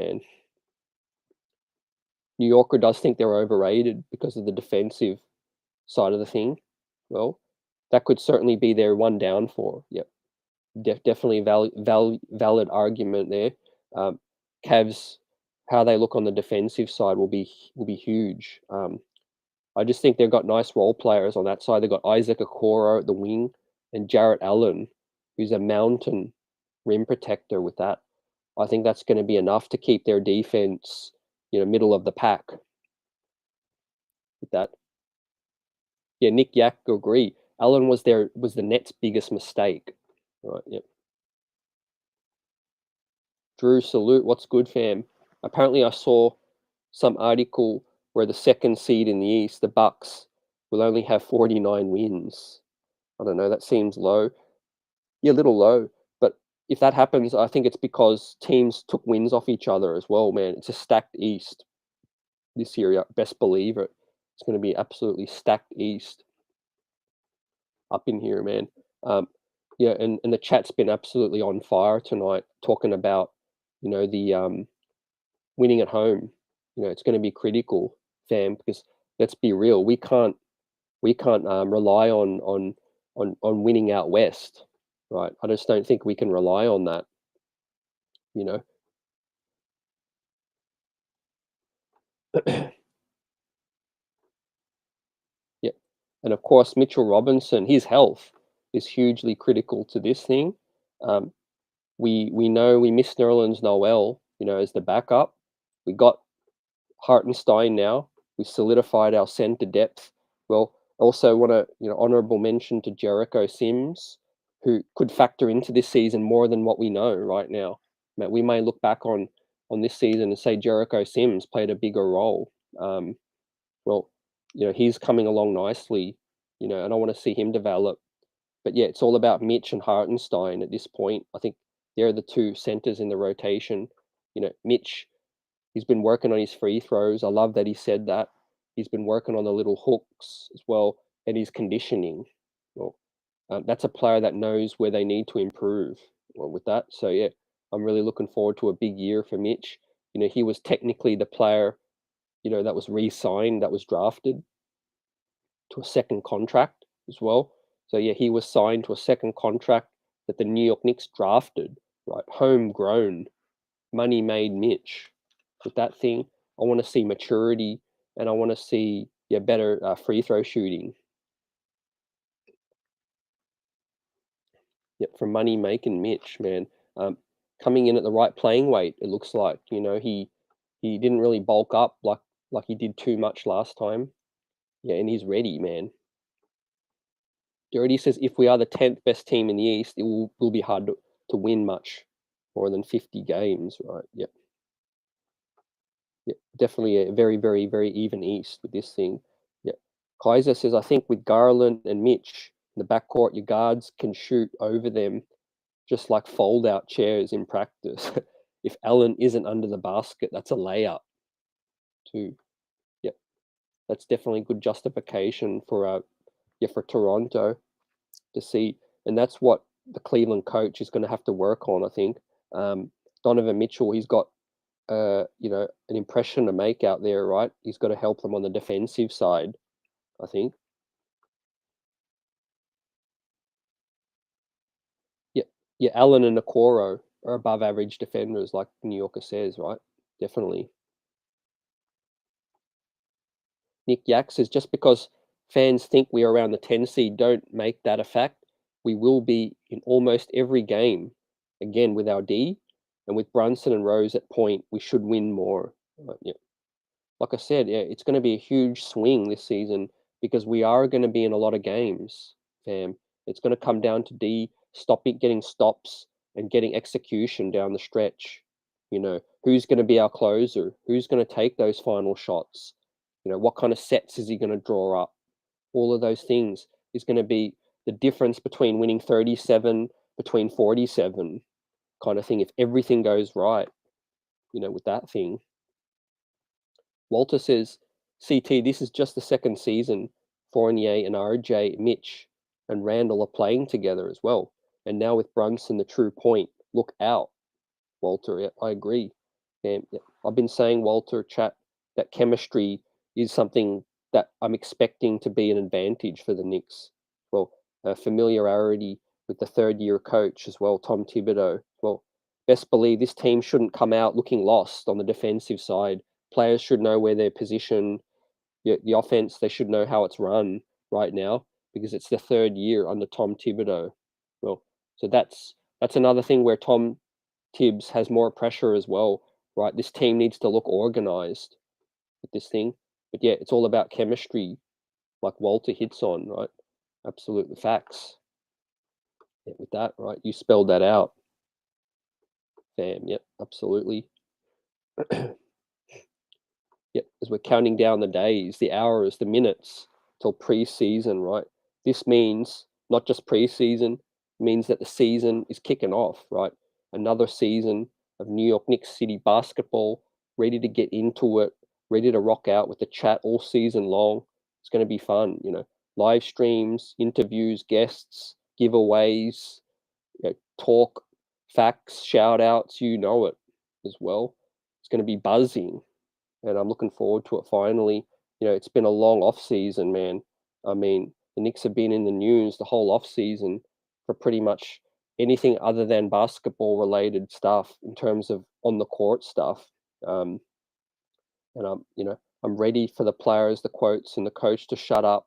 New Yorker does think they're overrated because of the defensive side of the thing. Well, that could certainly be their one downfall. Yep, definitely valid argument there. Cavs, how they look on the defensive side will be huge. I just think they've got nice role players on that side. They've got Isaac Okoro at the wing and Jarrett Allen, who's a mountain rim protector with that. I think that's going to be enough to keep their defense, middle of the pack with that. Yeah, Nick Yak agree. Allen was the Nets' biggest mistake. Right, yep. Drew, salute. What's good, fam? Apparently, I saw some article where the second seed in the East, the Bucks, will only have 49 wins. I don't know. That seems low. Yeah, a little low. But if that happens, I think it's because teams took wins off each other as well, man. It's a stacked East this year. Best believe it. It's going to be absolutely stacked East up in here, man. Yeah, and the chat's been absolutely on fire tonight, talking about, the winning at home. It's going to be critical, fam, because let's be real, we can't rely on winning out west, right? I just don't think we can rely on that. Yeah, and of course Mitchell Robinson, his health is hugely critical to this thing. We know we missed Nerlens Noel, as the backup. We got Hartenstein now. We solidified our center depth. Well, also want to honorable mention to Jericho Sims, who could factor into this season more than what we know right now. We may look back on this season and say Jericho Sims played a bigger role. Well, he's coming along nicely, and I want to see him develop. But yeah, it's all about Mitch and Hartenstein at this point. I think they're the two centers in the rotation. Mitch, he's been working on his free throws. I love that he said that. He's been working on the little hooks as well and his conditioning. Well, that's a player that knows where they need to improve. Well, with that, so yeah, I'm really looking forward to a big year for Mitch. He was technically the player, that was re-signed, that was drafted to a second contract as well. So yeah, he was signed to a second contract that the New York Knicks drafted, right? Homegrown, money made Mitch. With that thing, I want to see maturity, and I want to see better free throw shooting. Yep, from money making Mitch, man. Coming in at the right playing weight, it looks like. He didn't really bulk up like he did too much last time. Yeah, and he's ready, man. Dirty says if we are the 10th best team in the East, it will be hard to win much more than 50 games, right? Yep. Yep. Definitely a very, very, very even East with this thing. Yep. Kaiser says, I think with Garland and Mitch in the backcourt, your guards can shoot over them just like fold out chairs in practice. If Allen isn't under the basket, that's a layup too. Yep. That's definitely good justification for Toronto to see, and that's what the Cleveland coach is going to have to work on. I think Donovan Mitchell, he's got an impression to make out there, right? He's got to help them on the defensive side. I think. Yeah, yeah. Allen and Okoro are above average defenders, like New Yorker says, right? Definitely. Nick Yak says just because fans think we are around the 10 seed, don't make that a fact. We will be in almost every game. Again, with our D and with Brunson and Rose at point, we should win more. Yeah. Like I said, yeah, it's going to be a huge swing this season because we are going to be in a lot of games, fam. It's going to come down to D stopping, getting stops, and getting execution down the stretch. Who's going to be our closer? Who's going to take those final shots? What kind of sets is he going to draw up? All of those things is going to be the difference between winning 37, between 47 kind of thing. If everything goes right, with that thing. Walter says, CT, this is just the second season. Fournier and RJ, Mitch, and Randle are playing together as well. And now with Brunson, the true point, look out, Walter. Yeah, I agree. And yeah, I've been saying, Walter, chat, that chemistry is something that I'm expecting to be an advantage for the Knicks. Well, familiarity with the third-year coach as well, Tom Thibodeau. Well, best believe this team shouldn't come out looking lost on the defensive side. Players should know where they're positioned. The offense, they should know how it's run right now because it's the third year under Tom Thibodeau. Well, so that's another thing where Tom Thibs has more pressure as well, right? This team needs to look organized with this thing. But yeah, it's all about chemistry, like Walter hits on, right? Absolutely facts. Yeah, with that, right? You spelled that out. Fam, yep, absolutely. Yep, as we're counting down the days, the hours, the minutes till preseason, right? This means not just preseason, means that the season is kicking off, right? Another season of New York Knicks City basketball, ready to get into it, ready to rock out with the chat all season long. It's going to be fun, live streams, interviews, guests, giveaways, talk, facts, shout outs, it as well. It's going to be buzzing and I'm looking forward to it finally. It's been a long off season, man. I mean, the Knicks have been in the news the whole off season for pretty much anything other than basketball related stuff in terms of on the court stuff. Um, and I'm ready for the players, the quotes, and the coach to shut up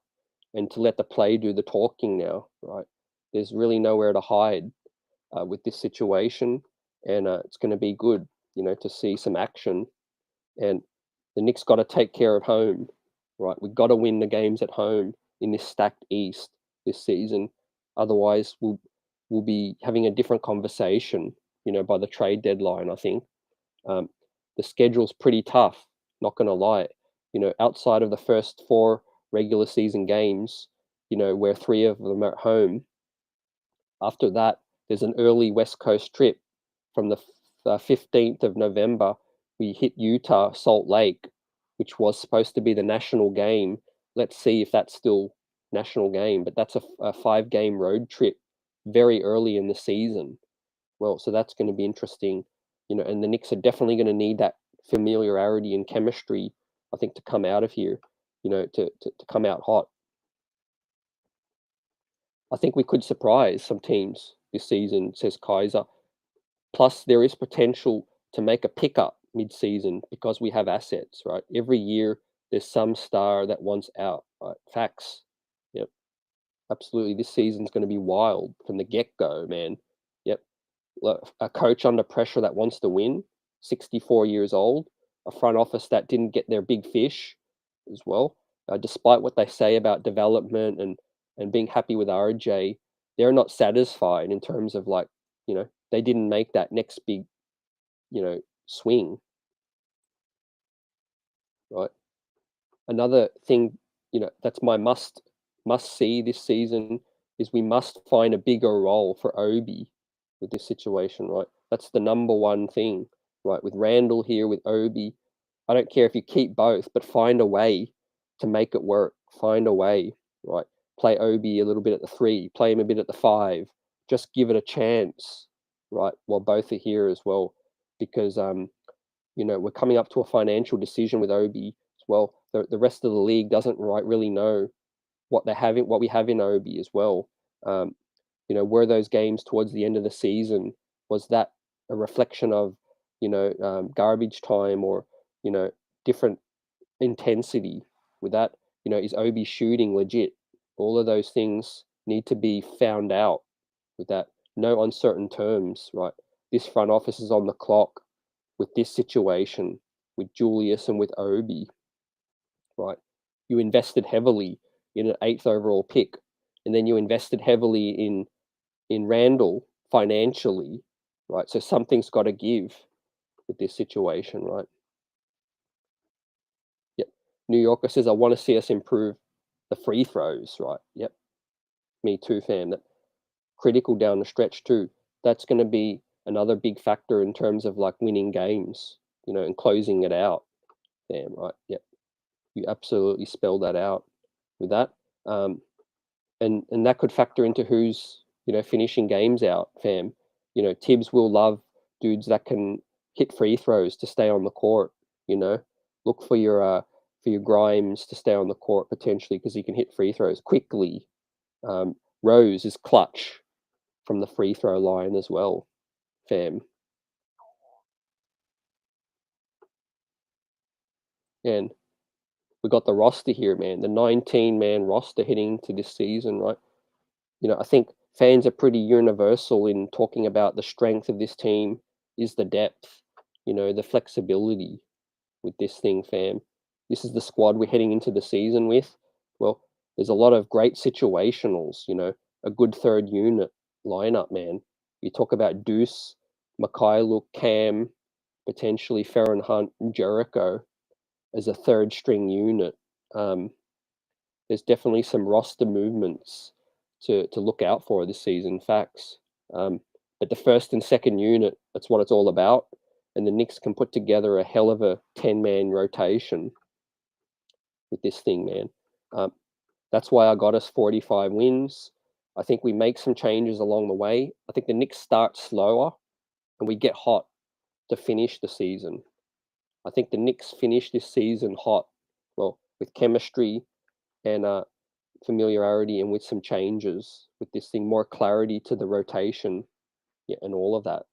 and to let the play do the talking now. Right? There's really nowhere to hide with this situation, and it's going to be good, to see some action. And the Knicks got to take care of home, right? We've got to win the games at home in this stacked East this season. Otherwise, we'll be having a different conversation, by the trade deadline. I think the schedule's pretty tough. Not going to lie, outside of the first 4 regular season games, where 3 of them are at home. After that, there's an early West Coast trip from the 15th of November. We hit Utah, Salt Lake, which was supposed to be the national game. Let's see if that's still national game, but that's a 5-game road trip very early in the season. Well, so that's going to be interesting, and the Knicks are definitely going to need that familiarity and chemistry, I think, to come out of here, to come out hot. I think we could surprise some teams this season, says Kaiser. Plus, there is potential to make a pickup mid-season because we have assets, right? Every year, there's some star that wants out, right? Facts. Yep, absolutely. This season's going to be wild from the get-go, man. Yep. A coach under pressure that wants to win, 64 years old, a front office that didn't get their big fish as well. Despite what they say about development and being happy with RJ, they're not satisfied in terms of like, they didn't make that next big, swing, right? Another thing, that's my must see this season is we must find a bigger role for Obi with this situation, right? That's the number one thing, right? With Randall here, with Obi, I don't care if you keep both, but find a way to make it work. Find a way, right? Play Obi a little bit at the 3, play him a bit at the 5. Just give it a chance, right? While both are here as well, because we're coming up to a financial decision with Obi as well. The rest of the league doesn't really know what we have in Obi as well. Um, were those games towards the end of the season, was that a reflection of garbage time or different intensity with that? Is Obi shooting legit? All of those things need to be found out with that. No uncertain terms, right? This front office is on the clock with this situation with Julius and with Obi, right? You invested heavily in an 8th overall pick, and then you invested heavily in Randall financially, right? So something's got to give with this situation, right? Yep. New Yorker says, I want to see us improve the free throws, right? Yep. Me too, fam. That critical down the stretch too. That's going to be another big factor in terms of like winning games, and closing it out. Fam, right? Yep. You absolutely spell that out with that. And that could factor into who's finishing games out, fam. Thibs will love dudes that can hit free throws to stay on the court. Look for your Grimes to stay on the court potentially because he can hit free throws quickly. Rose is clutch from the free throw line as well, fam. And we got the roster here, man. The 19-man roster heading into this season, right? I think fans are pretty universal in talking about the strength of this team is the depth, the flexibility with this thing, fam. This is the squad we're heading into the season with. Well, there's a lot of great situationals, a good third unit lineup, man. You talk about Deuce, Mikhailuk, Cam, potentially Ferron Hunt, and Jericho as a third string unit. There's definitely some roster movements to look out for this season, facts. But the first and second unit, that's what it's all about. And the Knicks can put together a hell of a 10-man rotation with this thing, man. That's why I got us 45 wins. I think we make some changes along the way. I think the Knicks start slower and we get hot to finish the season. I think the Knicks finish this season hot, well, with chemistry and familiarity and with some changes with this thing, more clarity to the rotation, yeah, and all of that.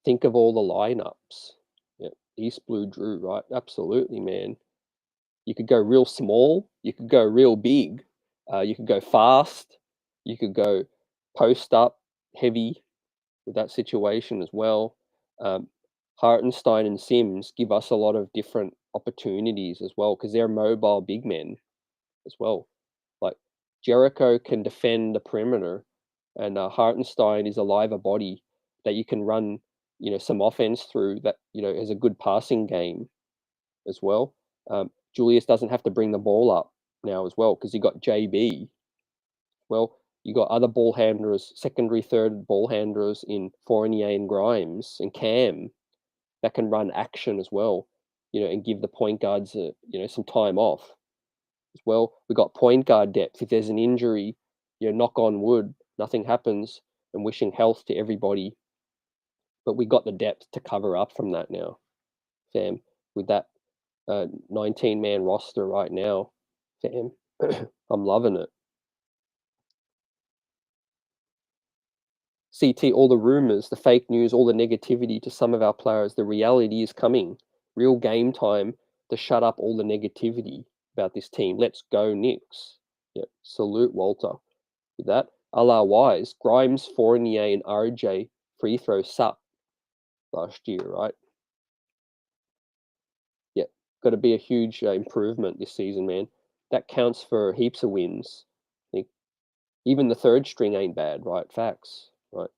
Think of all the lineups. Yeah, East Blue Drew, right? Absolutely, man. You could go real small, you could go real big, you could go fast, you could go post up heavy with that situation as well. Hartenstein and Sims give us a lot of different opportunities as well because they're mobile big men as well. Like Jericho can defend the perimeter, and Hartenstein is a liver body that you can run, some offense through. That has a good passing game as well. Julius doesn't have to bring the ball up now as well because you got JB. Well, you got other ball handlers, secondary, third ball handlers in Fournier and Grimes and Cam that can run action as well, and give the point guards some time off. as well. We got point guard depth. If there's an injury, knock on wood, nothing happens, and wishing health to everybody. But we got the depth to cover up from that now, fam. With that 19-man roster right now, fam, I'm loving it. CT, all the rumors, the fake news, all the negativity to some of our players, the reality is coming. Real game time to shut up all the negativity about this team. Let's go, Knicks. Yeah, salute, Walter. With that, a la Wise, Grimes, Fournier, and RJ free throw sucked last year, right? Yeah, got to be a huge improvement this season, man. That counts for heaps of wins. I think even the third string ain't bad, right? Facts, right?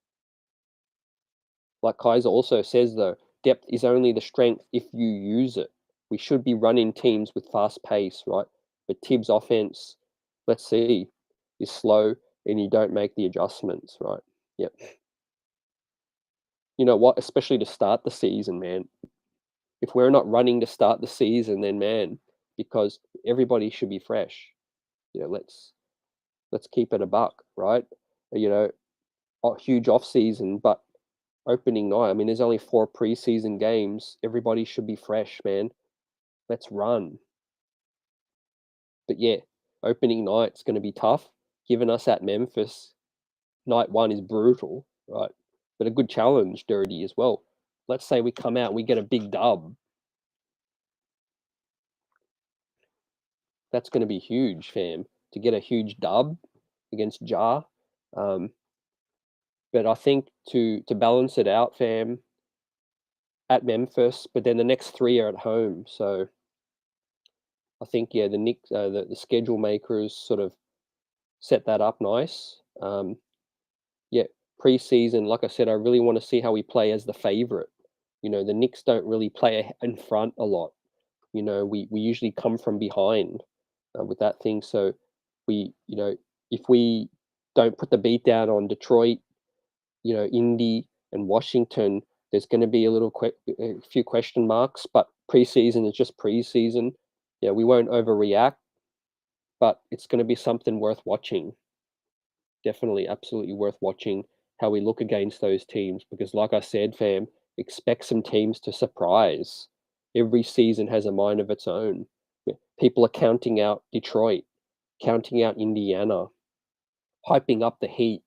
Like Kaiser also says, though, depth is only the strength if you use it. We should be running teams with fast pace, right? But Thibs' offense, let's see, is slow and you don't make the adjustments, right? Yep. You know what? Especially to start the season, man. If we're not running to start the season, then man, because everybody should be fresh. Let's keep it a buck, right? A huge off season, but opening night. I mean, there's only 4 preseason games. Everybody should be fresh, man. Let's run. But yeah, opening night's going to be tough. Given us at Memphis, night 1 is brutal, right? But a good challenge, Dirty, as well. Let's say we come out and we get a big dub. That's going to be huge, fam. To get a huge dub against Jar. But I think to balance it out, fam, at Memphis, but then the next 3 are at home. So I think, yeah, the Knicks, the schedule makers sort of set that up nice. Yeah, preseason, like I said, I really want to see how we play as the favorite. The Knicks don't really play in front a lot. We usually come from behind with that thing. So if we don't put the beat down on Detroit, Indy and Washington, there's going to be a few question marks. But preseason is just preseason. Yeah, we won't overreact, but it's going to be something worth watching. Definitely, absolutely worth watching how we look against those teams because, like I said, fam, expect some teams to surprise. Every season has a mind of its own. People are counting out Detroit, counting out Indiana, hyping up the Heat.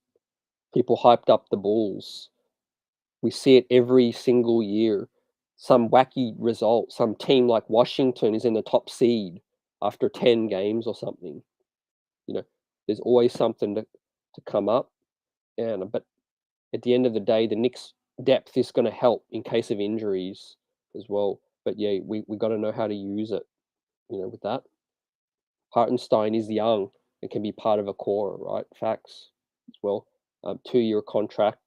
People hyped up the Bulls. We see it every single year. Some wacky result, some team like Washington is in the top seed after 10 games or something. There's always something to come up. But at the end of the day, the Knicks' depth is going to help in case of injuries as well. But yeah, we got to know how to use it, with that. Hartenstein is young and can be part of a core, right? Facts as well. 2-year contract.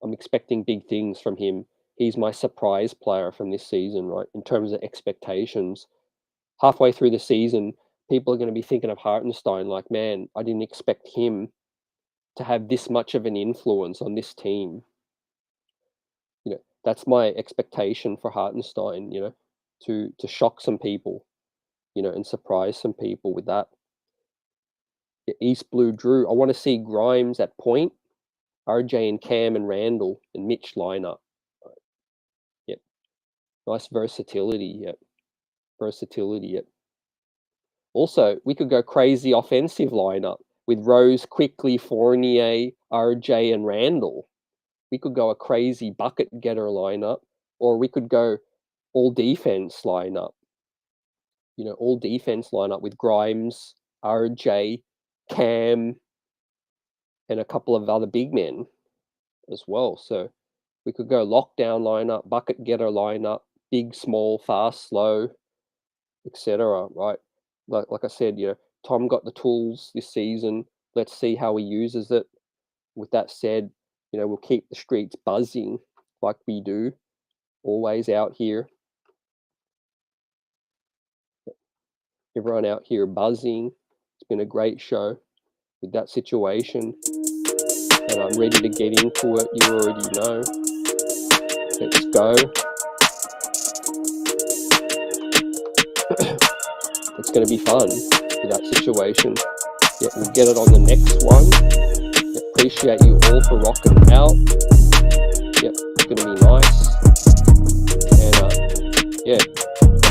I'm expecting big things from him. He's my surprise player from this season, right? In terms of expectations. Halfway through the season, people are going to be thinking of Hartenstein like, man, I didn't expect him to have this much of an influence on this team. That's my expectation for Hartenstein, to shock some people, and surprise some people with that. East Blue Drew, I want to see Grimes at point, RJ and Cam and Randle and Mitch lineup. Yep. Nice versatility, yep. Versatility, yep. Also, we could go crazy offensive lineup with Rose, Quickly, Fournier, RJ, and Randle. We could go a crazy bucket getter lineup, or we could go all defense lineup. All defense lineup with Grimes, RJ, Cam, and a couple of other big men as well. So we could go lockdown lineup, bucket getter lineup, big, small, fast, slow, etc. Right? Like I said, Tom got the tools this season. Let's see how he uses it. With that said, we'll keep the streets buzzing like we do, always out here. Everyone out here buzzing. It's been a great show with that situation. And I'm ready to get into it. You already know. Let's go. it's going to be fun for that situation. Yeah, we'll get it on the next one. Yeah, appreciate you all for rocking out. Yep, it's going to be nice. And yeah,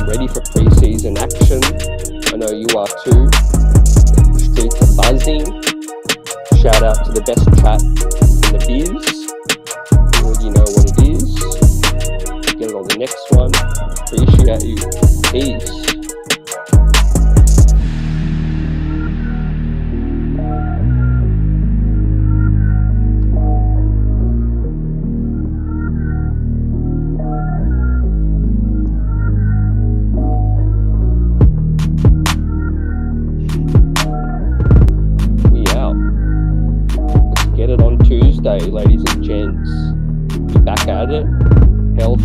I'm ready for preseason action. I know you are too. The streets are buzzing. Shout out to the best chat in the biz. You already know what it is. Get it on the next one. Appreciate you. Peace. Ladies and gents, be back at it. Health,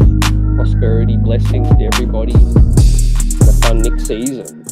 prosperity, blessings to everybody, and a fun Knicks season.